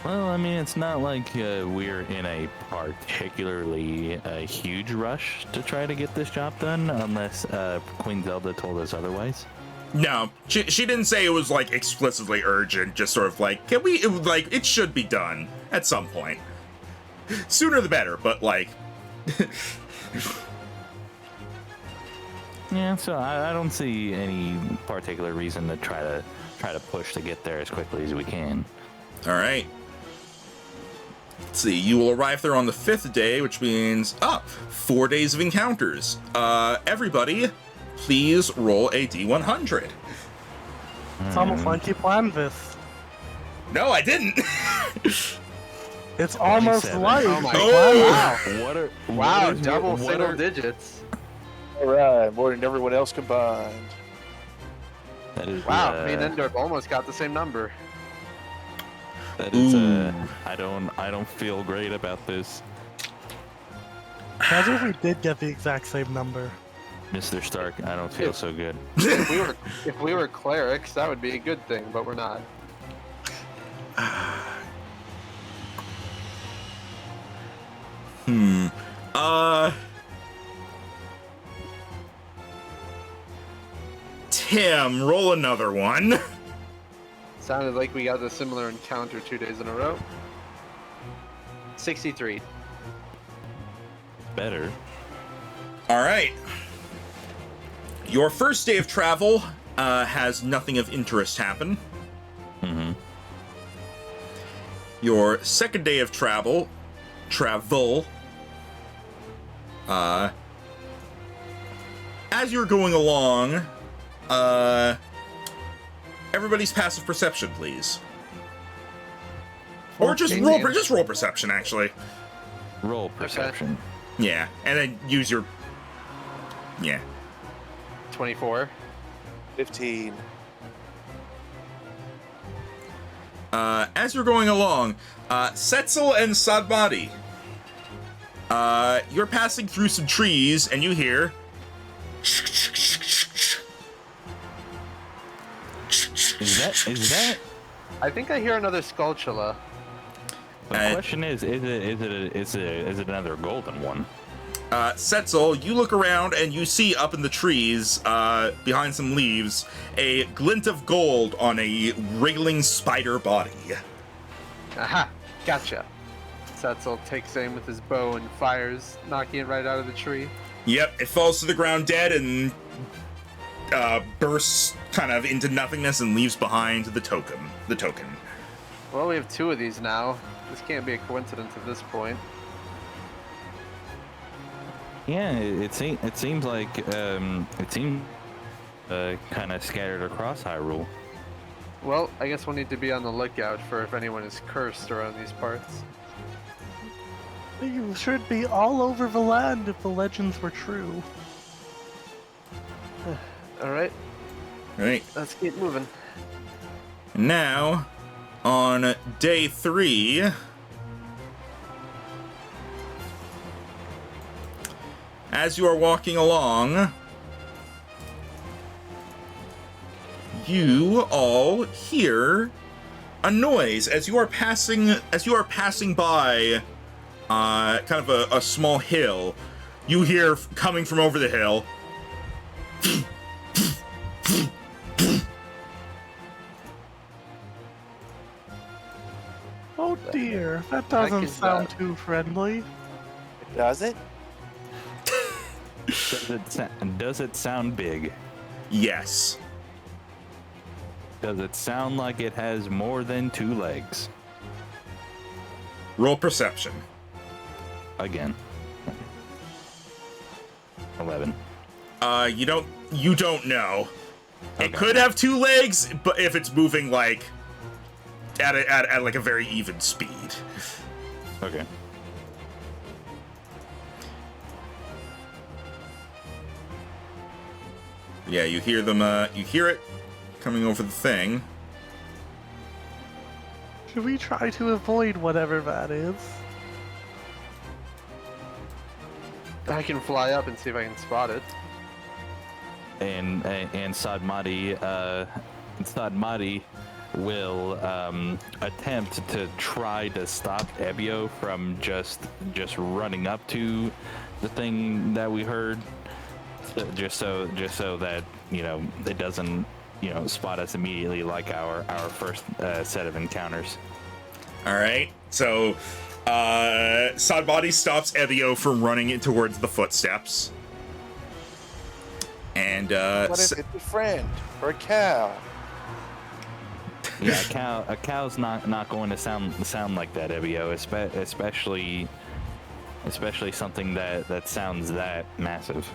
Well, I mean, it's not like we're in a particularly huge rush to try to get this job done, unless Queen Zelda told us otherwise. No, she didn't say it was explicitly urgent. Just sort of it should be done at some point. Sooner the better, but Yeah, so I don't see any particular reason to try to push to get there as quickly as we can. All right. Let's see. You will arrive there on the 5th day, which means 4 days of encounters. Everybody, please roll a D100. It's almost like you planned this. No, I didn't. It's almost 27. like. Oh my Oh! Wow, double single digits. All right, more than everyone else combined. That is Wow, me and Endorf almost got the same number. that is Ooh. I don't feel great about this, Imagine if we did get the exact same number. Mr. Stark. I don't feel so good. If we were clerics, that would be a good thing, but we're not. Tim, roll another one. Sounded like we got a similar encounter 2 days in a row. 63. Better. All right. Your first day of travel has nothing of interest happen. Mm-hmm. Your second day of travel, as you're going along, everybody's passive perception, please. Or just roll perception, actually. Roll perception. Yeah, and then use your... Yeah. 24. 15. As you're going along, Setzel and Sadmati, you're passing through some trees, and you hear... Is that? I think I hear another Skulltula. The question is it another golden one? Setzel, you look around and you see up in the trees, behind some leaves, a glint of gold on a wriggling spider body. Aha! Gotcha. Setzel takes aim with his bow and fires, knocking it right out of the tree. Yep, it falls to the ground dead and bursts kind of into nothingness and leaves behind the token. Well, we have 2 of these now. This can't be a coincidence at this point. Yeah, it seems like kind of scattered across Hyrule. Well, I guess we'll need to be on the lookout for if anyone is cursed around these parts. You should be all over the land if the legends were true. Alright, Right. let's keep moving. Now, on day 3, as you are walking along, you all hear a noise as you are passing by kind of a small hill. You hear coming from over the hill. Oh dear, that doesn't sound too friendly. Does it? Does it sound big? Yes. Does it sound like it has more than 2 legs? Roll perception. Again. 11. You don't know. It Okay. could have 2 legs, but if it's moving like at like a very even speed. Okay. Yeah, you hear them. You hear it coming over the thing. Should we try to avoid whatever that is? I can fly up and see if I can spot it. And Sadmati will attempt to try to stop Ebio from just running up to the thing that we heard, just so that it doesn't spot us immediately like our first set of encounters. All right. So, Sadbody stops Ebio from running it towards the footsteps. And What if it's a friend or a cow? Yeah, a cow's not going to sound like that, Ebio, especially something that sounds that massive.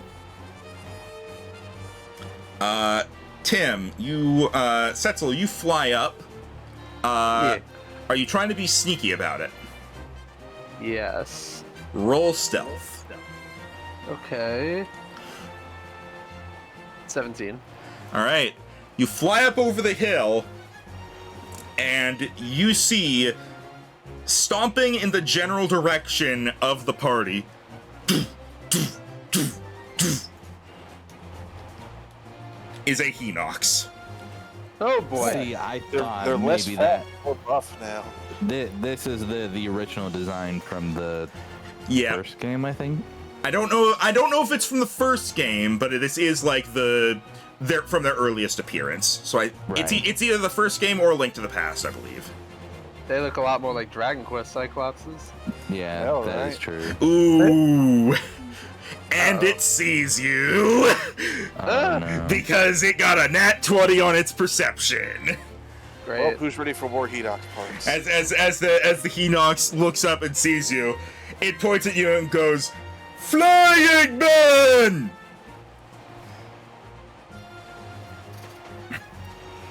Tim, you Setzel, you fly up. Yeah. Are you trying to be sneaky about it? Yes. Roll stealth. Okay. 17. All right. You fly up over the hill, and you see, stomping in the general direction of the party, is a Hinox. Oh boy. See, I They're thought less maybe fat, that more buff now. this is the original design from the Yeah. first game, I think. I don't know if it's from the first game, but this is like the from their earliest appearance. So it's Right. it's either the first game or Link to the Past, I believe. They look a lot more like Dragon Quest Cyclopses. Yeah, Hell, that is right. true. Ooh. And it sees you Oh, no. because it got a nat 20 on its perception. Great. Well, who's ready for more Hedox parts? As the Hinox looks up and sees you, it points at you and goes, "Flying Man!"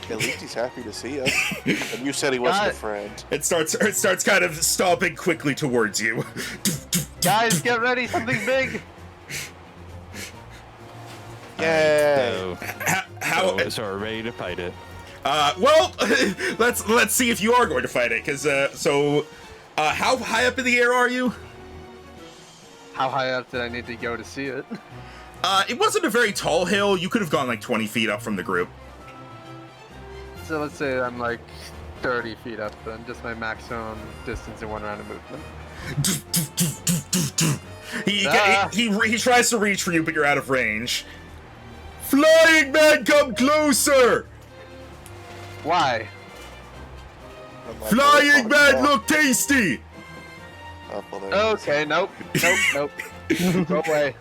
At least he's happy to see us. And you said he wasn't a friend. It starts kind of stomping quickly towards you. Guys, get ready, something big! Yay! So we're ready to fight it. Well, let's see if you are going to fight it, because how high up in the air are you? How high up did I need to go to see it? It wasn't a very tall hill. You could have gone like 20 feet up from the group. So let's say I'm like 30 feet up then, just my maximum distance in one round of movement. He tries to reach for you, but you're out of range. Flying Man, come closer! Why? I'm like, Flying oh, Man, no. look tasty! Oh, well, there it is. Okay, nope. Go away.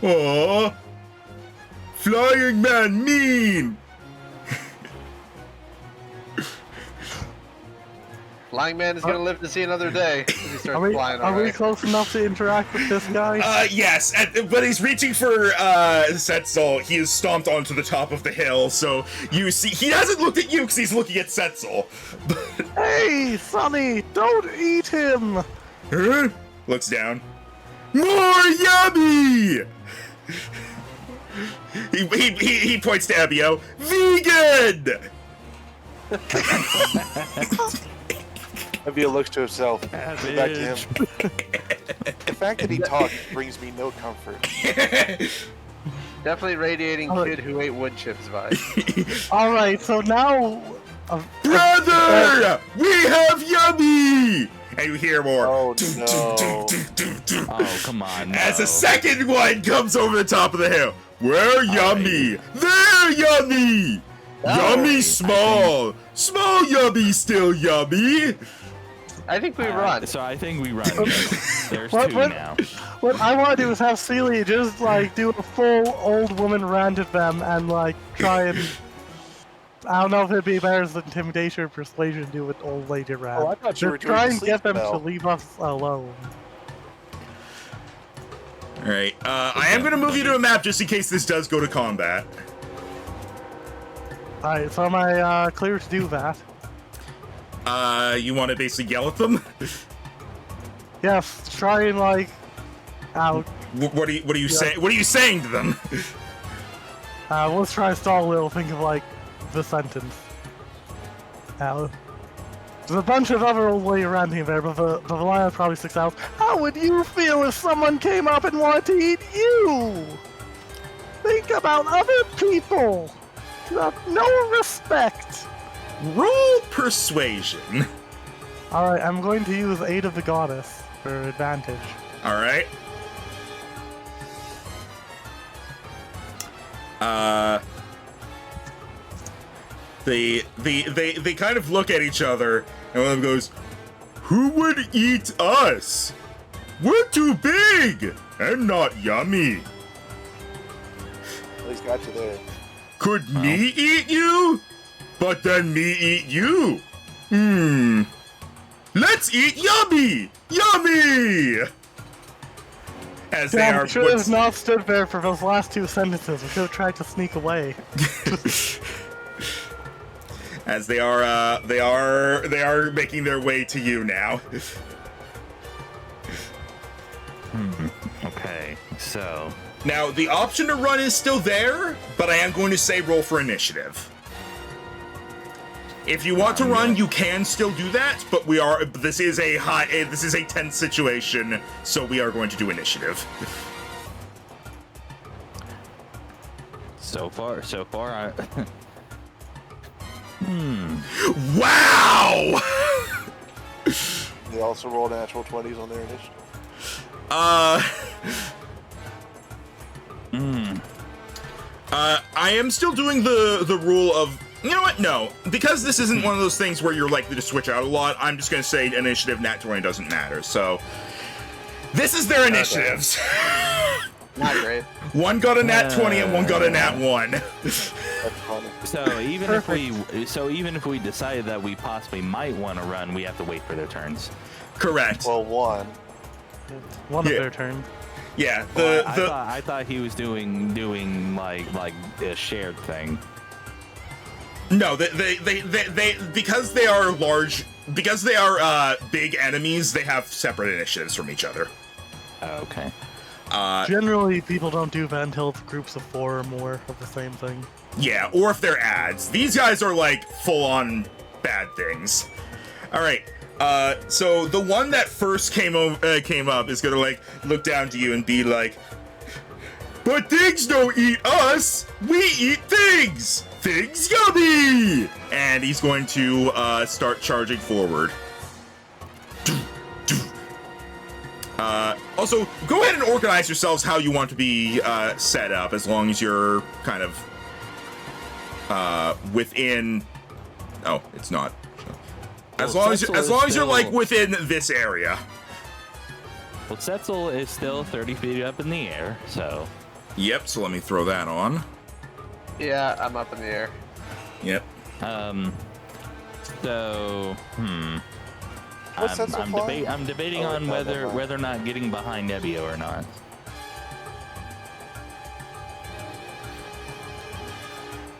Aww. Flying Man, mean! Flying Man is gonna live to see another day. He starts Are we, flying are we away. close enough to interact with this guy? Yes, but he's reaching for Setzel. He is stomped onto the top of the hill, so you see he hasn't looked at you because he's looking at Setzel. Hey, Sonny, don't eat him! Huh? Looks down. More yummy! He points to Ebio. Vegan! Evia looks to himself. Back to him. The fact that he talks brings me no comfort. Definitely radiating Oh. kid who ate wood chips vibe. Alright, so now... Brother! We have yummy! And you hear more. Oh, no. Oh, come on. As no. a second one comes over the top of the hill. We're yummy! They're yummy! Yummy small! Small yummy still yummy! I think we run. So I think we run. There's What- two what- now. What I want to do is have Celia just, like, do a full old woman rant at them and, like, try and... I don't know if it'd be better as intimidation or persuasion to do with old lady rant. Oh, I thought you were Just doing try the and get sleep them to spell. leave us alone. Alright, I am gonna move you to a map just in case this does go to combat. Alright, so am I clear to do that? You wanna basically yell at them? Yes, try and, like... out. What are you saying? What are you saying to them? Let's try and stall a little, think of, like, the sentence. There's a bunch of other old lady ranting there, but the line probably sticks out. How would you feel if someone came up and wanted to eat you? Think about other people. You have no respect. Roll persuasion. Alright, I'm going to use Aid of the Goddess for advantage. Alright. They kind of look at each other, and one of them goes, "Who would eat us? We're too big and not yummy. At least got you there. Could me eat you? But then me eat you. Let's eat yummy! Yummy! As they Damn, are we should have not stood there for those last two sentences. We could have tried to sneak away. as they are making their way to you now. Okay, so Now, the option to run is still there, but I am going to say roll for initiative. If you want to run, you can still do that, but this is a tense situation, so we are going to do initiative. so far, I. Wow! They also roll natural 20s on their initiative. I am still doing the rule of, you know what? No, because this isn't one of those things where you're likely to switch out a lot. I'm just gonna say initiative nat 20 doesn't matter. So this is their initiatives. Not great. One got a nat 20 and one got a nat 1. That's funny. So even if we decided that we possibly might want to run, we have to wait for their turns. Correct. Well, one. One of their turns. Yeah. I thought he was doing like a shared thing. No, they because they are large, because they are big enemies, they have separate initiatives from each other. Okay. Generally, people don't do that until it's groups of 4 or more of the same thing. Yeah, or if they're ads. These guys are like full-on bad things. All right. So the one that first came up is gonna like look down to you and be like, "But things don't eat us. We eat things. Things yummy!" And he's going to start charging forward. Also, go ahead and organize yourselves how you want to be set up, as long as you're kind of within. Oh, it's not. As long as you're like within this area. Well, Setzel is still 30 feet up in the air, so. Yep. So let me throw that on. Yeah, I'm up in the air. Yep. So, What's that so far? I'm debating on whether or not getting behind Nebio or not.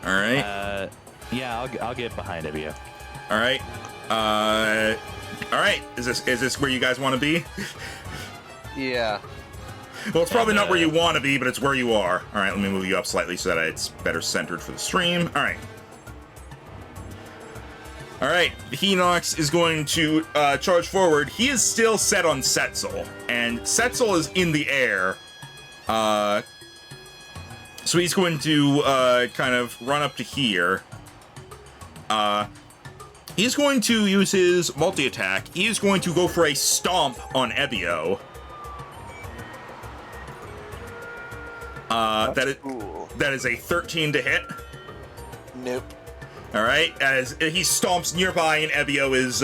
All right. Yeah, I'll get behind Nebio. All right. All right. Is this where you guys want to be? Yeah. Well, it's probably not where you want to be, but it's where you are. All right. Let me move you up slightly so that it's better centered for the stream. All right. All right, Hinox is going to charge forward. He is still set on Setzel, and Setzel is in the air. So he's going to kind of run up to here. He's going to use his multi-attack. He is going to go for a stomp on Ebio. That is a 13 to hit. Nope. All right, as he stomps nearby, and Ebio is,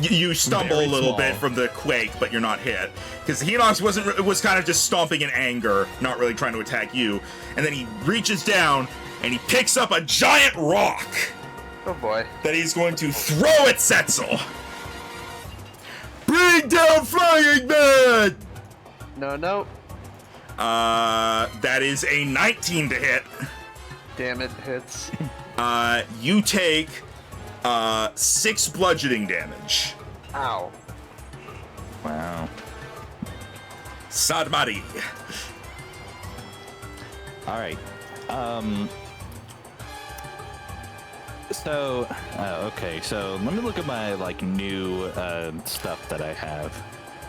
you stumble Very a little small. bit from the quake, but you're not hit. Because Hinox was kind of just stomping in anger, not really trying to attack you. And then he reaches down, and he picks up a giant rock Oh boy. that he's going to throw at Setzel. Bring down Flying Man! No. That is a 19 to hit. Damn it, hits. You take 6 bludgeoning damage. Ow. Wow. Sadmari. All right. So, okay. So let me look at my new stuff that I have.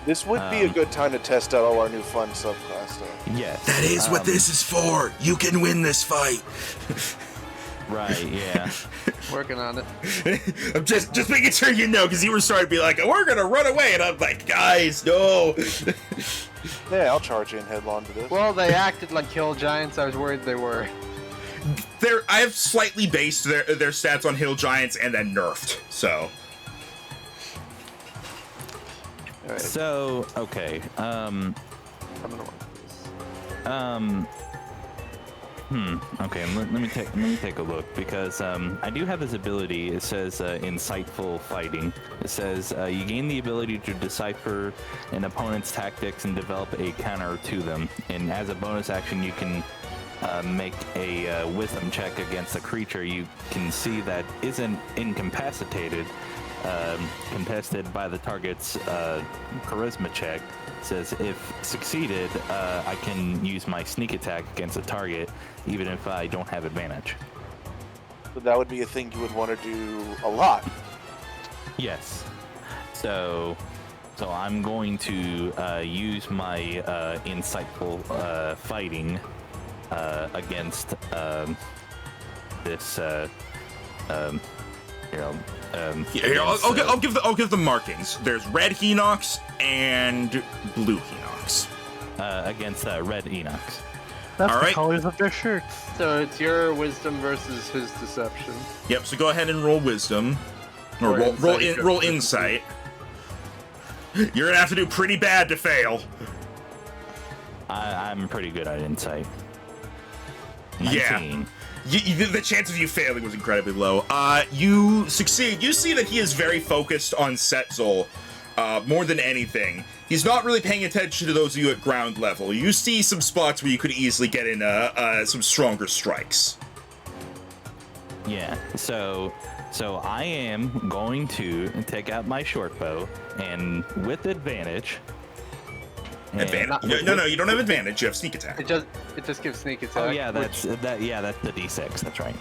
This would be a good time to test out all our new fun subclass stuff. Yes. That is what this is for. You can win this fight. Right. Yeah. Working on it. I'm just making sure you know, because you were starting to be like, we're gonna run away, and I'm like, guys, no. Yeah, I'll charge in headlong to this. Well, they acted like hill giants. I was worried they were. I have slightly based their stats on hill giants and then nerfed. So. All right. So okay. I'm gonna want this. Okay. Let me take a look, because I do have this ability. It says insightful fighting. It says you gain the ability to decipher an opponent's tactics and develop a counter to them. And as a bonus action, you can make a wisdom check against a creature you can see that isn't incapacitated, contested by the target's charisma check. It says if succeeded, I can use my sneak attack against a target, even if I don't have advantage. So that would be a thing you would want to do a lot. Yes. So I'm going to use my insightful fighting against this. Here, I'll give the markings. There's red Hinox and blue Hinox. Against red Enox. That's All the right. colors of their shirts. So it's your wisdom versus his deception. Yep. So go ahead and roll wisdom, or Or roll insight. insight. You're gonna have to do pretty bad to fail. I'm pretty good at insight. Yeah. 19. The chance of you failing was incredibly low. You succeed. You see that he is very focused on Setzel, more than anything. He's not really paying attention to those of you at ground level. You see some spots where you could easily get in some stronger strikes. Yeah. So I am going to take out my short bow and with advantage. and- Advantage? No, you don't have advantage. You have sneak attack. It just gives sneak attack. Oh yeah, that's that. Yeah, that's the D6. That's right.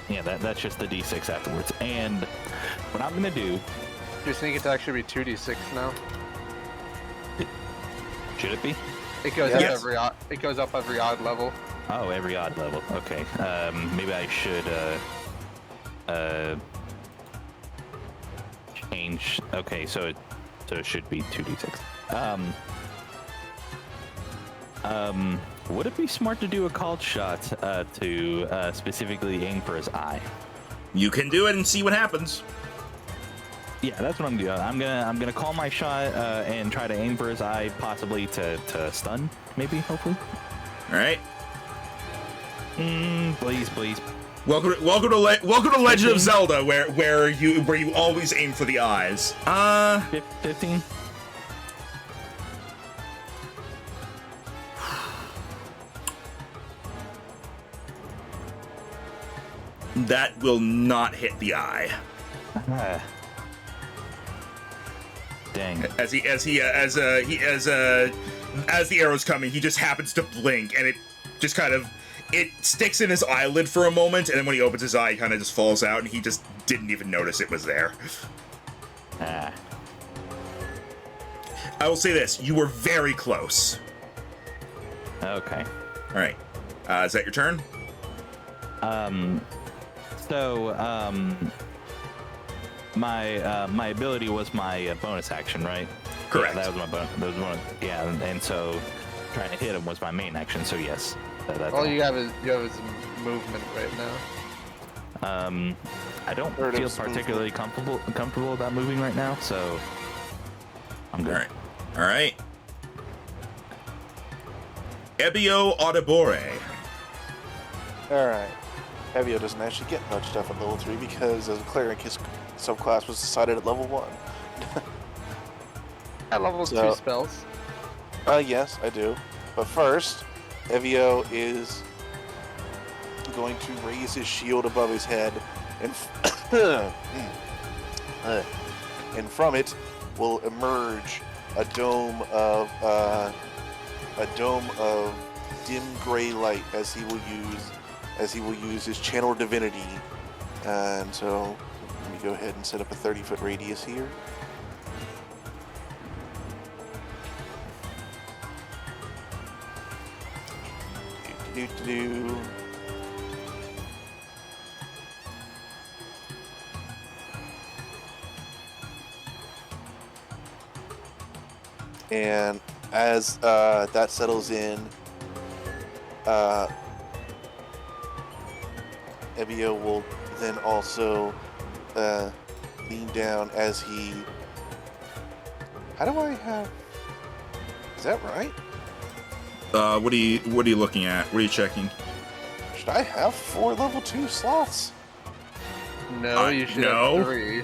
Yeah, that's just the D6 afterwards. And what I'm gonna do? Your sneak attack should be 2d6 now. Should it be? It goes Yes. up every odd. It goes up every odd level. Oh, every odd level. Okay. Maybe I should change. Okay, so it should be 2d6. Would it be smart to do a called shot to specifically aim for his eye? You can do it and see what happens. Yeah, that's what I'm doing. I'm gonna call my shot and try to aim for his eye, possibly to stun, maybe, hopefully. All right. Please. Welcome to Legend of Zelda, where you always aim for the eyes. 15. That will not hit the eye. Dang. As the arrow's coming, he just happens to blink, and it just kind of sticks in his eyelid for a moment, and then when he opens his eye, he kind of just falls out, and he just didn't even notice it was there. Ah. I will say this: you were very close. Okay. All right, is that your turn? My ability was my bonus action, right? Correct. Yeah, that was my bonus. That was one. Yeah, and so trying to hit him was my main action. So yes, that's All you have is movement right now. I don't Or it feel is particularly comfortable about moving right now, so I'm good. All right. Ebio Audibore. Alright. Evio doesn't actually get much stuff at level 3 because as a cleric, his subclass was decided at level 1. I level So- 2 spells. Yes, I do. But first, Evio is going to raise his shield above his head, and and from it will emerge a dome of dim gray light as he will use his channel divinity. And so let me go ahead and set up a 30-foot radius here. Do. And as that settles in, Evio will then also lean down as he. How do I have? Is that right? What are you looking at? What are you checking? Should I have 4 level 2 slots? No, you should no. have 3.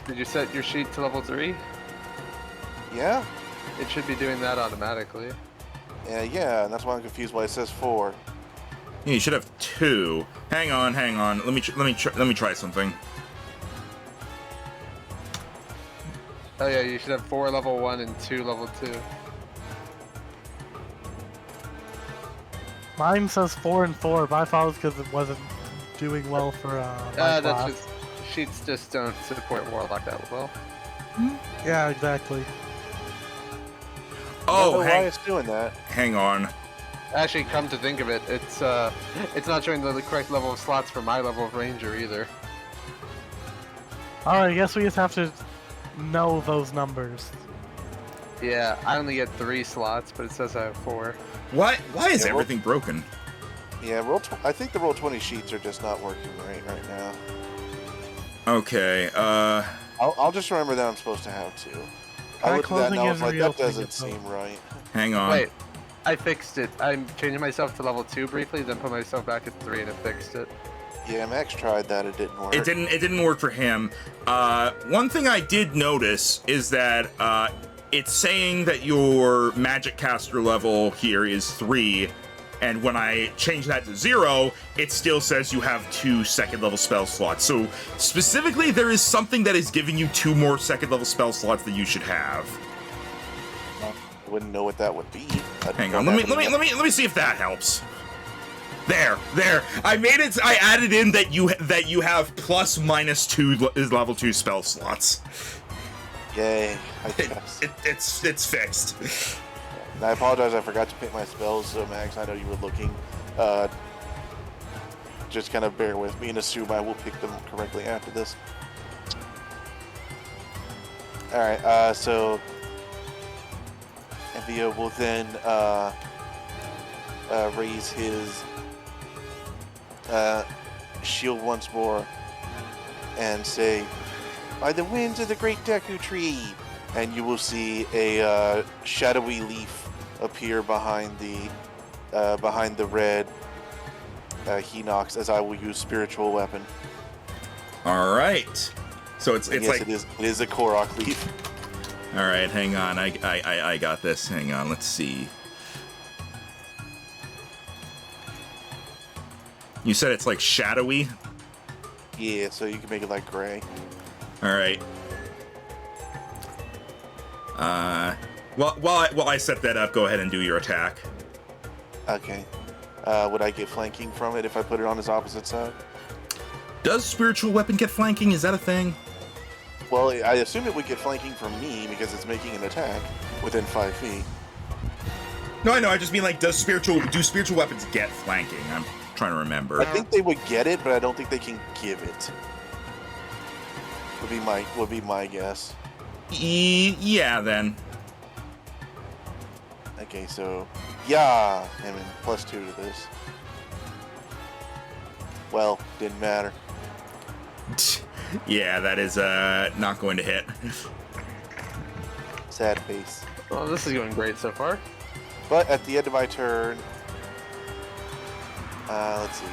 Did you set your sheet to level 3? Yeah. It should be doing that automatically. Yeah, and that's why I'm confused why it says 4. Yeah, you should have 2. Hang on. Let me try something. Oh yeah, you should have 4 level 1 and 2 level 2. Mine says 4 and 4, but I thought it was because it wasn't doing well for my That's class. just sheets just don't support warlock that well. Yeah, exactly. I don't Oh, know why it's doing that. hang on. Actually, come to think of it, it's not showing the correct level of slots for my level of ranger either. Alright, I guess we just have to know those numbers. Yeah, I only get 3 slots, but it says I have 4. Why is Yeah, everything broken? Yeah, I think the Roll20 sheets are just not working right now. Okay, I'll just remember that I'm supposed to have 2. I Try looked at that and closing I was every like, that opening doesn't it's open. seem right. hang on. Wait, I fixed it. I'm changing myself to level 2 briefly, then put myself back at 3 and it fixed it. Yeah, Max tried that. It didn't work. It didn't work for him. One thing I did notice is that it's saying that your magic caster level here is 3, and when I change that to 0, it still says you have 2 second level spell slots. So specifically, there is something that is giving you 2 more second level spell slots that you should have. I wouldn't know what that would be. Hang on, let me see if that helps. There. I made it. I added in that you have plus minus 2 level 2 spell slots. Yay! I guess. It's fixed. And I apologize. I forgot to pick my spells, so Max, I know you were looking. Just kind of bear with me and assume I will pick them correctly after this. All right. So Envio will then raise his shield once more and say, "By the winds of the great Deku Tree," and you will see a shadowy leaf appear behind the red Hinox, as I will use spiritual weapon. All right. So it's Yes, like it is a Korok leaf. all right. Hang on. I got this. Hang on. Let's see. You said it's like shadowy. Yeah, so you can make it like gray. All right. While I set that up, go ahead and do your attack. Okay. Would I get flanking from it if I put it on his opposite side? Does spiritual weapon get flanking? Is that a thing? Well, I assume it would get flanking from me because it's making an attack within 5 feet. No, I know. I just mean like, do spiritual weapons get flanking? I'm trying to remember. I think they would get it, but I don't think they can give it. Would be my guess. Yeah, then. Okay, so yeah, I mean +2 to this. Well, didn't matter. Yeah, that is not going to hit. Sad face. Well, this is going great so far. But at the end of my turn, let's see,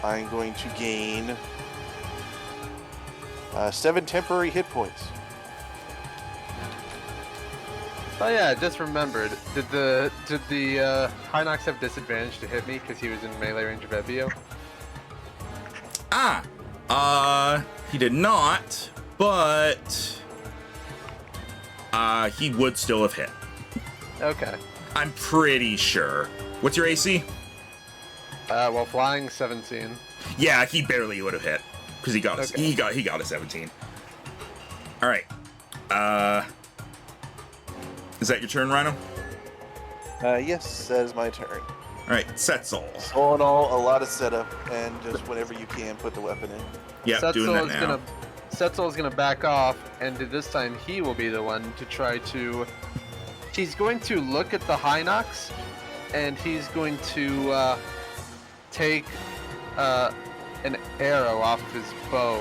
I'm going to gain 7 temporary hit points. Oh yeah, I just remembered. Did the Hinox have disadvantage to hit me because he was in melee range of Ebio? He did not, but he would still have hit. Okay. I'm pretty sure. What's your AC? Well, flying 17. Yeah, he barely would have hit because he got Okay. he got a 17. All right. Is that your turn, Rhino? Yes, that is my turn. All right, Setzel. All in all, a lot of setup, and just whenever you can, put the weapon in. Yeah, doing that now. Setzel is gonna back off, and this time he will be the one to try to. He's going to look at the Hinox, and he's going to take an arrow off of his bow,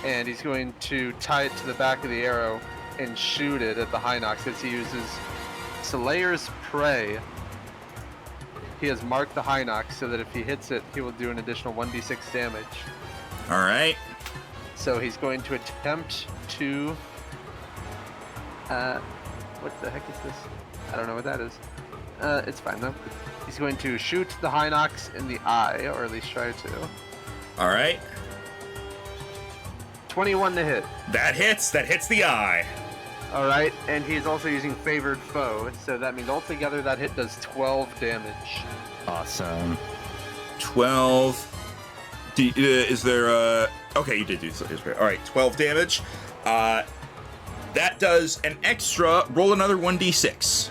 and he's going to tie it to the back of the arrow and shoot it at the Hinox as he uses Slayer's Prey. He has marked the Hinox so that if he hits it, he will do an additional 1d6 damage. All right. So he's going to attempt to... what the heck is this? I don't know what that is. It's fine though. He's going to shoot the Hinox in the eye, or at least try to. All right. 21 to hit. That hits the eye. Alright, and he's also using Favored Foe, so that means altogether that hit does 12 damage. Awesome. 12. Is there okay, you did do so. All right, 12 damage. That does an extra. Roll another 1d6.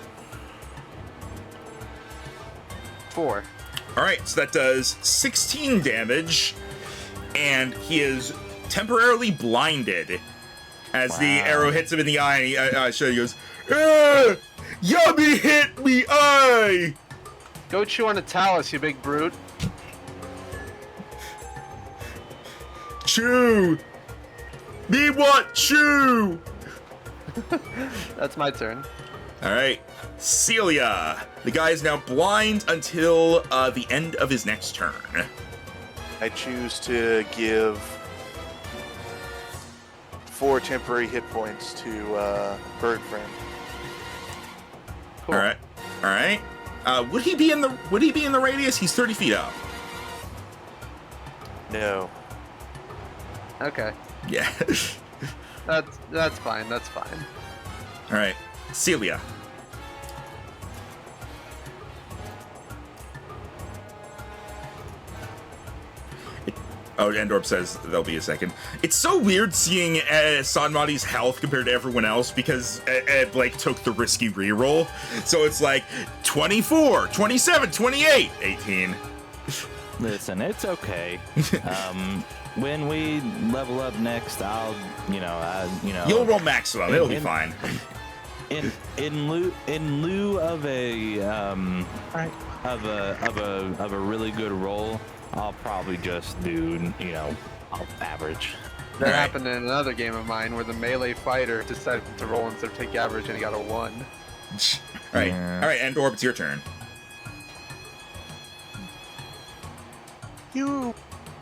4. All right, so that does 16 damage, and he is temporarily blinded as the arrow hits him in the eye. And he goes, Yummy hit me eye! Go chew on a talus, you big brute. Chew! Me what? Chew! That's my turn. Alright. Celia. The guy is now blind until the end of his next turn. I choose to give 4 temporary hit points to Bird Friend. Cool. Alright. Alright. Would he be in the radius? He's 30 feet up. No. Okay. Yeah. That's fine. That's fine. Alright. Celia. Oh, Endorp says there'll be a second. It's so weird seeing Sanmati's health compared to everyone else because Blake took the risky reroll. So it's like 24, 27, 28, 18. Listen, it's okay. When we level up next, I'll, You'll roll maximum. It'll be fine. In lieu of a Alright. of a really good roll, I'll probably just do I'll average. That Alright. happened in another game of mine where the melee fighter decided to roll instead of take average and he got a 1. Alright. Yeah. Alright, Endorp, it's your turn. You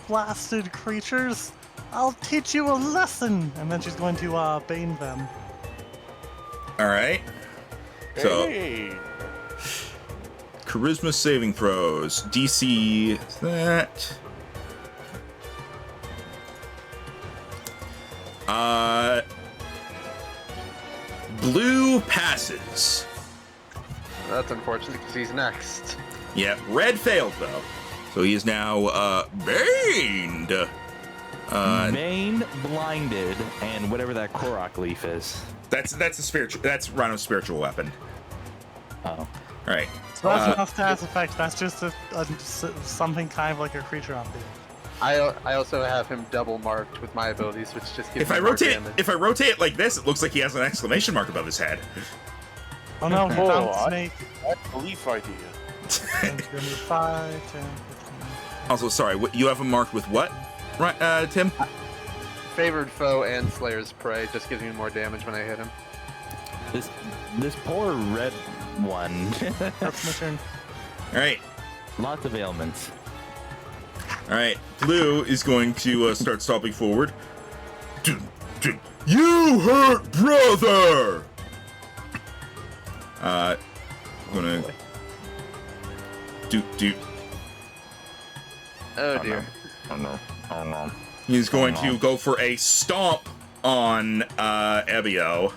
blasted creatures! I'll teach you a lesson! And then she's going to bane them. Alright. So, Hey! charisma saving throws. DC that. Blue passes. That's unfortunate because he's next. Yeah, red failed though. So he is now baned. Main, blinded, and whatever that Korok leaf is. That's a spiritual. That's Rhino's spiritual weapon. Oh. All right. So that's not status effect, that's just something kind of like a creature on thing. I also have him double marked with my abilities, which just gives If me I more rotate, damage. if I rotate it like this, it looks like he has an exclamation mark above his head. Oh no, he Oh, found I- snake. That's a leaf idea. And it's gonna be 5, 10, 15. Also, sorry, you have him marked with what? Right, Tim? Favored foe and Slayer's Prey just gives me more damage when I hit him. This poor red one. That's my turn. All right. Lots of ailments. All right, Blue is going to start stomping forward. You hurt brother! Gonna do. Oh dear. Oh no. Oh no. He's going to go for a stomp on Ebio.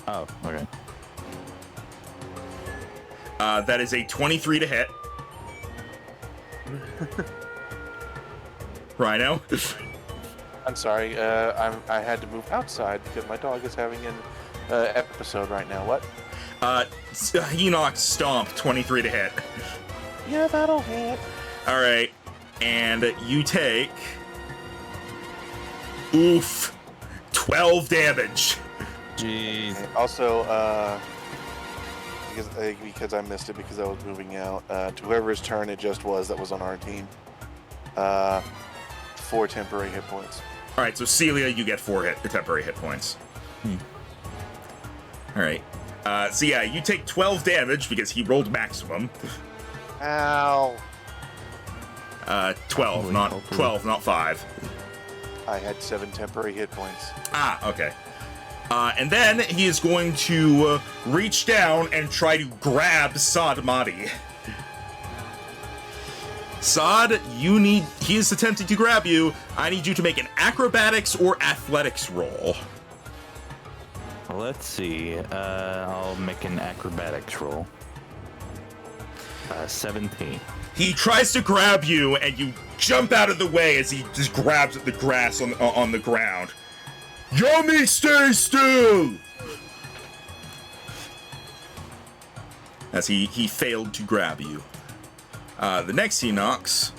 Oh, okay. That is a 23 to hit. Rhino. I'm sorry. I had to move outside because my dog is having an episode right now. What? Enoch stomp 23 to hit. Yeah, that'll hit. All right, and you take 12 damage. Jeez. And also, because I missed it because I was moving out. To whoever's turn it just was that was on our team. 4 temporary hit points. All right, so Celia, you get 4 temporary hit points. All right. So yeah, you take 12 damage because he rolled maximum. Ow! 12, not 12, not 5. I had 7 temporary hit points. Ah, okay. And then he is going to reach down and try to grab Sadmati. Sad, he is attempting to grab you. I need you to make an acrobatics or athletics roll. Let's see. I'll make an acrobatics roll. 17. He tries to grab you, and you jump out of the way as he just grabs at the grass on the ground. Yummy, stay still! As he failed to grab you. The next Enox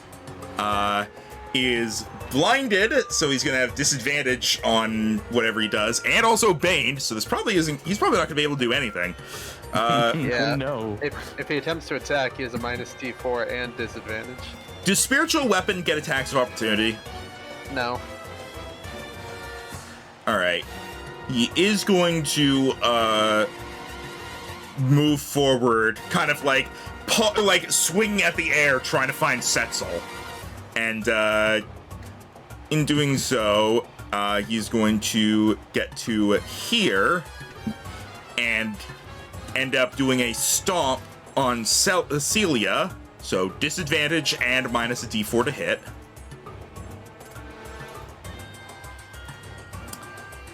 is blinded, so he's gonna have disadvantage on whatever he does, and also baned, so this probably isn't. He's probably not gonna be able to do anything. Yeah. No. If he attempts to attack, he has a minus D4 and disadvantage. Does spiritual weapon get attacks of opportunity? No. All right. He is going to move forward, kind of like swinging at the air, trying to find Setzel. And in doing so, he's going to get to here and end up doing a stomp on Celia. So disadvantage and minus a D4 to hit.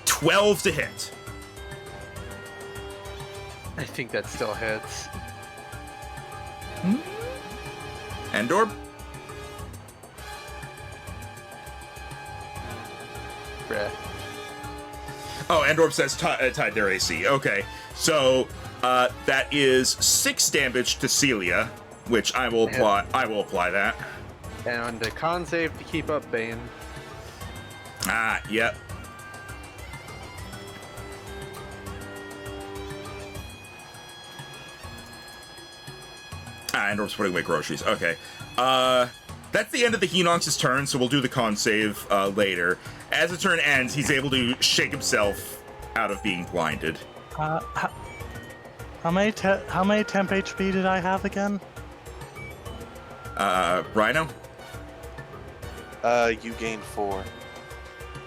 12 to hit. I think that still hits. Endor? Bruh. Oh, Endorp says tied their AC. Okay, so that is 6 damage to Celia, which I will apply. I will apply that. And a con save to keep up Bane. Ah, yep. Endorp's putting away groceries. Okay. That's the end of the Hinox's turn, so we'll do the con save later. As the turn ends, he's able to shake himself out of being blinded. How many temp HP did I have again? Rhino? You gained 4.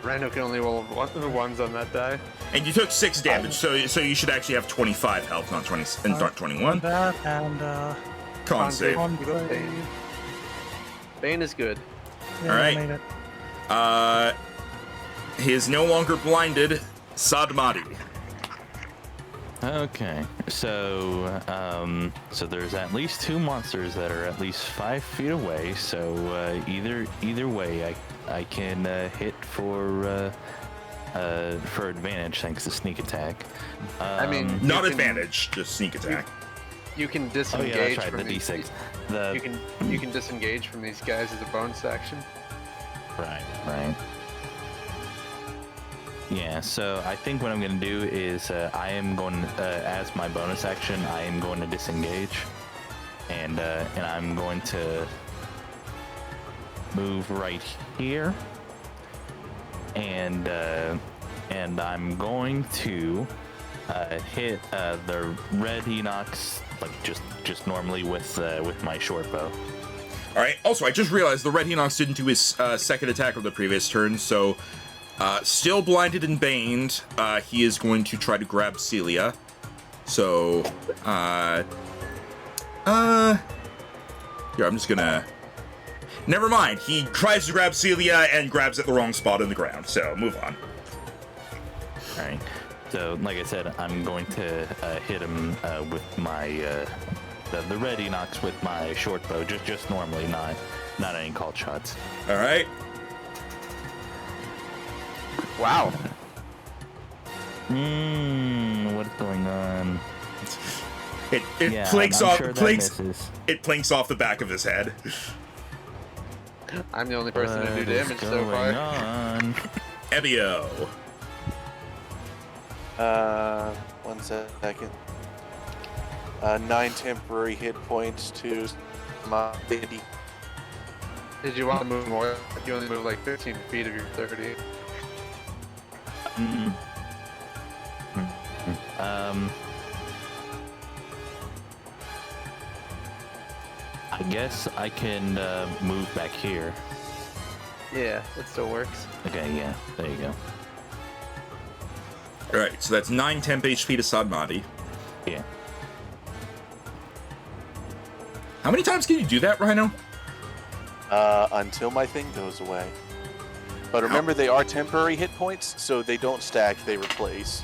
Rhino can only roll ones on that die. And you took 6 damage, so you should actually have 25 health, not 20, and not 21. That and Con save. con You got Bane. save. Bane is good. Yeah, All right. I made it. He is no longer blinded. Sadmati. Okay, so so there's at least 2 monsters that are at least 5 feet away. So either way, I can hit for advantage thanks to sneak attack. I mean, Not you can- advantage, just sneak attack. You can oh disengage yeah, that's right. from The these. D6. The You can disengage from these guys as a bonus action. Right. Yeah, so I think what I'm going to do is I am going, as my bonus action, I am going to disengage. And I'm going to move right here. And I'm going to hit the red Enox, like just normally with my short bow. All right. Also, I just realized the red Hinox didn't do his second attack of the previous turn, so still blinded and baned, he is going to try to grab Celia. So, here, I'm just gonna. Never mind. He tries to grab Celia and grabs at the wrong spot in the ground. So, move on. All right. So, like I said, I'm going to hit him with my the red Enox with my short bow, just normally, not any called shots. All right. Wow. What's going on? It Yeah, planks I'm off. sure that Planks. misses. It planks off the back of his head. I'm the only person to do What is damage so going far. on? Ebio. 1 second. 9 temporary hit points to my lady. Did you want to move more? You only move like 15 feet of your 30. I guess I can move back here. Yeah, it still works. Okay, yeah, there you go. All right. So that's 9 temp HP to Sadmati. Yeah. How many times can you do that, Rhino? Until my thing goes away. But remember, they are temporary hit points, so they don't stack, they replace.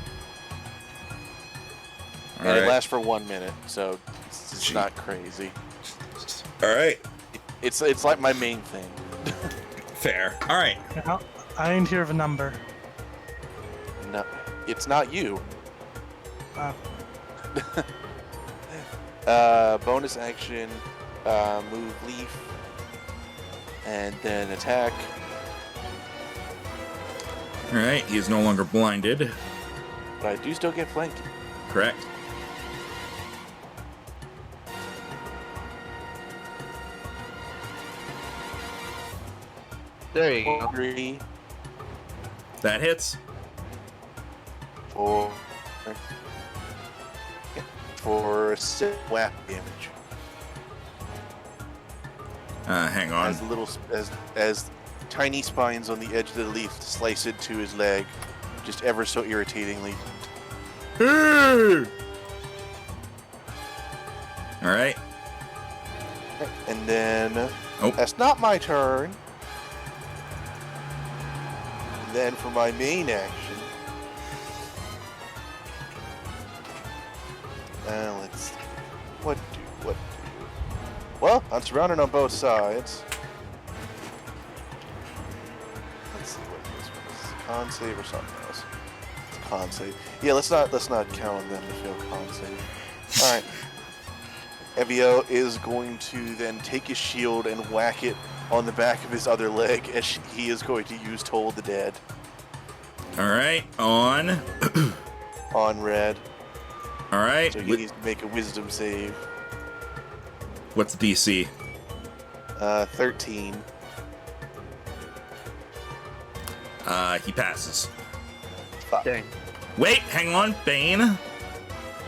And it lasts for 1 minute, so it's not crazy. All right. It's like my main thing. Fair. All right. Yeah, I didn't hear of a number. No, it's not you. Uh, Bonus action, move leaf, And then attack. All right, he is no longer blinded. But I do still get flanking. Correct. There you go. 3, That hits. 4, for 6 whack damage. Hang on. As little as tiny spines on the edge of the leaf slice into his leg, just ever so irritatingly. All right. And then Oh. that's not my turn. And then for my main action, let's see. What do? Well, I'm surrounded on both sides. Let's see what this was. Con save or something else. It's con save. Yeah, let's not count on them to fail con save. All right. Evio is going to then take his shield and whack it on the back of his other leg as he is going to use Toll the Dead All right. On. on Red. All right. So he needs to make a wisdom save. What's the DC? 13. He passes. Dang. Wait, hang on. Bane.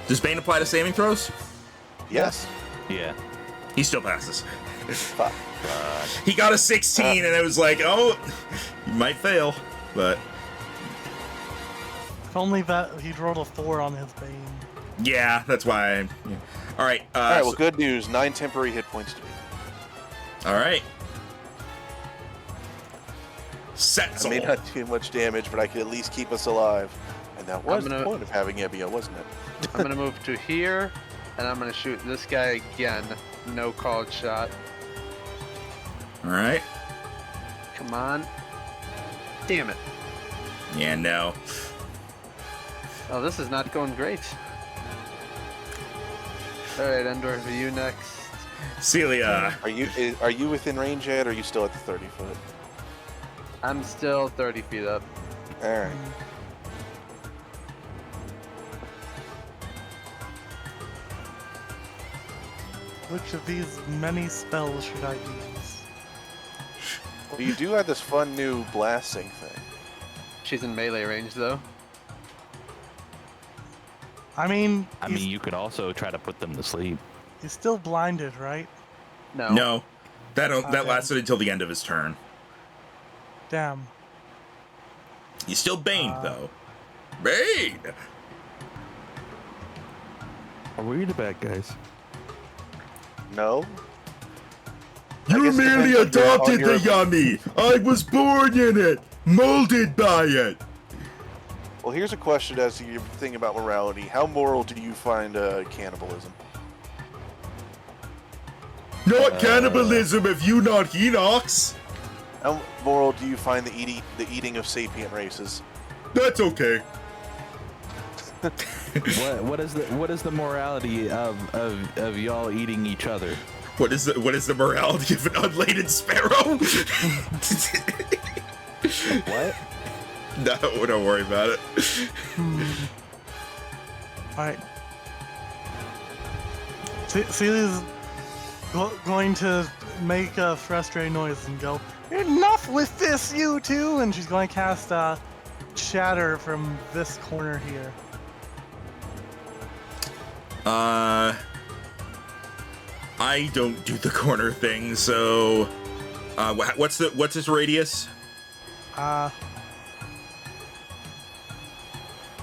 Does Bane apply to saving throws? Yes. Yeah. He still passes. Fuck. He got a 16, and it was like, oh, you might fail, but If only that he'd rolled a 4 on his Bane. yeah, that's why. Yeah. All right. All right, well, so- good news. 9 temporary hit points to me. all right. I Setzel. may not do much damage, but I could at least keep us alive. And that was the gonna- point of having Evio, wasn't it? I'm gonna move to here, and I'm gonna shoot this guy again. No called shot. All right. Come on. Damn it. Yeah, no. Oh, this is not going great. Alright, Endor, for you next. Celia. Are you within range yet, or are you still at the 30 foot? I'm still 30 feet up. All right. Which of these many spells should I use? Well, you do have this fun new blasting thing. She's in melee range, though. I mean, I mean, you could also try to put them to sleep. he's still blinded, right? No. No. That Okay. lasted until the end of his turn. Damn. He's still baned, though. Bane! Are we the bad guys? No. I You guess it merely depends on adopted your- the yummy! I was born in it! Molded by it! Well, here's a question as to your thing about morality. How moral do you find cannibalism? Not cannibalism if you not Henox! How moral do you find the eating of sapient races? That's okay. What is the morality of y'all eating each other? What is the morality of an unladen sparrow? What? No, don't worry about it. Alright. Celia's going to make a frustrated noise and go, "Enough with this, you two!" And she's going to cast Shatter from this corner here. I don't do the corner thing, so what's his radius?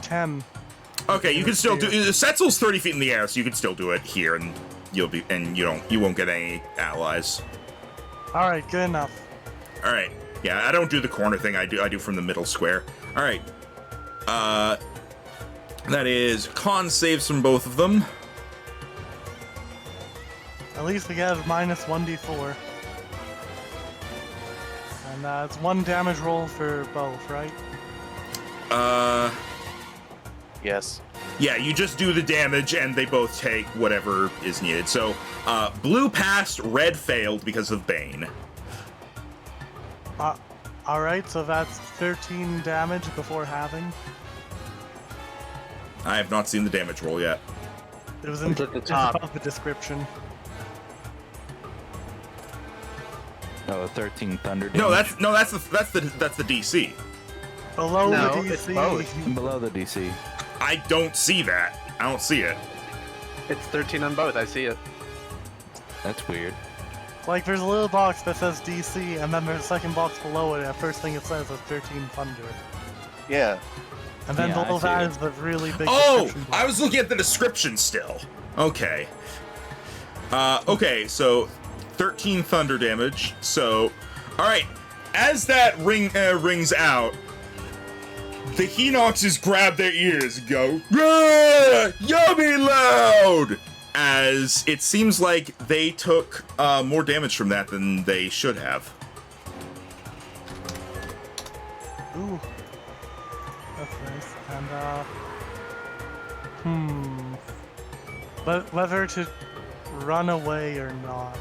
10. Okay, you can still do. Setzel's 30 feet in the air, so you can still do it here, and you won't get any allies. Alright, good enough. All right, yeah, I don't do the corner thing. I do from the middle square. All right, that is con saves from both of them. At least we get a minus 1d4. And it's 1 damage roll for both, right? Yes. Yeah, you just do the damage, and they both take whatever is needed. So, blue passed, red failed because of Bane. Alright, so that's 13 damage before halving. I have not seen the damage roll yet. It was It's at the it's top. above the description. Oh, 13 thunder damage. No, that's the DC. Below No, the it's DC. both. below the DC. I don't see that. I don't see it. It's 13 on both. I see it. That's weird. Like, there's a little box that says DC, and then there's a second box below it, and the first thing it says is 13 thunder. Yeah. And then Yeah, I below see that it. is the really big Oh, description box. I was looking at the description still. Okay. Okay, so 13 thunder damage. So, all right. As that rings out, the Hinoxes grab their ears and go, "Rah! Yummy loud!" As it seems like they took more damage from that than they should have. Ooh. That's nice. And, But whether to run away or not.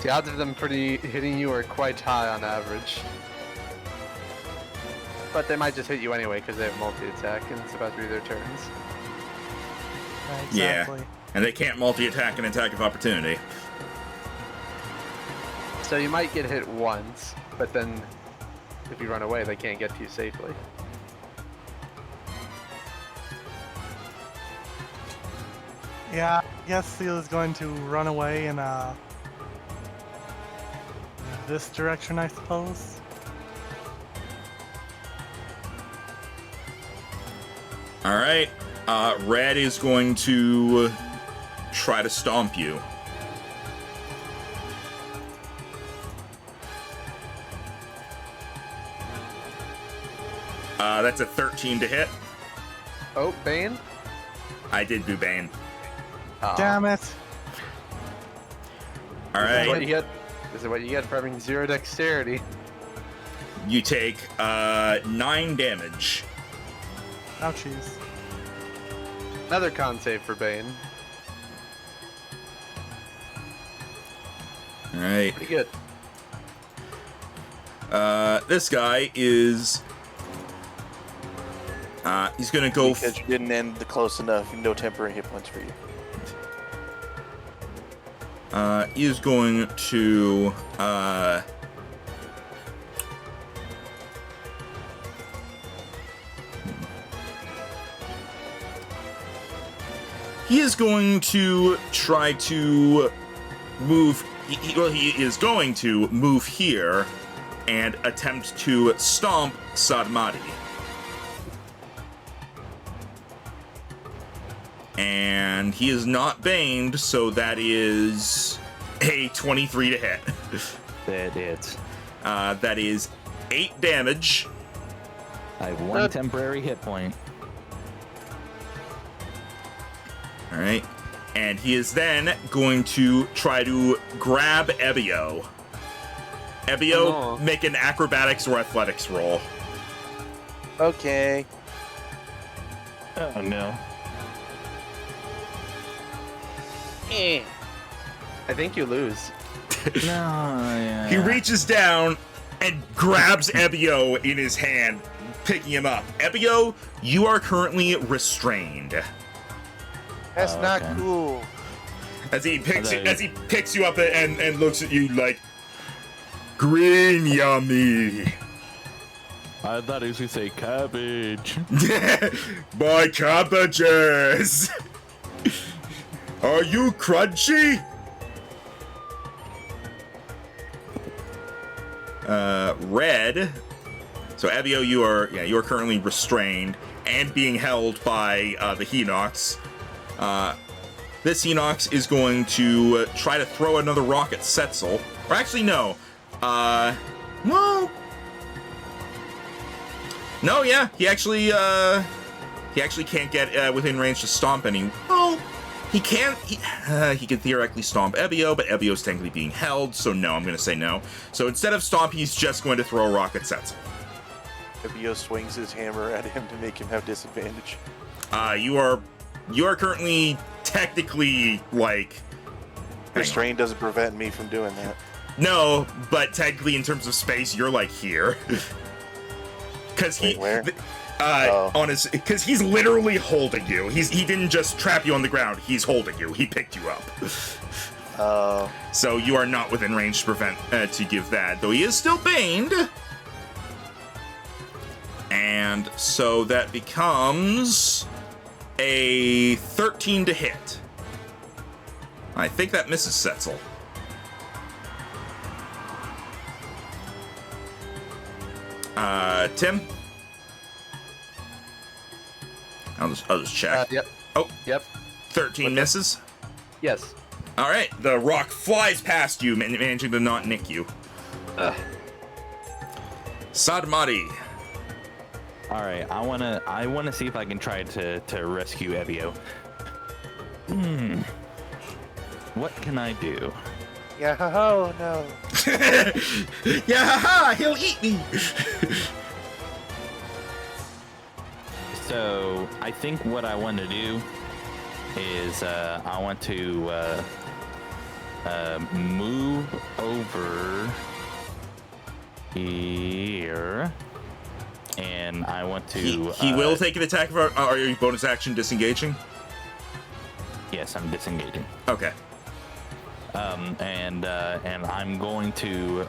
The odds of them hitting you are quite high on average. But they might just hit you anyway because they have multi-attack and it's about to be their turns. Exactly. Yeah, and they can't multi-attack an attack of opportunity. So you might get hit once, but then if you run away, they can't get to you safely. Yeah, I guess Seal is going to run away in this direction, I suppose. All right. Red is going to try to stomp you. That's a 13 to hit. Oh, Bane? I did do Bane. Aw. Damn it! All This is what right. you get. This is what you get for having 0 dexterity. You take 9 damage. Ouchies. Another con save for Bane. All right. Pretty good. This guy is. He's gonna go. Because you didn't end the close enough. No temporary hit points for you. He is going to. He is going to try to move. He is going to move here and attempt to stomp Sadmati. And he is not baned, so that is a 23 to hit. That is. That is 8 damage. I have one temporary hit point. All right. And he is then going to try to grab Ebio. Ebio, Oh. make an acrobatics or athletics roll. Okay. Oh no. I think you lose. No, yeah. He reaches down and grabs Ebio in his hand, picking him up. Ebio, you are currently restrained. That's Oh, not okay. cool. As he picks I thought as he picks you up and looks at you like, green yummy. I thought he was gonna say cabbage. My cabbages. Are you crunchy? Red. So Ebio, you are currently restrained and being held by the Hinox. This Hinox is going to try to throw another rock at Setzel. Or actually, no. Well. No, yeah, he actually can't get within range to stomp any. Well, he can. He can theoretically stomp Ebio, but Ebio's technically being held, so no, I'm going to say no. So instead of stomp, he's just going to throw a rock at Setzel. Ebio swings his hammer at him to make him have disadvantage. You are currently technically like. Restraint doesn't prevent me from doing that. No, but technically in terms of space, you're like here. Because Wait, where? On his, because he's literally holding you. He didn't just trap you on the ground. He's holding you. He picked you up. So you are not within range to prevent to give that, though he is still baned. And so that becomes a 13 to hit. I think that misses Setzel. Tim? I'll just check. Yep. Oh, Yep. 13 misses. Yes. All right, the rock flies past you, managing to not nick you. Sadmati. All right, I wanna see if I can try to rescue Evio. What can I do? Yeah, oh no. Yeah, haha, he'll eat me. So I think what I want to do is I want to move over here, and I want to. He will take an attack. Are you bonus action disengaging? Yes, I'm disengaging. Okay. And I'm going to.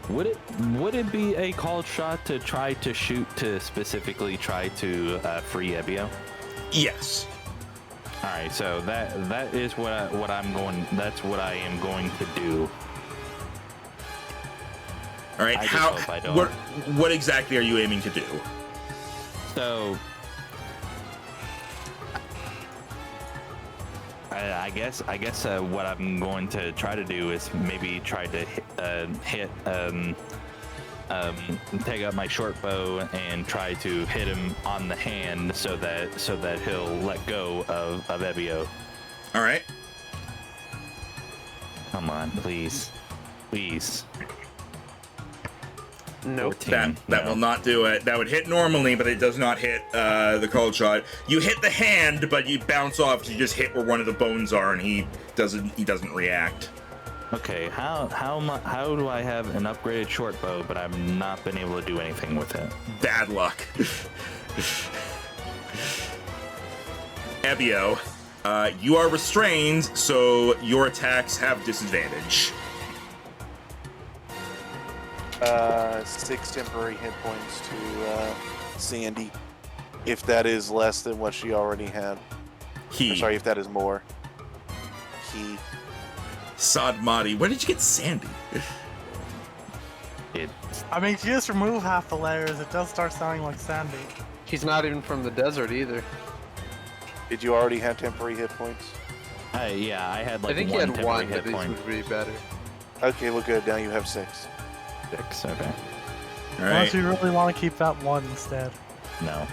Would it be a called shot to try to shoot to specifically try to free Evio? Yes. All right, so that is what I'm going. That's what I am going to do. All right. I just How? hope I don't. What exactly are you aiming to do? So I guess what I'm going to try to do is maybe try to hit take out my short bow and try to hit him on the hand so that he'll let go of Evio. All right. Come on, please. Nope. 14, That no. will not do it. That would hit normally, but it does not hit the cold shot. You hit the hand, but you bounce off. You just hit where one of the bones are, and he doesn't react. Okay, how do I have an upgraded short bow, but I've not been able to do anything with it? Bad luck. Ebio, you are restrained, so your attacks have disadvantage. 6 temporary hit points to Sandy, if that is less than what she already had. Or sorry, if that is more. Sadmati, where did you get Sandy? I mean, if you just remove half the layers, it does start sounding like Sandy. He's not even from the desert either. Did you already have temporary hit points? Yeah, I had like I think he one had temporary one, hit but these point. would be better. Okay, well good. Now you have 6. 6, okay. All Unless right. you really want to keep that one instead. No.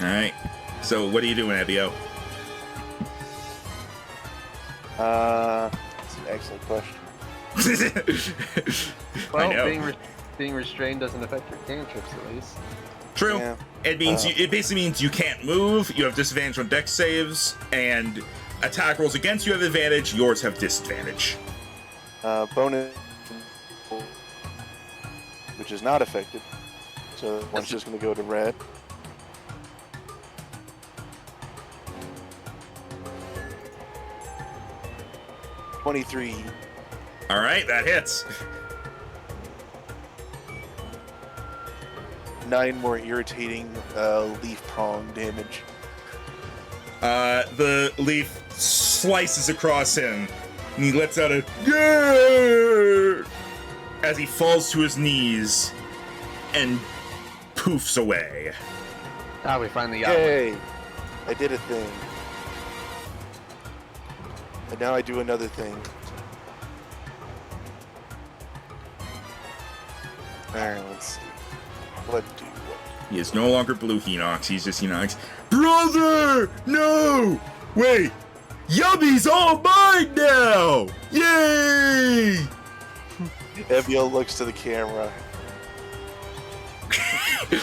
All right. So what are you doing, Ebio? That's an excellent question. Well, I know. being restrained doesn't affect your cantrips at least. True. Yeah. It means it basically means you can't move. You have disadvantage on dex saves, and attack rolls against you have advantage. Yours have disadvantage. Bonus, which is not affected. So one's just going to go to red. $23. All right, that hits. 9 more irritating leaf prong damage. The leaf slices across him, and he lets out a "Grrr!" as he falls to his knees and poofs away. Ah, we finally got one. Yay! I did a thing. And now I do another thing. Alright, let's see. What do? He is no longer Blue Hinox, he's just Hinox. Brother! No! Wait! Yummy's all mine now! Yay! Evio looks to the camera.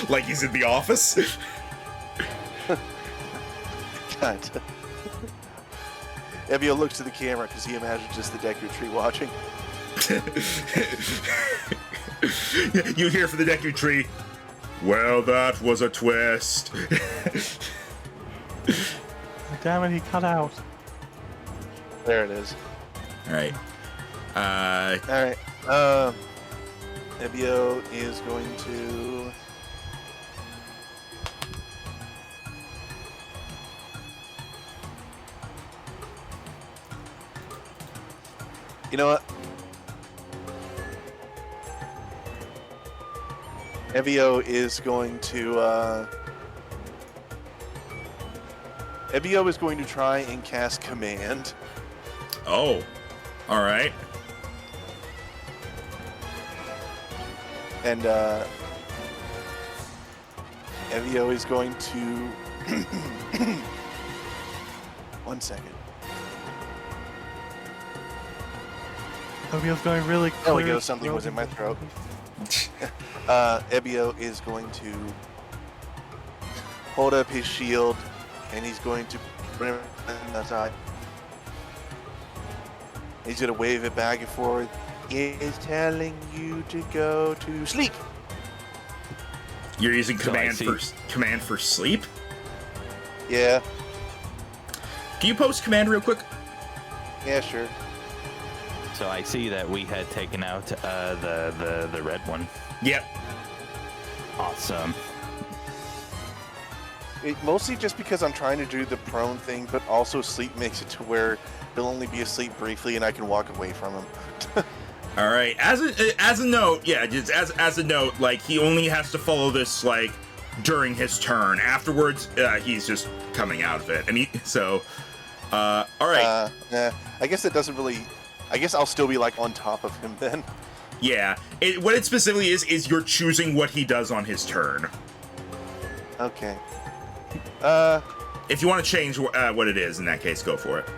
Like he's in the office? God. Ebio looks to the camera because he imagines just the Deku Tree watching. You hear from the Deku Tree, well, that was a twist. Damn it, he cut out. There it is. All right. Alright. Ebio is going to... You know what? Ebio is going to, Ebio is going to try and cast Command. Oh. All right. And, Evio is going to... 1 second. Obio's going really There we clear. go, something was in my throat. Ebio is going to hold up his shield, and he's going to bring it outside. He's going to wave it back and forth. It is telling you to go to sleep. You're using So I command for sleep? Yeah, Can you post command real quick? yeah, sure. So I see that we had taken out the red one. Yep. Awesome. Mostly just because I'm trying to do the prone thing, but also sleep makes it to where he'll only be asleep briefly and I can walk away from him. All right. As a note, yeah, just as a note, like he only has to follow this like during his turn. Afterwards, he's just coming out of it, and all right. Nah, I guess it doesn't really. I guess I'll still be like on top of him then. Yeah. What it specifically is you're choosing what he does on his turn. Okay. If you want to change what it is, in that case, go for it.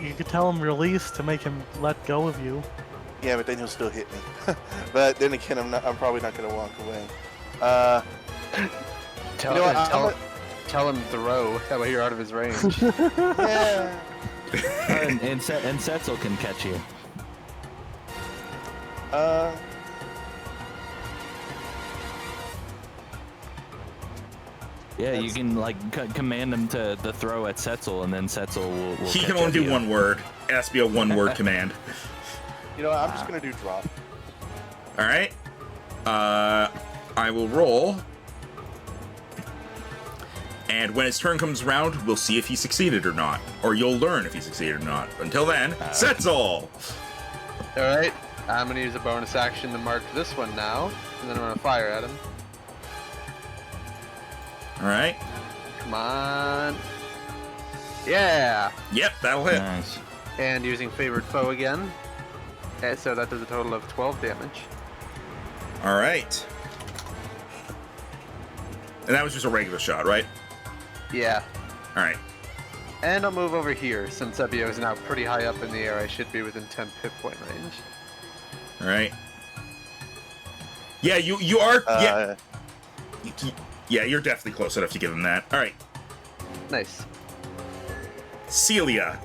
You could tell him release to make him let go of you. Yeah, but then he'll still hit me. But then again, I'm probably not gonna walk away. Tell, You know what, tell him throw. That way you're out of his range. Yeah. and Setzel can catch you. Yeah, you can like command him to throw at Setzel, and then Setzel will He catch can only do you. one word. It has to be a one-word command. You know what, I'm just gonna do drop. All right. I will roll. And when his turn comes around, we'll see if he succeeded or not. Or you'll learn if he succeeded or not. Until then, Setzel! Alright, I'm gonna use a bonus action to mark this one now, and then I'm gonna fire at him. All right. Come on. Yeah! Yep, that'll hit. Nice. And using favored foe again. And so that does a total of 12 damage. All right. And that was just a regular shot, right? Yeah. All right. And I'll move over here, since Ebio is now pretty high up in the air. I should be within 10 hit point range. All right. Yeah, you are. Yeah, you're definitely close enough to give him that. All right. Nice. Celia.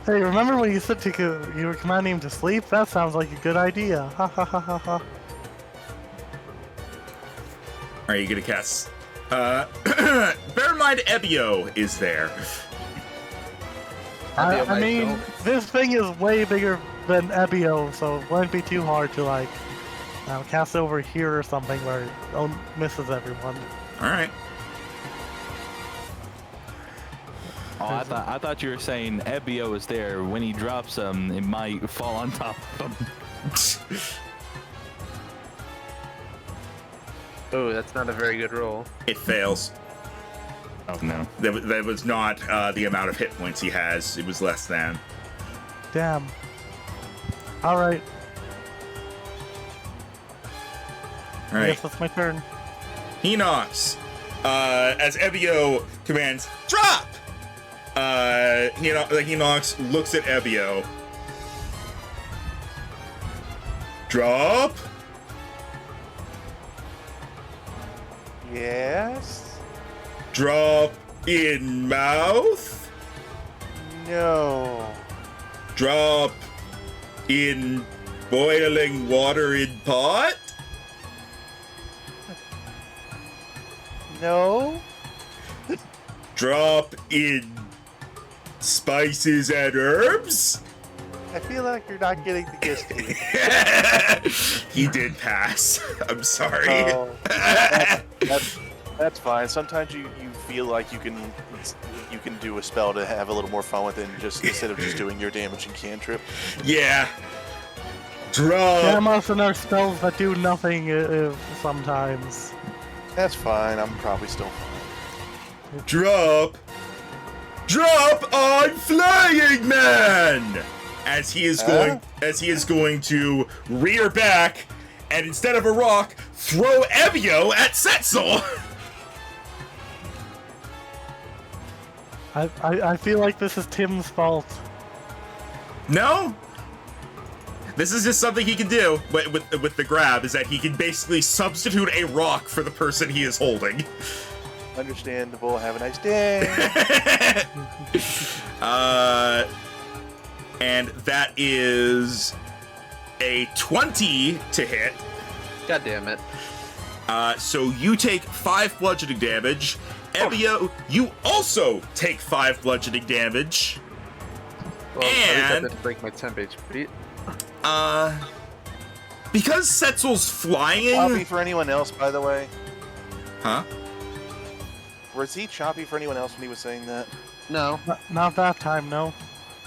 Hey, remember when you said you were commanding him to sleep? That sounds like a good idea. Ha ha ha ha ha. Are you gonna cast? Bear in mind, Ebio is there. Ebio I might mean, go. this thing is way bigger than Ebio, so it wouldn't be too hard to like cast over here or something where it misses everyone. All right. Oh, I thought you were saying Ebio is there. When he drops him, it might fall on top of him. Oh, that's not a very good roll. It fails. Oh no. That was not the amount of hit points he has. It was less than. Damn. All right. All I right. guess that's my turn. Hinox, as Ebio commands, drop! Hinox looks at Ebio. Drop? Yes. Drop in mouth. No. Drop in boiling water in pot. No. Drop in spices and herbs. I feel like you're not getting the gist here. He did pass. I'm sorry. Oh, that's fine. Sometimes you feel like you can do a spell to have a little more fun with it, and just instead of just doing your damaging cantrip. Yeah. Drop. Yeah, most of our spells that do nothing sometimes. That's fine. I'm probably still fine. Drop on Flying Man! As he is going to rear back and instead of a rock, throw Ebio at Setzel! I feel like this is Tim's fault. No? This is just something he can do with the grab, is that he can basically substitute a rock for the person he is holding. Understandable. Have a nice day. And that is a 20 to hit. God damn it. So you take 5 bludgeoning damage. Ebio, you also take 5 bludgeoning damage. Well, at least I And- didn't break my temp HP. Because Setzel's flying... Choppy for anyone else, by the way? Huh? Was he choppy for anyone else when he was saying that? No. Not that time, no.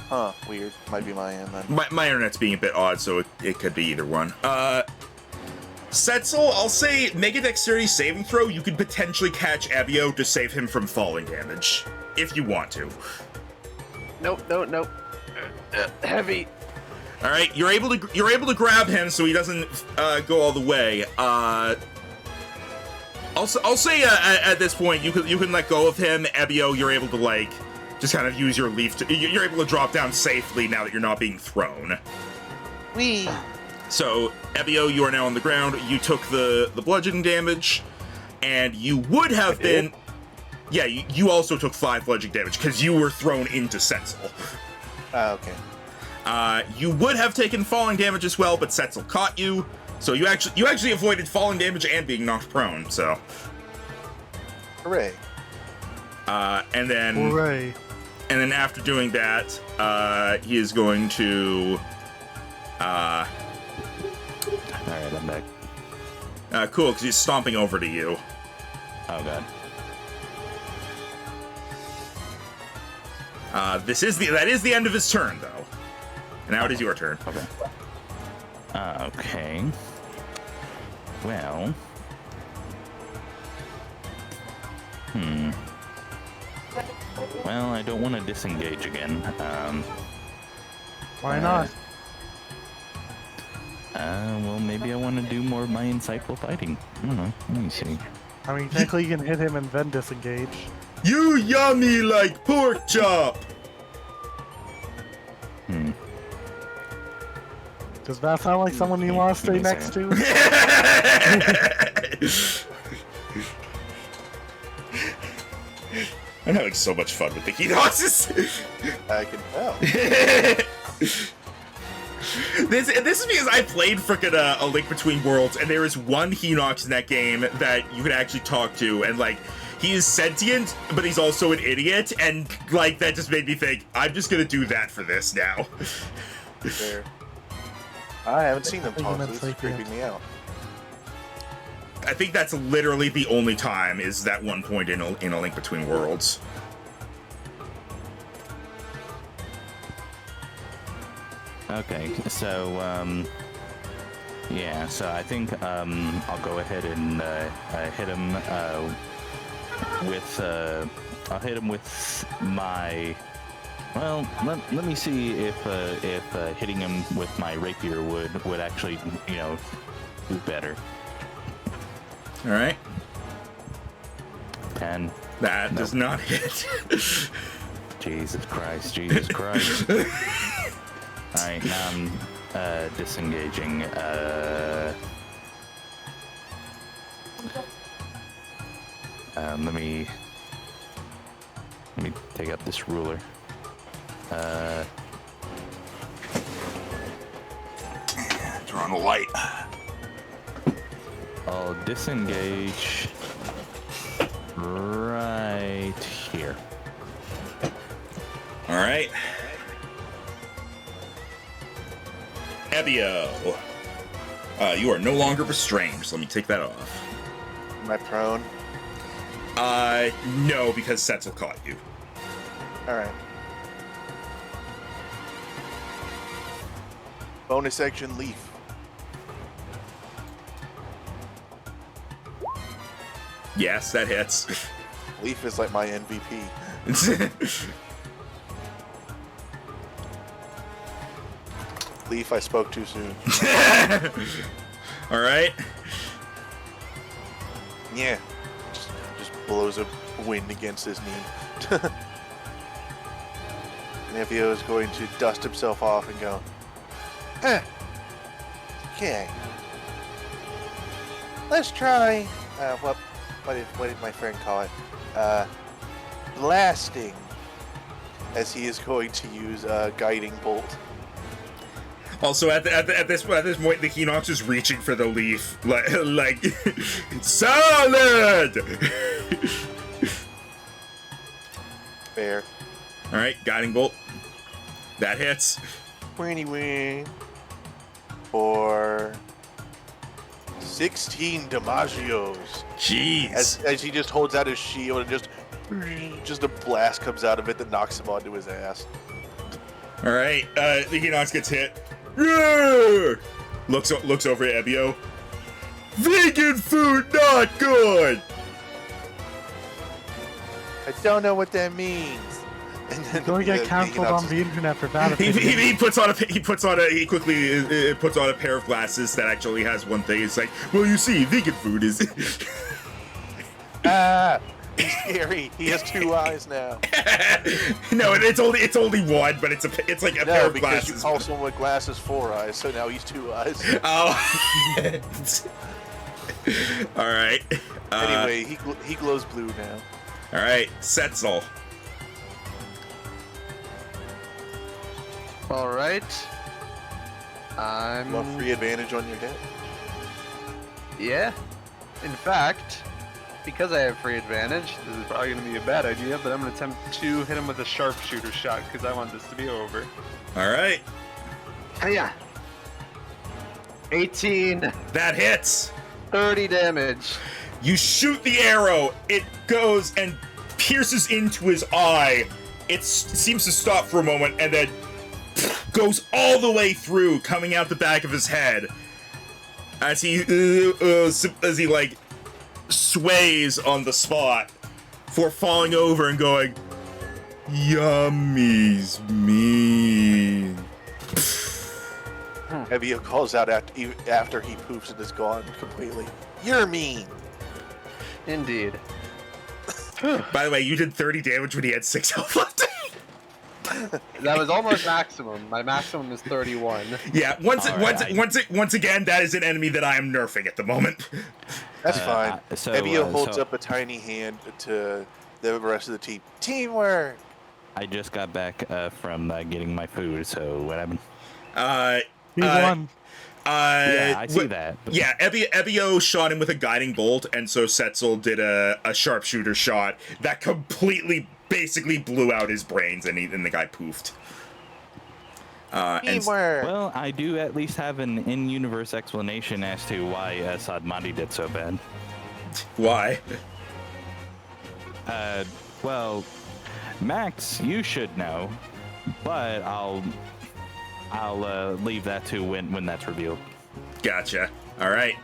Huh, weird. Might be my end then. My internet's being a bit odd, so it could be either one. Setzel, I'll say make a dexterity saving throw. You could potentially catch Ebio to save him from falling damage, if you want to. Nope. Heavy. All right, you're able to grab him so he doesn't go all the way. I'll say at this point you can let go of him, Ebio. You're able to like just kind of use your leaf. You're able to drop down safely now that you're not being thrown. Wee. So Ebio, you are now on the ground. You took the bludgeoning damage, and you would have been. Yeah, you also took 5 bludgeoning damage because you were thrown into Setzel. Okay. You would have taken falling damage as well, but Setzel caught you. So you actually avoided falling damage and being knocked prone. So. Hooray. And then. Hooray. And then after doing that, he is going to. All right, I'm back. Cool, because he's stomping over to you. Oh god. That is the end of his turn, though. And now it is your turn. Okay. Okay. Well. Well, I don't want to disengage again. Why not? Well, maybe I want to do more of my insightful fighting. I don't know. Let me see. I mean, technically you can hit him and then disengage. You yummy like pork chop! Does that sound like someone you want to stay Give me a next to? I'm having so much fun with the Hinoxes. I can tell. This is because I played frickin' A Link Between Worlds, and there is one Hinox in that game that you can actually talk to, and like, he is sentient, but he's also an idiot, and like, that just made me think, I'm just gonna do that for this now. Fair. I haven't seen them talk, so this is Like, creeping me out. I think that's literally the only time is that one point in A Link Between Worlds. Okay, so, yeah, so I think, I'll go ahead and, hit him, I'll hit him with my, well, let me see if hitting him with my rapier would actually, you know, do better. Alright. 10. That does not hit. Jesus Christ. Alright, now I'm disengaging. Let me Let me take out this ruler. Turn on the light. I'll disengage right here. All right. Ebio, you are no longer restrained, so let me take that off. Am I prone? No, because Setzel caught you. All right. Bonus action leaf. Yes, that hits. Leaf is like my MVP. Leaf, I spoke too soon. All right. Yeah. Just blows a wind against his knee. Nevio is going to dust himself off and go, huh. Okay. Let's try, what did my friend call it? Blasting. As he is going to use a guiding bolt. Also, at this point, the Hinox is reaching for the leaf, like solid. Fair. All right, guiding bolt. That hits. Anyway, for 16 damagios. Jeez. As he just holds out his shield and just a blast comes out of it that knocks him onto his ass. All right, the Hinox gets hit. Yeah! Looks over at Ebio. Vegan food not good. I don't know what that means. And then Don't get cancelled on the internet for that. He puts on a he quickly puts on a pair of glasses that actually has one thing. It's like, well, you see, vegan food is. He's scary. He has 2 eyes now. No, it's only one, but it's like a pair of because glasses. you call someone with glasses 4 eyes, so now he's 2 eyes. Oh. All right. Anyway, he glows blue now. All right, Setzel. All right. You want free advantage on your hit? Yeah. In fact, because I have free advantage, this is probably going to be a bad idea, but I'm going to attempt to hit him with a sharpshooter shot because I want this to be over. All right. Yeah. 18. That hits. 30 damage. You shoot the arrow. It goes and pierces into his eye. It seems to stop for a moment and then goes all the way through, coming out the back of his head. As he like sways on the spot before falling over and going, "Yummy's mean." Evio calls out after he poofs and is gone completely. You're mean. Indeed. By the way, you did 30 damage when he had 6 health left. That was almost maximum. My maximum is 31. Yeah, once again, that is an enemy that I am nerfing at the moment. That's fine. Evio holds so up a tiny hand to the rest of the team. Teamwork! I just got back from getting my food, so what happened? He won. Yeah, I see that. But... Yeah, Ebio shot him with a guiding bolt, and so Setzel did a sharpshooter shot that completely, basically blew out his brains, and the guy poofed. Teamwork! Well, I do at least have an in-universe explanation as to why Sadmati did so bad. Why? Well, Max, you should know, but I'll leave that to when that's revealed. Gotcha. All right.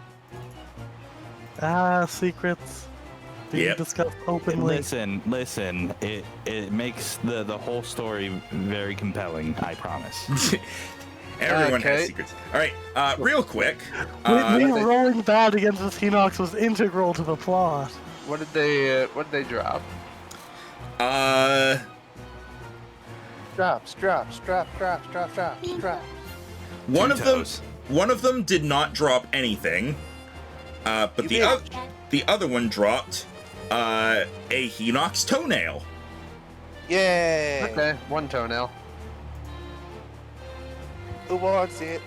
Secrets being discussed openly. Listen. It makes the whole story very compelling. I promise. Everyone has secrets. All right. Real quick. Me rolling bad against this Hinox was integral to the plot. What did they drop? Drops. One of them did not drop anything. But the other one dropped a Hinox toenail. Yay! Okay, 1 toenail. Who wants it?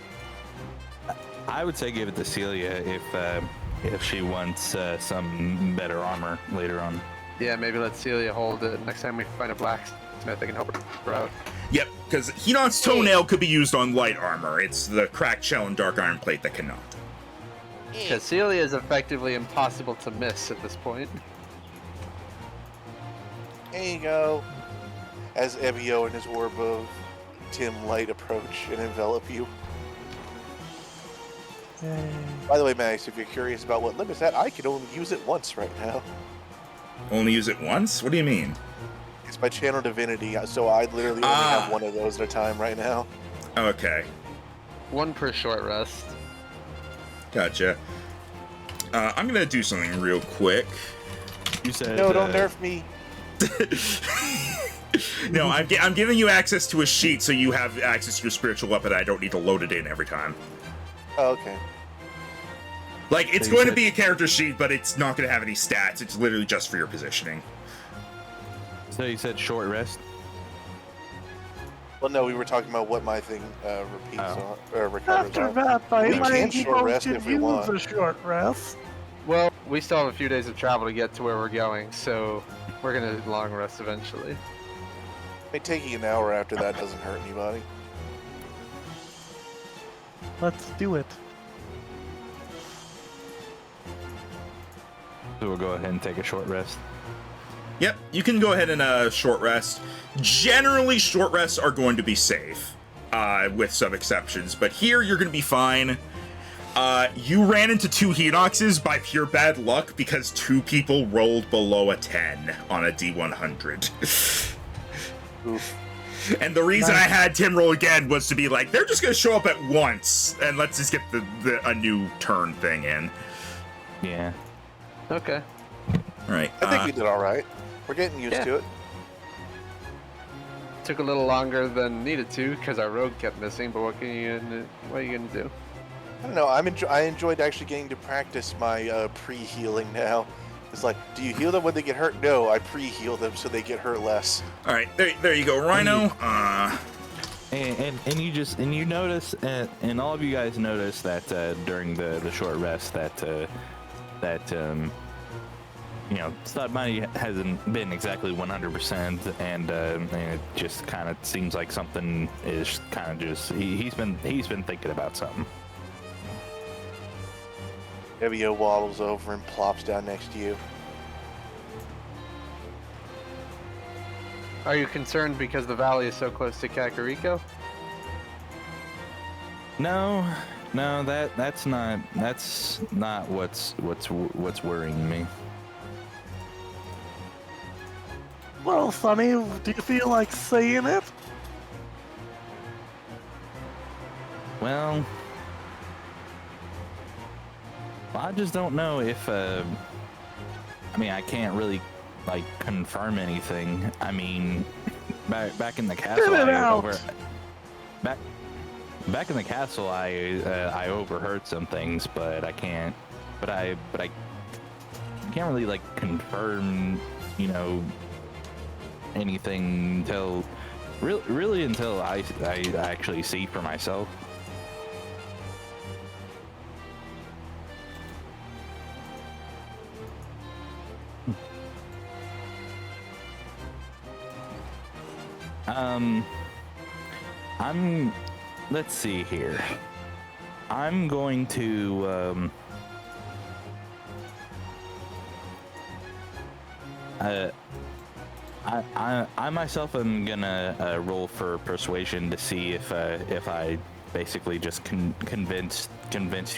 I would say give it to Celia if she wants some better armor later on. Yeah, maybe let Celia hold it. Next time we find a blacksmith, I can help her out. Yep, because Hinon's toenail could be used on light armor. It's the cracked shell and dark iron plate that cannot. Because Celia is effectively impossible to miss at this point. There you go. As Ebio and his orb of Tim Light approach and envelop you. Yay. By the way, Max, if you're curious about what limits that, I can only use it once right now. Only use it once? What do you mean? It's my channel divinity, so I literally only have one of those at a time right now. Okay, 1 per short rest. gotcha. I'm gonna do something real quick. You said No, don't nerf me. No, I'm giving you access to a sheet so you have access to your spiritual weapon. I don't need to load it in every time. Oh, okay. Like, it's So you going to said- be a character sheet, but it's not going to have any stats. It's literally just for your positioning. So you said short rest. Well, no, we were talking about what my thing repeats Oh. on, or recovers After on. that, I We can might short rest could if we use want. a short rest. Well, we still have a few days of travel to get to where we're going, so we're gonna long rest eventually. Hey, taking an hour after that doesn't hurt anybody. Let's do it. So we'll go ahead and take a short rest. Yep, you can go ahead and short rest. Generally, short rests are going to be safe, with some exceptions. But here, you're going to be fine. You ran into 2 Hinoxes by pure bad luck because 2 people rolled below a 10 on a D100. Oof. And the reason I had Tim roll again was to be like, they're just going to show up at once, and let's just get a new turn thing in. Yeah. Okay. All right. I think we did all right. We're getting used Yeah. to it. Took a little longer than needed to because our road kept missing, but what are you gonna do? I don't know. I enjoyed actually getting to practice my pre-healing now. It's like, do you heal them when they get hurt? No, I pre-heal them so they get hurt less. All right, there you go, Rhino. And you notice, and all of you guys notice that during the short rest that Stud Money hasn't been exactly 100%, and it just kind of seems like something is kind of just he's been thinking about something. Ebio waddles over and plops down next to you. Are you concerned because the valley is so close to Kakariko? No, that's not what's worrying me. Well, Sonny, do you feel like saying it? Well, I just don't know if I can't really confirm anything. I mean, back in the castle, Spit it out. back in the castle, I overheard some things, but I can't. But I can't really confirm, anything until until I actually see for myself. Let's see here. I'm going to I myself am gonna roll for persuasion to see if I basically just convince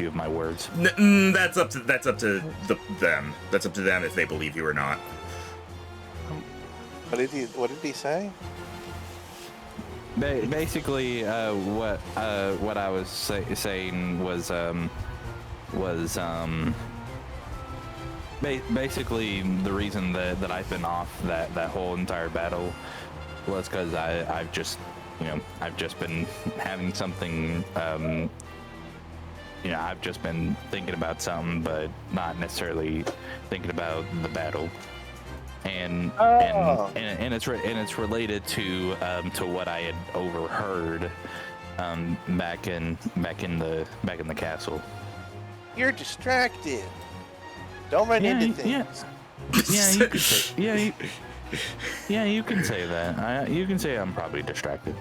you of my words. That's up to them. That's up to them if they believe you or not. What did he say? Basically, what I was saying was basically the reason that I've been off that whole entire battle was because I've just been having something. I've just been thinking about something, but not necessarily thinking about the battle. and Oh. and it's related to what I had overheard back in the castle. You're distracted. Don't run into things. Yeah, you could say, you can say that. You can say I'm probably distracted.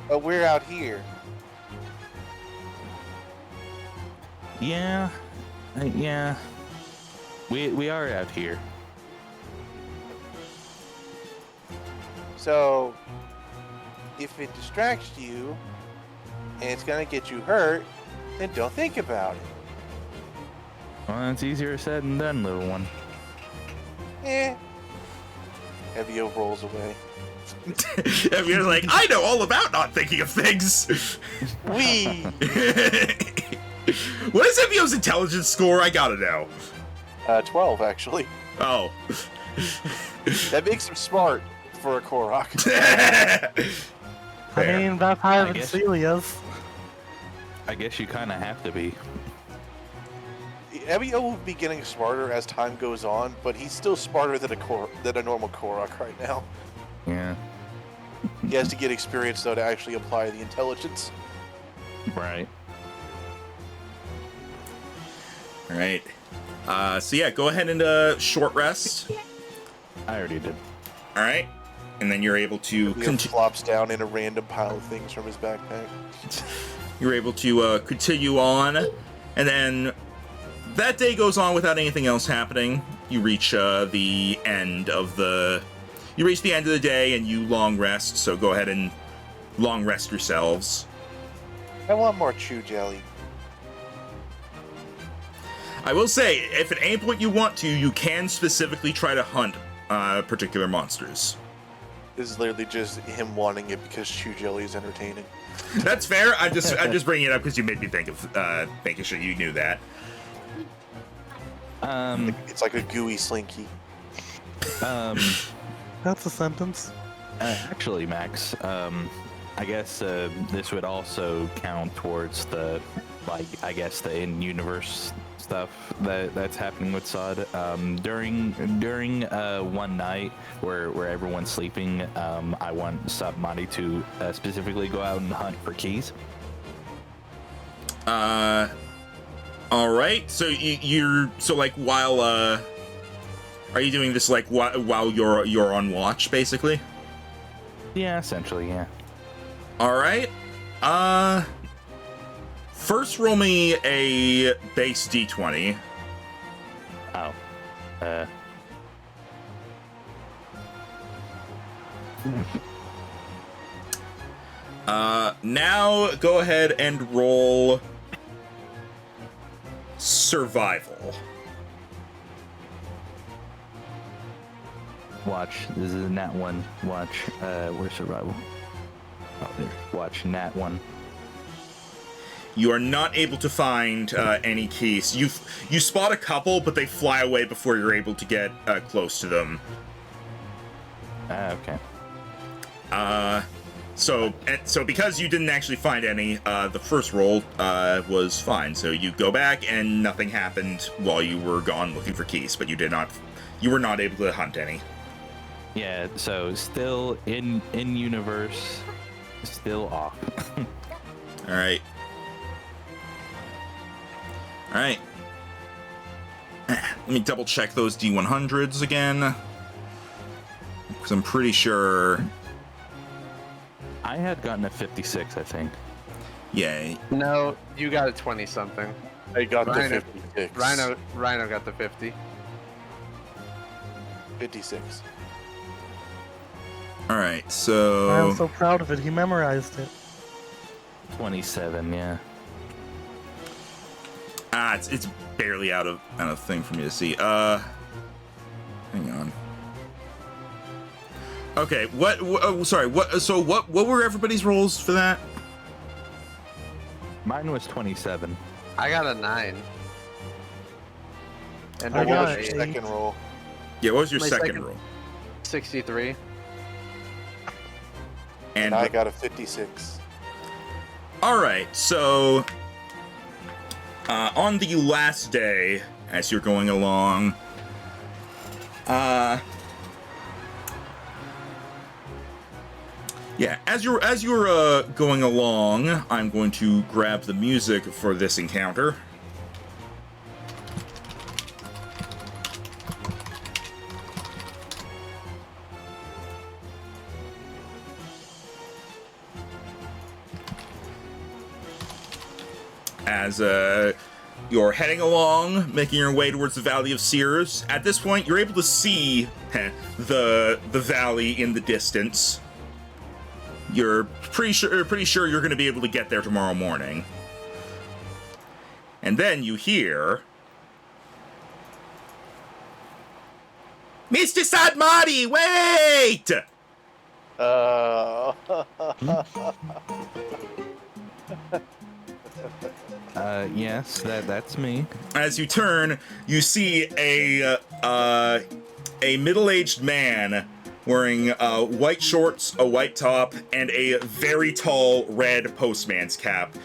But we're out here. Yeah, yeah. We are out here. So, if it distracts you and it's gonna get you hurt, then don't think about it. Well, it's easier said than done, little one. Evio rolls away. Evio's like, I know all about not thinking of things. Wee! What is Evio's intelligence score? I gotta know. 12, actually. Oh. That makes him smart for a Korok. I mean, that's higher than guess- Celia's. I guess you kind of have to be. Evio will be getting smarter as time goes on, but he's still smarter than a normal Korok right now. Yeah. He has to get experience, though, to actually apply the intelligence. Right. All right. So yeah, go ahead and short rest. I already did. All right, and then you're able to He flops down in a random pile of things from his backpack. You're able to continue on, and then that day goes on without anything else happening. You reach the end of the day, and you long rest. So go ahead and long rest yourselves. I want more chew jelly. I will say, if at any point you want to, you can specifically try to hunt particular monsters. This is literally just him wanting it because chew jelly is entertaining. That's fair. I'm just bringing it up because you made me think of making sure you knew that. It's like a gooey slinky. That's a sentence. Actually, Max, I guess this would also count towards the, the in-universe stuff that's happening with Sod. During one night where everyone's sleeping, I want Submati to specifically go out and hunt for keys. All right. So you're while are you doing this while you're on watch, basically? Yeah, essentially, yeah. All right. First, roll me a base d20. Oh. Now go ahead and roll survival. Watch. This is a nat 1. Watch. Where's survival? Oh, there. Watch. Nat 1. You are not able to find any keys. You spot a couple, but they fly away before you're able to get close to them. Okay. So because you didn't actually find any, the first roll was fine. So you go back and nothing happened while you were gone looking for keys, but you were not able to hunt any. Yeah, so still in universe, still off. All right. Let me double check those D100s again, because I'm pretty sure. I had gotten a 56, I think. Yeah. No, you got a 20 something. I got Rhino- the 56. Rhino got the 50. 56. All right. I'm So so proud of it. He memorized it. 27, yeah. it's barely out of thing for me to see. Hang on. Okay. Sorry. What were everybody's rolls for that? Mine was 27. I got a 9. And I What got was it. your second roll? Yeah. What was your My second second- roll? 63. And I got a 56. all right. So on the last day, as you're going along. Yeah, as you're going along, I'm going to grab the music for this encounter. As you're heading along, making your way towards the Valley of Seers. At this point, you're able to see the valley in the distance. You're pretty sure you're going to be able to get there tomorrow morning. And then you hear, Mr. Sadmati, wait! Yes, that's me. As you turn, you see a middle-aged man wearing white shorts, a white top, and a very tall red postman's cap,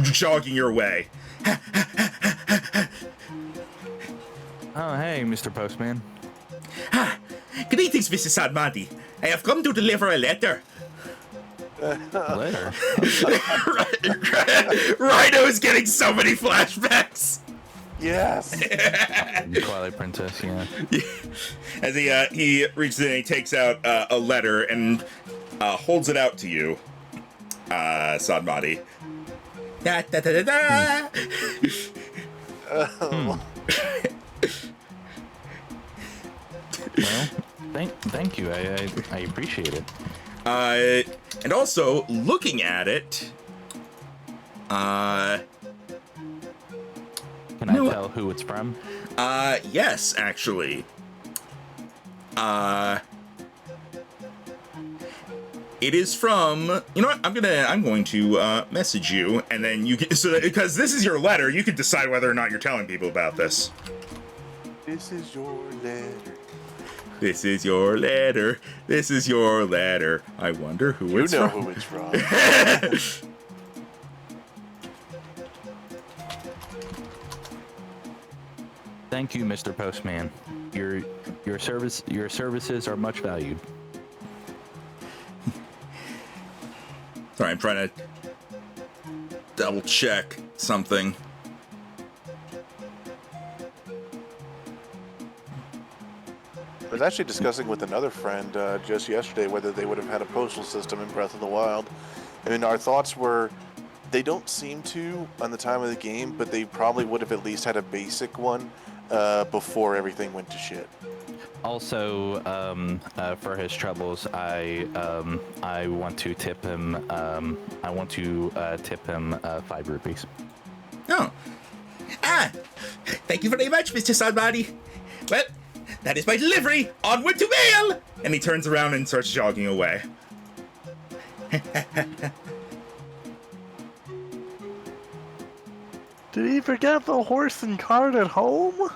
jogging your way. Oh, hey, Mr. Postman. Greetings, Mrs. Sadmati. I have come to deliver a letter. Later. Rhino's getting so many flashbacks. Yes. Twilight Princess, yeah. As he reaches in and he takes out a letter and holds it out to you, Sadmati. Da, da, da, da, da. Well, thank you. I appreciate it. And also, looking at it, Can I tell who it's from? yes, actually. It is from, you know what, I'm going to message you, and then you can, so that, because this is your letter, you can decide whether or not you're telling people about this. This is your letter. This is your letter. This is your letter. I wonder who it's from. You know who it's from. Thank you, Mr. Postman. Your services are much valued. Sorry, I'm trying to double check something. I was actually discussing with another friend just yesterday whether they would have had a postal system in Breath of the Wild. I mean, our thoughts were they don't seem to on the time of the game, but they probably would have at least had a basic one before everything went to shit. Also, for his troubles, I want to tip him. I want to tip him 5 rupees. Oh. Thank you very much, Mr. Sadmati. Well, that is my delivery. Onward to Vale! And he turns around and starts jogging away. Did he forget the horse and cart at home?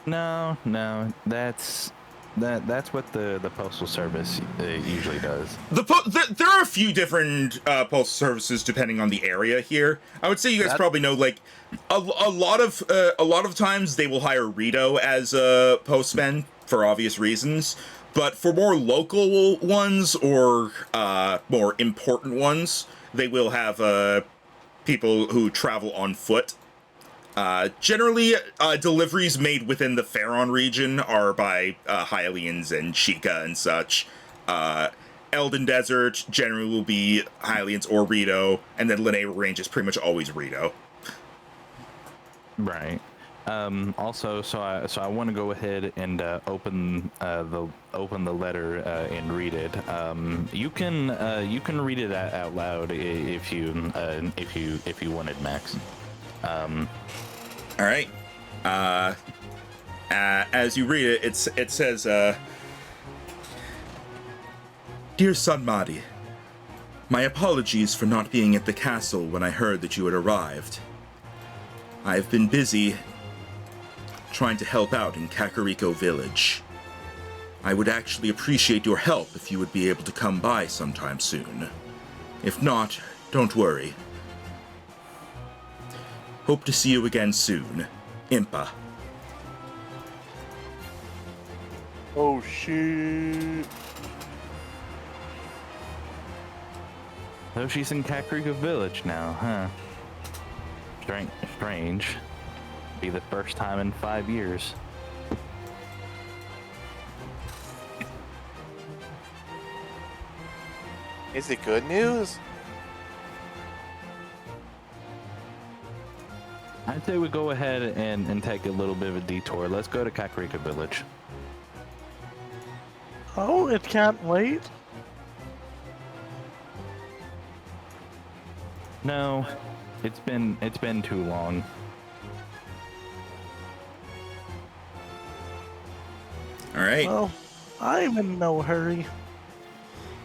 No, that's what the postal service usually does. There are a few different postal services depending on the area here. I would say you guys probably know, like, a lot of times they will hire Rito as a postman for obvious reasons, but for more local ones or more important ones, they will have people who travel on foot. Generally, deliveries made within the Faron region are by Hylians and Sheikah and such. Elden Desert generally will be Hylians or Rito, and then Linnea Range is pretty much always Rito. Right. Also, so I want to go ahead and open the letter and read it. You can read it out loud if you wanted, Max. All right. As you read it, it says, Dear Sadmati, my apologies for not being at the castle when I heard that you had arrived. I have been busy trying to help out in Kakariko Village. I would actually appreciate your help if you would be able to come by sometime soon. If not, don't worry. Hope to see you again soon. Impa. Oh shit. So she's in Kakariko Village now, huh? Strange. Be the first time in 5 years. Is it good news? I'd say we go ahead and take a little bit of a detour. Let's go to Kakariko Village. Oh, it can't wait? No, it's been too long. All right. Well, I'm in no hurry.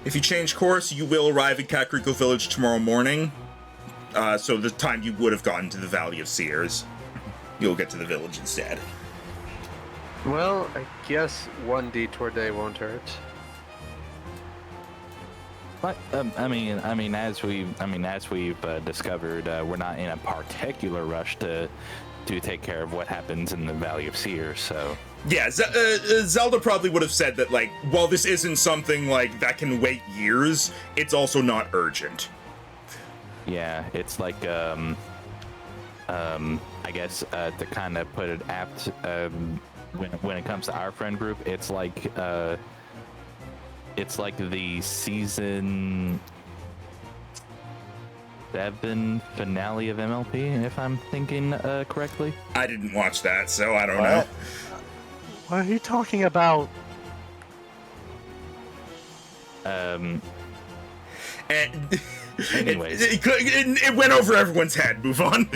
If you change course, you will arrive in Kakariko Village tomorrow morning. So the time you would have gotten to the Valley of Seers, you'll get to the village instead. Well, I guess one detour day won't hurt. But as we've discovered, we're not in a particular rush to take care of what happens in the Valley of Seers. So Yeah, Zelda probably would have said that, like, while this isn't something like that can wait years, it's also not urgent. yeah, it's like I guess to kind of put it apt, when it comes to our friend group, it's like the season 7 finale of MLP, if I'm thinking correctly. I didn't watch that, so I don't know. What are you talking about? And Anyways. it went over everyone's head. Move on.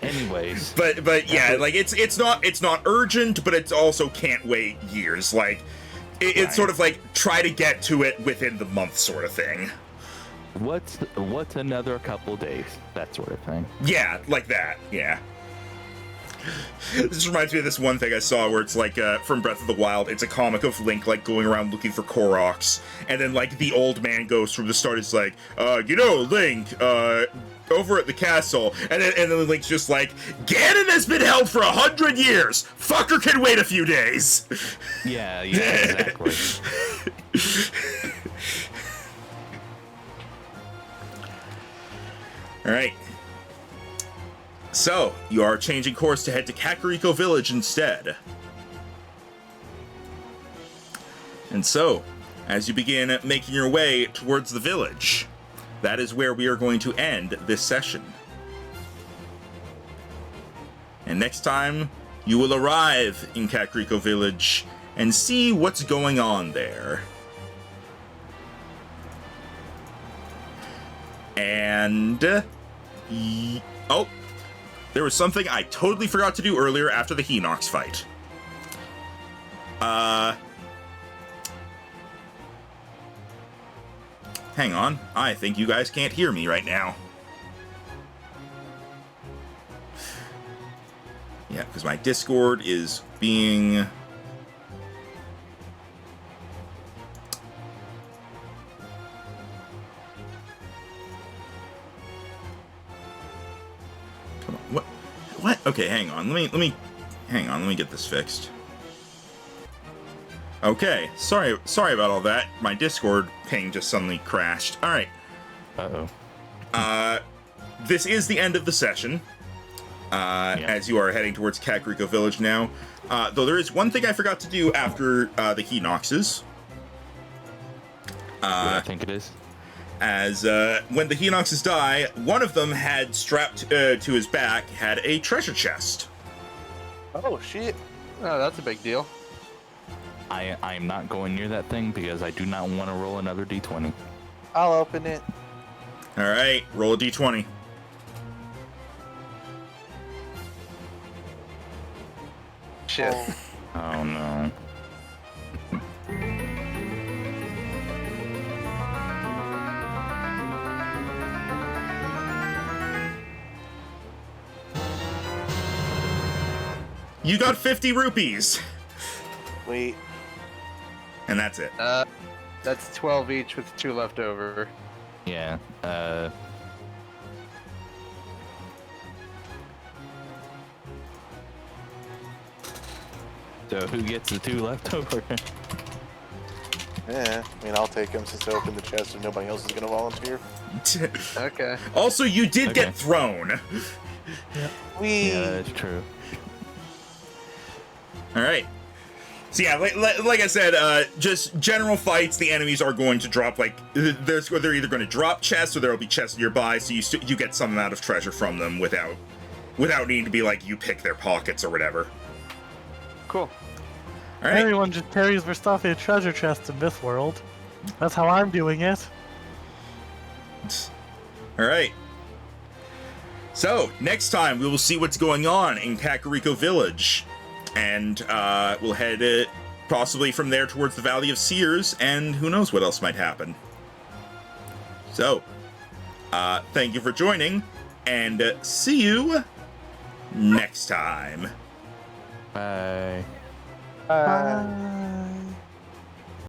Anyways, but yeah, like it's not urgent, but it also can't wait years. Like it's sort of like try to get to it within the month, sort of thing. what's another couple days, that sort of thing. Yeah, like that. Yeah. This reminds me of this one thing I saw where it's like from Breath of the Wild. It's a comic of Link like going around looking for Koroks, and then like the old man goes from the start. It's like, Link, over at the castle, and then Link's just like, Ganon has been held for 100 years. Fucker can wait a few days. Yeah, exactly. All right. So, you are changing course to head to Kakariko Village instead. And so, as you begin making your way towards the village, that is where we are going to end this session. And next time, you will arrive in Kakariko Village and see what's going on there. And... oh! There was something I totally forgot to do earlier after the Hinox fight. Hang on. I think you guys can't hear me right now. Yeah, because my Discord is being... Come on, what? Okay, hang on. Let me get this fixed. Okay, sorry about all that. My Discord ping just suddenly crashed. All right. Uh-oh. This is the end of the session. As you are heading towards Kakariko Village now. Though there is one thing I forgot to do after the Hinoxes. I think it is. As when the Hinoxes die, one of them had strapped to his back had a treasure chest. Oh shit. Oh, that's a big deal. I am not going near that thing because I do not want to roll another d20. I'll open it. All right, roll a d20. Shit. Oh no. You got 50 rupees. Wait. And that's it. That's 12 each with 2 left over. Yeah. So who gets the 2 left over? Yeah, I mean, I'll take them since I opened the chest and nobody else is gonna volunteer. Okay. Also, you did Okay. get thrown. We. Yeah, that's true. All right. So yeah, like I said, just general fights. The enemies are going to drop they're either going to drop chests or there will be chests nearby, so you get some amount of treasure from them without needing to be like you pick their pockets or whatever. Cool. All right. Everyone just carries their stuff in a treasure chest in this world. That's how I'm doing it. All right. So next time we will see what's going on in Kakariko Village. And we'll head possibly from there towards the Valley of Seers, and who knows what else might happen. So, thank you for joining, and see you next time. Bye. Bye.